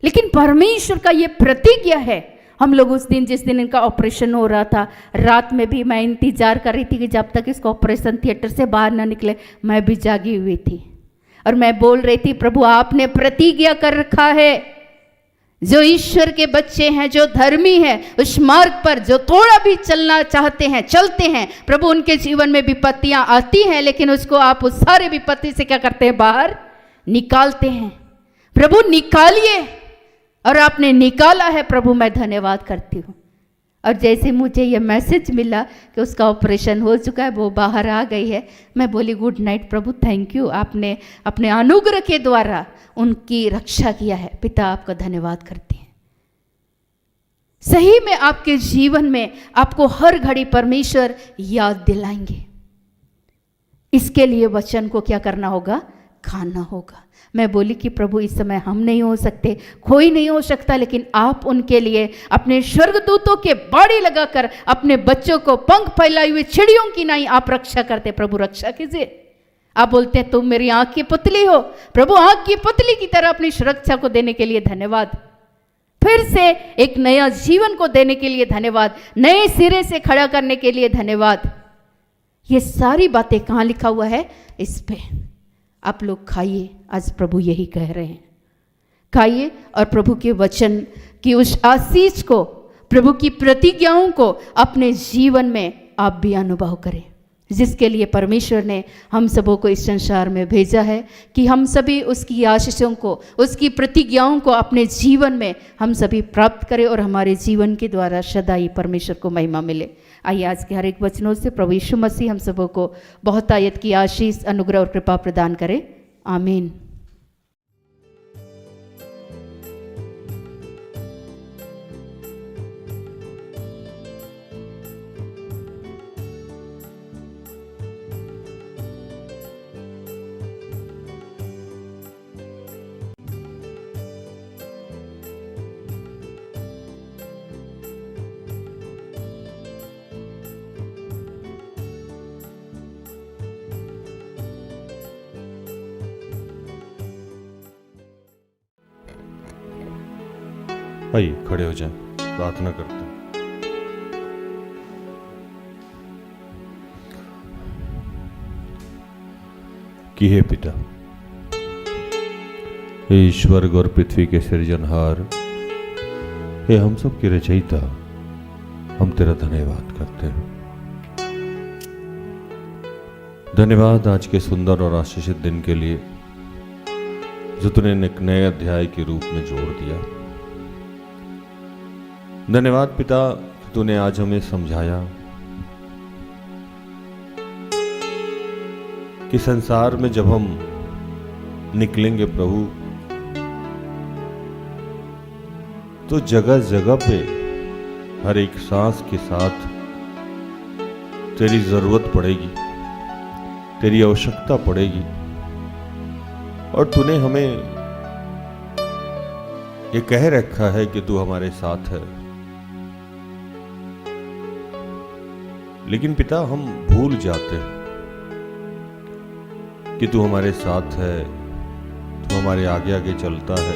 लेकिन परमेश्वर का ये प्रतिज्ञा है। हम लोग उस दिन, जिस दिन इनका ऑपरेशन हो रहा था, रात में भी मैं इंतजार कर रही थी कि जब तक इसका ऑपरेशन थिएटर से बाहर ना निकले। मैं भी जागी हुई थी और मैं बोल रही थी, प्रभु आपने प्रतिज्ञा कर रखा है, जो ईश्वर के बच्चे हैं, जो धर्मी हैं, उस मार्ग पर जो थोड़ा भी चलना चाहते हैं, चलते हैं। प्रभु उनके जीवन में विपत्तियां आती हैं, लेकिन उसको आप उस सारे विपत्ति से क्या करते हैं, बाहर निकालते हैं। प्रभु निकालिए, और आपने निकाला है प्रभु, मैं धन्यवाद करती हूँ। और जैसे मुझे ये मैसेज मिला कि उसका ऑपरेशन हो चुका है, वो बाहर आ गई है, मैं बोली good night Prabhu, thank you, आपने अपने अनुग्रह के द्वारा उनकी रक्षा किया है। पिता आपका धन्यवाद करते हैं। सही में आपके जीवन में आपको हर घड़ी परमेश्वर याद दिलाएंगे। इसके लिए वचन को क्या करना होगा, खाना होगा। मैं बोली कि प्रभु इस समय हम नहीं हो सकते, कोई नहीं हो सकता, लेकिन आप उनके लिए अपने स्वर्गदूतों के बाड़ी लगाकर अपने बच्चों को पंख फैलाए हुए चिड़ियों की नहीं आप रक्षा करते। प्रभु रक्षा कीजिए। आप बोलते हैं तुम मेरी आंख की पुतली हो। प्रभु आंख की पुतली की तरह अपनी सुरक्षा को देने के लिए धन्यवाद, फिर से एक नया जीवन को देने के लिए धन्यवाद, नए सिरे से खड़ा करने के लिए धन्यवाद। ये सारी बातें कहाँ लिखा हुआ है, इस पे आप लोग खाइए। आज प्रभु यही कह रहे हैं, खाइए और प्रभु के वचन की उस आशीष को, प्रभु की प्रतिज्ञाओं को अपने जीवन में आप भी अनुभव करें, जिसके लिए परमेश्वर ने हम सबों को इस संसार में भेजा है कि हम सभी उसकी आशीषों को, उसकी प्रतिज्ञाओं को अपने जीवन में हम सभी प्राप्त करें और हमारे जीवन के द्वारा सदा ही परमेश्वर को महिमा मिले। आइए आज के हर एक वचनों से प्रभु यीशु मसीह हम सबों को बहुत आयत की आशीष, अनुग्रह और कृपा प्रदान करें। आमीन। आइए खड़े हो जाएं, प्रार्थना करते हैं। कि हे पिता, हे ईश्वर और पृथ्वी के सृजनहार, हे हम सब के रचयिता, हम तेरा धन्यवाद करते हैं। धन्यवाद आज के सुंदर और आशीषित दिन के लिए जो तूने एक नए अध्याय के रूप में जोड़ दिया। धन्यवाद पिता कि तूने आज हमें समझाया कि संसार में जब हम निकलेंगे प्रभु, तो जगह जगह पे हर एक सांस के साथ तेरी जरूरत पड़ेगी, तेरी आवश्यकता पड़ेगी। और तूने हमें ये कह रखा है कि तू हमारे साथ है, लेकिन पिता हम भूल जाते हैं कि तू हमारे साथ है, तू हमारे आगे आगे चलता है।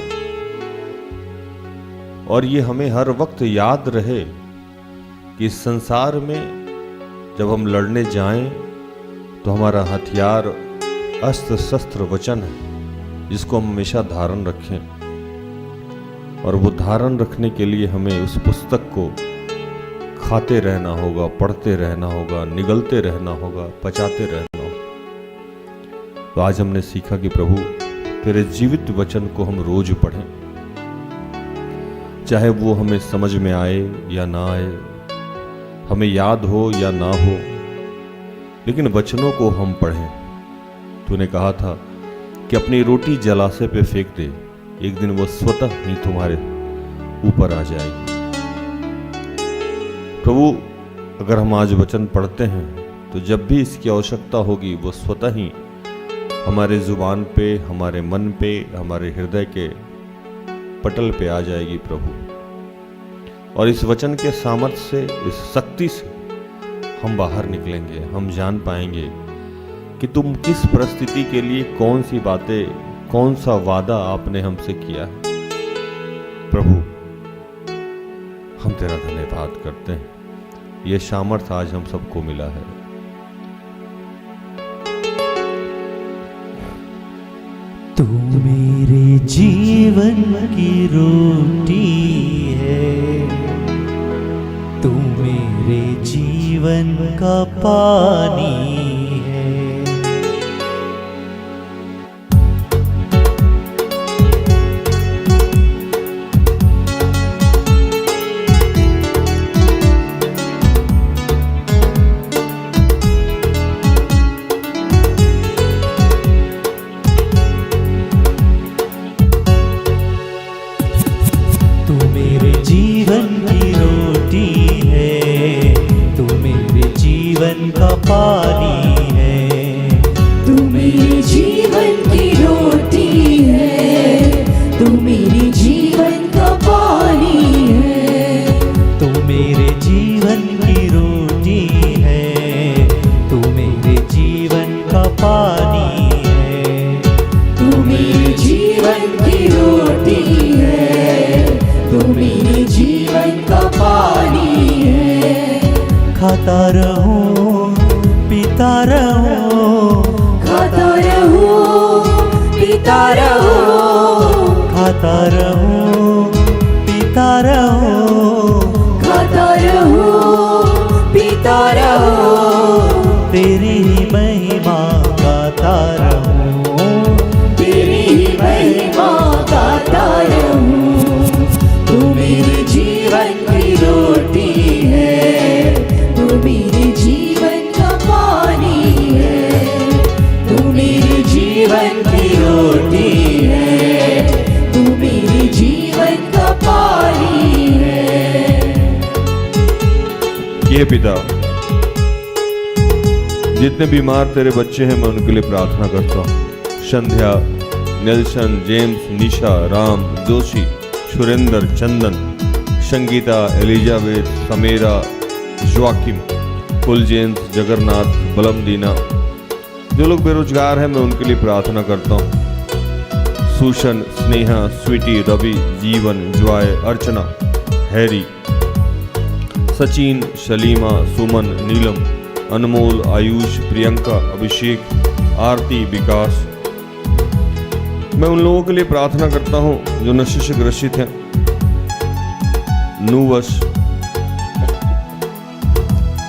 और ये हमें हर वक्त याद रहे कि इस संसार में जब हम लड़ने जाएं तो हमारा हथियार अस्त्र शस्त्र वचन है, जिसको हम हमेशा धारण रखें। और वो धारण रखने के लिए हमें उस पुस्तक को खाते रहना होगा, पढ़ते रहना होगा, निगलते रहना होगा, पचाते रहना होगा। तो आज हमने सीखा कि प्रभु तेरे जीवित वचन को हम रोज पढ़ें, चाहे वो हमें समझ में आए या ना आए, हमें याद हो या ना हो, लेकिन वचनों को हम पढ़ें। तूने कहा था कि अपनी रोटी जलाशय पे फेंक दे, एक दिन वो स्वतः ही तुम्हारे ऊपर आ जाएगी। प्रभु अगर हम आज वचन पढ़ते हैं तो जब भी इसकी आवश्यकता होगी वो स्वतः ही हमारे जुबान पे, हमारे मन पे, हमारे हृदय के पटल पे आ जाएगी प्रभु। और इस वचन के सामर्थ्य से, इस शक्ति से हम बाहर निकलेंगे। हम जान पाएंगे कि तुम किस परिस्थिति के लिए कौन सी बातें, कौन सा वादा आपने हमसे किया है। प्रभु हम तेरा धन्यवाद करते हैं, ये सामर्थ्य आज हम सबको मिला है। तू मेरे जीवन की रोटी है, तू मेरे जीवन का पानी है। तू मेरे जीवन की रोटी है, तू मेरे जीवन का पानी है। तू मेरे जीवन की रोटी है, तू मेरे जीवन का पानी है। तू मेरे जीवन की रोटी है, तू मेरे जीवन का पानी है। तू मेरे जीवन की रोटी है, तू मेरे जीवन का पानी है। खाता रहूं, पीता रहूं, खाता रहूं, पीता रहूं, खाता रहूं, पीता रहूं, खाता रहूं, पीता रहूं। तेरी ही महिमा गाता रहूं, तेरी ही महिमा गाता रहूं। तू मेरे जीवन की रोटी है, तू मेरे जीवन का पानी है। तू मेरे जीवन की रोटी है, तू मेरे जीवन का पानी है। ये पिता, जितने बीमार तेरे बच्चे हैं मैं उनके लिए प्रार्थना करता हूँ। संध्या, नेल्सन, जेम्स, निशा, राम, जोशी, सुरेंद्र, चंदन, संगीता, एलिजाबेथ, समेरा, जोआकिम, कुलजेंस, जगन्नाथ, बलमदीना, जो लोग बेरोजगार हैं मैं उनके लिए प्रार्थना करता हूँ। सुशन, स्नेहा, स्वीटी, रवि, जीवन, जॉय, अर्चना, हैरी, सचिन, शलीमा, सुमन, नीलम, अनमोल, आयुष, प्रियंका, अभिषेक, आरती, विकास। मैं उन लोगों के लिए प्रार्थना करता हूं जो नशे से ग्रसित हैं, नुवश,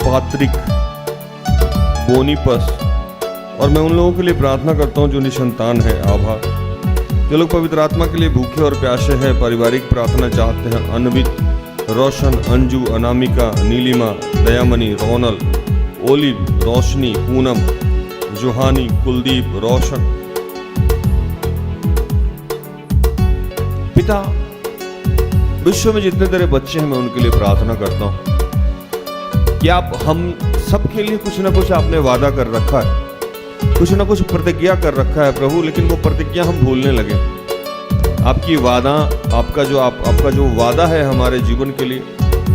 पात्रिक, बोनीपस, और मैं उन लोगों के लिए प्रार्थना करता हूं जो निसंतान है, आभा, जो लोग पवित्र आत्मा के लिए भूखे और प्यासे हैं, पारिवारिक प्रार्थना चाहते हैं, अनवित, रोशन, अंजू, अनामिका, नीलिमा, दयामणि, रोनल, ओलिव, रोशनी, पूनम, जोहानी, कुलदीप, रोशन। पिता, विश्व में जितने तेरे बच्चे हैं मैं उनके लिए प्रार्थना करता हूं कि आप हम सबके लिए कुछ ना कुछ आपने वादा कर रखा है, कुछ ना कुछ प्रतिज्ञा कर रखा है प्रभु, लेकिन वो प्रतिज्ञा हम भूलने लगे। आपकी वादा, आपका जो वादा है हमारे जीवन के लिए,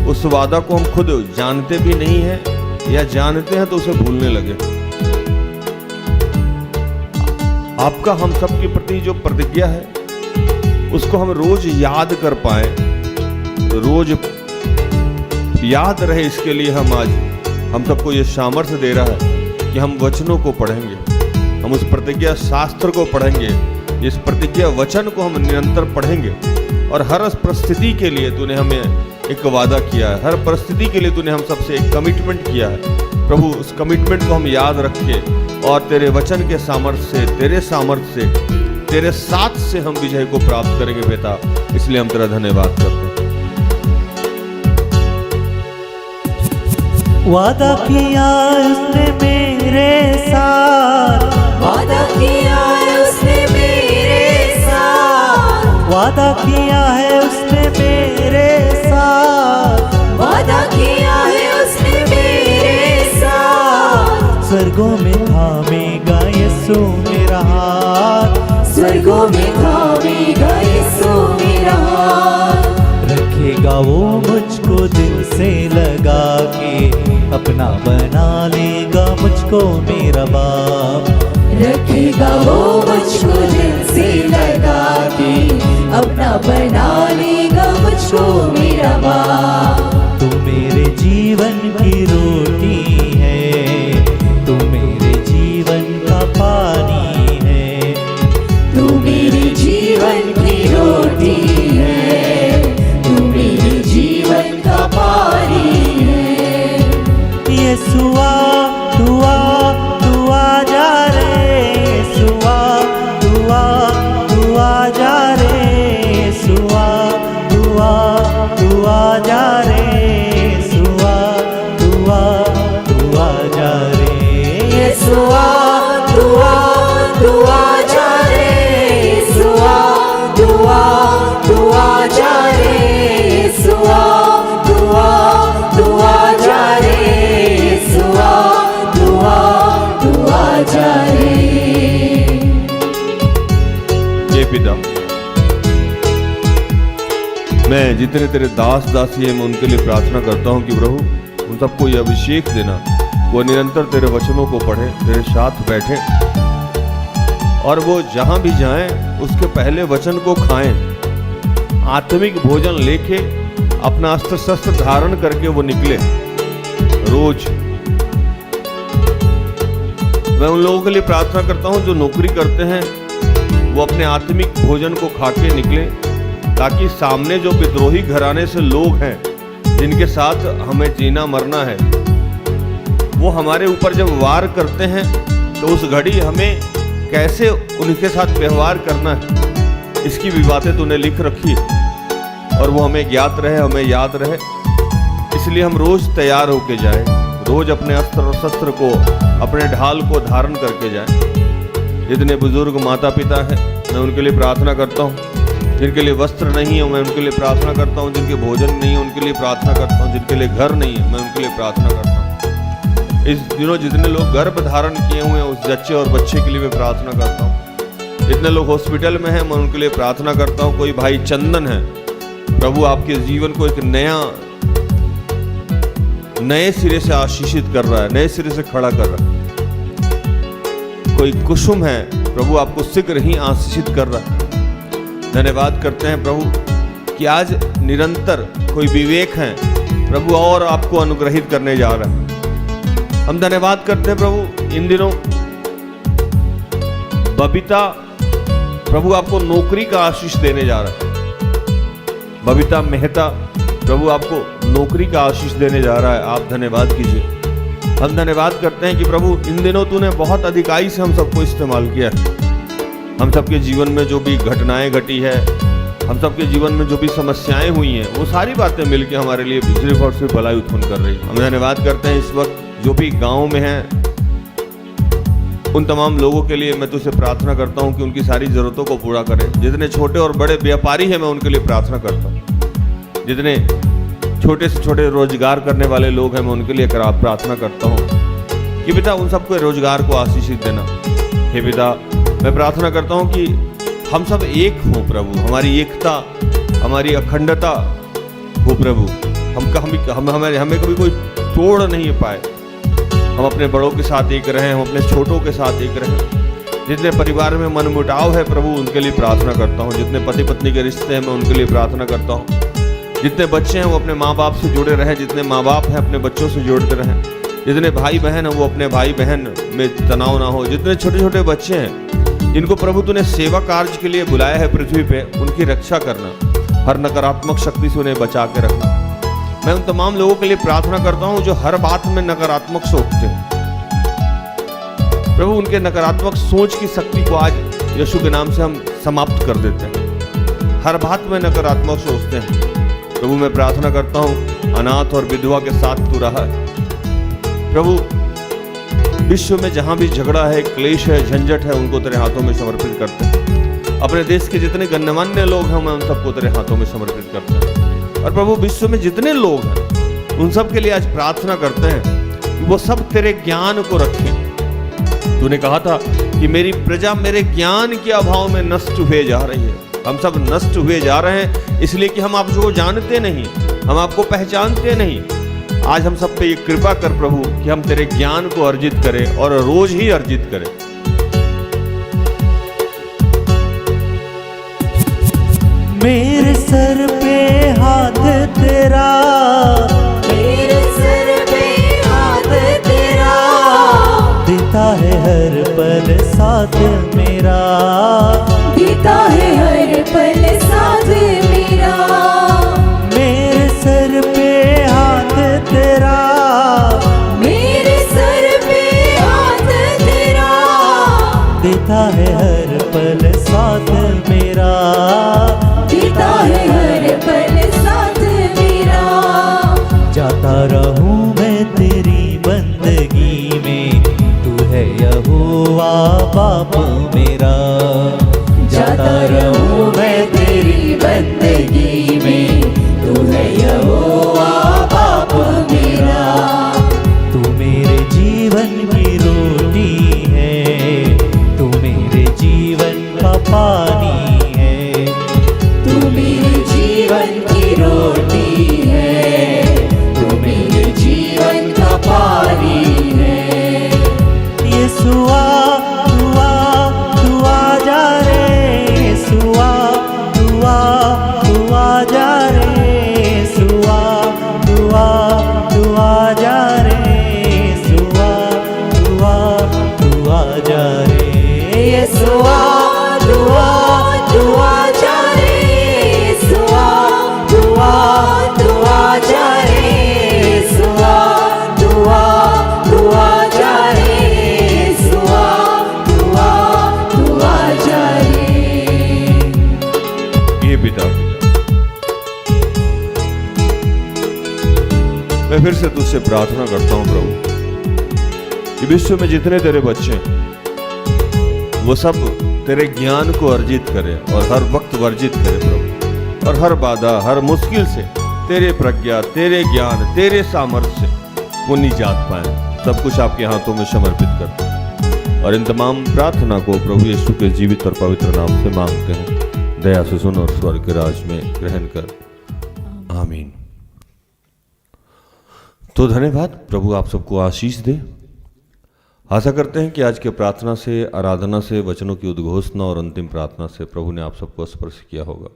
उस वादा को हम खुद जानते भी नहीं हैं या जानते हैं तो उसे भूलने लगे। आपका हम सब के प्रति जो प्रतिज्ञा है उसको हम रोज याद कर पाए, रोज याद रहे, इसके लिए हम सबको ये सामर्थ्य दे रहा है कि हम वचनों को पढ़ेंगे, हम उस प्रतिज्ञा शास्त्र को पढ़ेंगे, इस प्रतिज्ञा वचन को हम निरंतर पढ़ेंगे। और हर परिस्थिति के लिए तूने हमें एक वादा किया है, हर परिस्थिति के लिए तूने हम सबसे एक कमिटमेंट किया है प्रभु। उस कमिटमेंट को हम याद रखे और तेरे वचन के सामर्थ्य से, तेरे सामर्थ्य से, तेरे साथ से हम विजय को प्राप्त करेंगे बेटा। इसलिए हम तेरा धन्यवाद करते हैं। वादा किया उसने मेरे साथ, वादा किया है उसने मेरे साथ, वादा किया है उसने मेरे साथ, वादा किया है उसने मेरे साथ। स्वर्गों में थामेगा यीशु मेरा हाथ, स्वर्गों में थामेगा यीशु मेरा हाथ। रखेगा वो मुझको दिल से लगा के, अपना बना लेगा मुझको मेरा बाप। रखेगा वो मुझको दिल से लगा के, अपना बना लेगा मुझको मेरा बाप। तू मेरे जीवन की रोटी है, तू मेरे जीवन का पानी है, तू मेरे जीवन की रोटी है, तू मेरे जीवन का पानी है। यीशुआ तू आ जा रे, यीशुआ तू आ जा रे, यीशुआ तू आ जा रे, यीशुआ तू आ जा रे, यीशुआ तू आ जा रे, यीशुआ तू आ जा रे, यीशुआ तू आ जा रे, यीशुआ तू आ जा रे। ये पिता, मैं जितने तेरे दास दासी हैं मैं उनके लिए प्रार्थना करता हूँ कि प्रभु उन सबको ये अभिषेक देना, वो निरंतर तेरे वचनों को पढ़े, तेरे साथ बैठे, और वो जहां भी जाएं उसके पहले वचन को खाएं, आत्मिक भोजन लेके अपना अस्त्र शस्त्र धारण करके वो निकले रोज। मैं उन लोगों के लिए प्रार्थना करता हूं जो नौकरी करते हैं, वो अपने आत्मिक भोजन को खा के निकले, ताकि सामने जो विद्रोही घराने से लोग हैं जिनके साथ हमें जीना मरना है, वो हमारे ऊपर जब वार करते हैं तो उस घड़ी हमें कैसे उनके साथ व्यवहार करना है, इसकी भी बातें तूने लिख रखी है और वो हमें ज्ञात रहे, हमें याद रहे। इसलिए हम रोज तैयार होके जाएं, रोज अपने अस्त्र और शस्त्र को, अपने ढाल को धारण करके जाएं। जितने बुजुर्ग माता पिता हैं मैं उनके लिए प्रार्थना करता हूँ, जिनके लिए वस्त्र नहीं है मैं उनके लिए प्रार्थना करता हूँ, जिनके भोजन नहीं है उनके लिए प्रार्थना करता हूँ, जिनके लिए घर नहीं है मैं उनके लिए प्रार्थना करता हूँ। इस दिनों जितने लोग गर्भ धारण किए हुए हैं उस जच्चे और बच्चे के लिए मैं प्रार्थना करता हूँ। जितने लोग हॉस्पिटल में हैं मैं उनके लिए प्रार्थना करता हूँ। कोई भाई चंदन है, प्रभु आपके जीवन को एक नए सिरे से आशीषित कर रहा है, नए सिरे से खड़ा कर रहा है। कोई कुसुम है, प्रभु आपको शीघ्र ही आशीषित कर रहा है। धन्यवाद करते हैं प्रभु कि आज निरंतर कोई विवेक है प्रभु और आपको अनुग्रहित करने जा रहा है। हम धन्यवाद करते हैं प्रभु इन दिनों बबीता प्रभु आपको नौकरी का आशीष देने जा रहा है। बबीता मेहता प्रभु आपको नौकरी का आशीष देने जा रहा है। आप धन्यवाद कीजिए। हम धन्यवाद करते हैं कि प्रभु इन दिनों तूने बहुत अधिकाई से हम सबको इस्तेमाल किया है। हम सबके जीवन में जो भी घटनाएं घटी है, हम सबके जीवन में जो भी समस्याएं हुई हैं, वो सारी बातें मिलकर हमारे लिए सिर्फ और सिर्फ भलाई उत्पन्न कर रही है। हम धन्यवाद करते हैं इस वक्त जो भी गाँव में हैं उन तमाम लोगों के लिए मैं तुझसे प्रार्थना करता हूं कि उनकी सारी ज़रूरतों को पूरा करें। जितने छोटे और बड़े व्यापारी हैं मैं उनके लिए प्रार्थना करता हूं। जितने छोटे से छोटे रोजगार करने वाले लोग हैं मैं उनके लिए प्रार्थना करता हूं कि पिता उन सबको रोजगार को आशीषित देना। हे पिता मैं प्रार्थना करता हूं कि हम सब एक हों प्रभु, हमारी एकता, हमारी अखंडता हो प्रभु। हमें कभी कोई तोड़ नहीं पाए। हम अपने बड़ों के साथ एक रहें, हम अपने छोटों के साथ एक रहें। जितने परिवार में मनमुटाव है प्रभु उनके लिए प्रार्थना करता हूँ। जितने पति पत्नी के रिश्ते हैं मैं उनके लिए प्रार्थना करता हूँ। जितने बच्चे हैं वो अपने माँ बाप से जुड़े रहें, जितने माँ बाप हैं अपने बच्चों से जुड़ते रहें। जितने भाई बहन हैं वो अपने भाई बहन में तनाव ना हो। जितने छोटे छोटे बच्चे हैं जिनको प्रभु तूने सेवा कार्य के लिए बुलाया है पृथ्वी पे, उनकी रक्षा करना, हर नकारात्मक शक्ति से उन्हें बचा के रखना। मैं उन तमाम लोगों के लिए प्रार्थना करता हूं जो हर बात में नकारात्मक सोचते हैं प्रभु, उनके नकारात्मक सोच की शक्ति को आज यीशु के नाम से हम समाप्त कर देते हैं। हर बात में नकारात्मक सोचते हैं प्रभु, मैं प्रार्थना करता हूं अनाथ और विधवा के साथ तू रहा है प्रभु। विश्व में जहां भी झगड़ा है, क्लेश है, झंझट है, उनको तेरे हाथों में समर्पित करते हैं। अपने देश के जितने गणमान्य लोग हैं मैं उन सबको तेरे हाथों में समर्पित करते हैं। और प्रभु विश्व में जितने लोग हैं उन सब के लिए आज प्रार्थना करते हैं कि वो सब तेरे ज्ञान को रखें। तूने कहा था कि मेरी प्रजा मेरे ज्ञान के अभाव में नष्ट हुए जा रही है। हम सब नष्ट हुए जा रहे हैं इसलिए कि हम आपको जानते नहीं, हम आपको पहचानते नहीं। आज हम सब पे ये कृपा कर प्रभु कि हम तेरे ज्ञान को अर्जित करें और रोज ही अर्जित करें। मेरे सर पे हाथ तेरा, मेरे सर पे हाथ तेरा, देता है हर पल साथ मेरा, देता है हर पल साथ मेरा। मेरे सर पे हाथ तेरा, मेरे सर पे हाथ तेरा, देता है हर पल साथ मेरा, देता है हर पल साथ मेरा। जाता रहूं मैं तेरी बंदगी में, तू है यहोवा बाप मेरा। जाता रहूं मैं तेरी बंदगी में, तू है यहोवा बाप मेरा। तू मेरे जीवन की रोटी है, तू मेरे जीवन का पानी है, तू मेरे जीवन की रोटी है, तू मेरे जीवन का पानी है। यीशुआ तू आ जा रे, यीशुआ तू आ जा रे, यीशुआ तू आ जा रे, यीशुआ तू आ जा रे, यीशुआ तू आ जा रे, यीशुआ तू आ जा रे, यीशुआ तू आ जा रे, यीशुआ तू आ जा रे। ये पिता मैं फिर से तुझसे प्रार्थना करता हूं प्रभु कि विश्व में जितने तेरे बच्चे हैं वो सब तेरे ज्ञान को अर्जित करें और हर वक्त वर्जित करें प्रभु। और हर बाधा, हर मुश्किल से तेरे प्रज्ञा, तेरे ज्ञान, तेरे सामर्थ्य से वो निजात पाए। सब कुछ आपके हाथों में समर्पित करते हैं और इन तमाम प्रार्थना को प्रभु यीशु के जीवित और पवित्र नाम से मांगते हैं। दया से सुन और स्वर्ग के राज में ग्रहण कर, आमीन। तो धन्यवाद, प्रभु आप सबको आशीष दे। आशा करते हैं कि आज के प्रार्थना से, आराधना से, वचनों की उद्घोषणा और अंतिम प्रार्थना से प्रभु ने आप सबको स्पर्श किया होगा।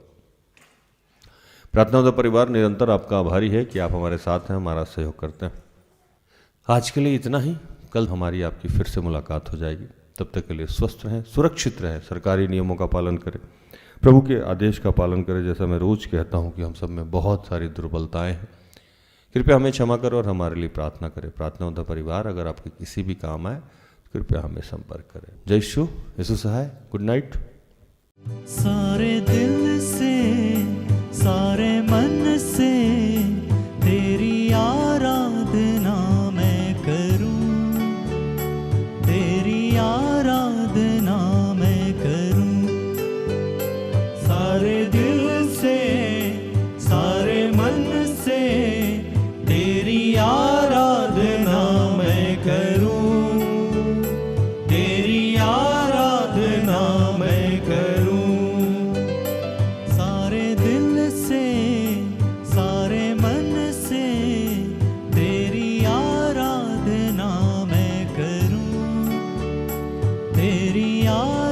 प्रार्थना परिवार निरंतर आपका आभारी है कि आप हमारे साथ हैं, हमारा सहयोग करते हैं। आज के लिए इतना ही। कल हमारी आपकी फिर से मुलाकात हो जाएगी। तब तक के लिए स्वस्थ रहें, सुरक्षित रहें, सरकारी नियमों का पालन करें, प्रभु के आदेश का पालन करें। जैसा मैं रोज कहता हूं कि हम सब में बहुत सारी दुर्बलताएं हैं, कृपया हमें क्षमा करो और हमारे लिए प्रार्थना करें। प्रार्थना उनका परिवार अगर आपके किसी भी काम आए तो कृपया हमें संपर्क करें। जय यीशु, यीशु सहाय। Good night. सारे दिल से, सारे मन से तेरी आराधना मैं करूं, तेरी आराधना मैं करूं। सारे दिल से, सारे मन से तेरी आराधना मैं करूं, तेरी आराधना मैं करूं। सारे दिल से, सारे मन से तेरी आराधना मैं करूं, तेरी आराधना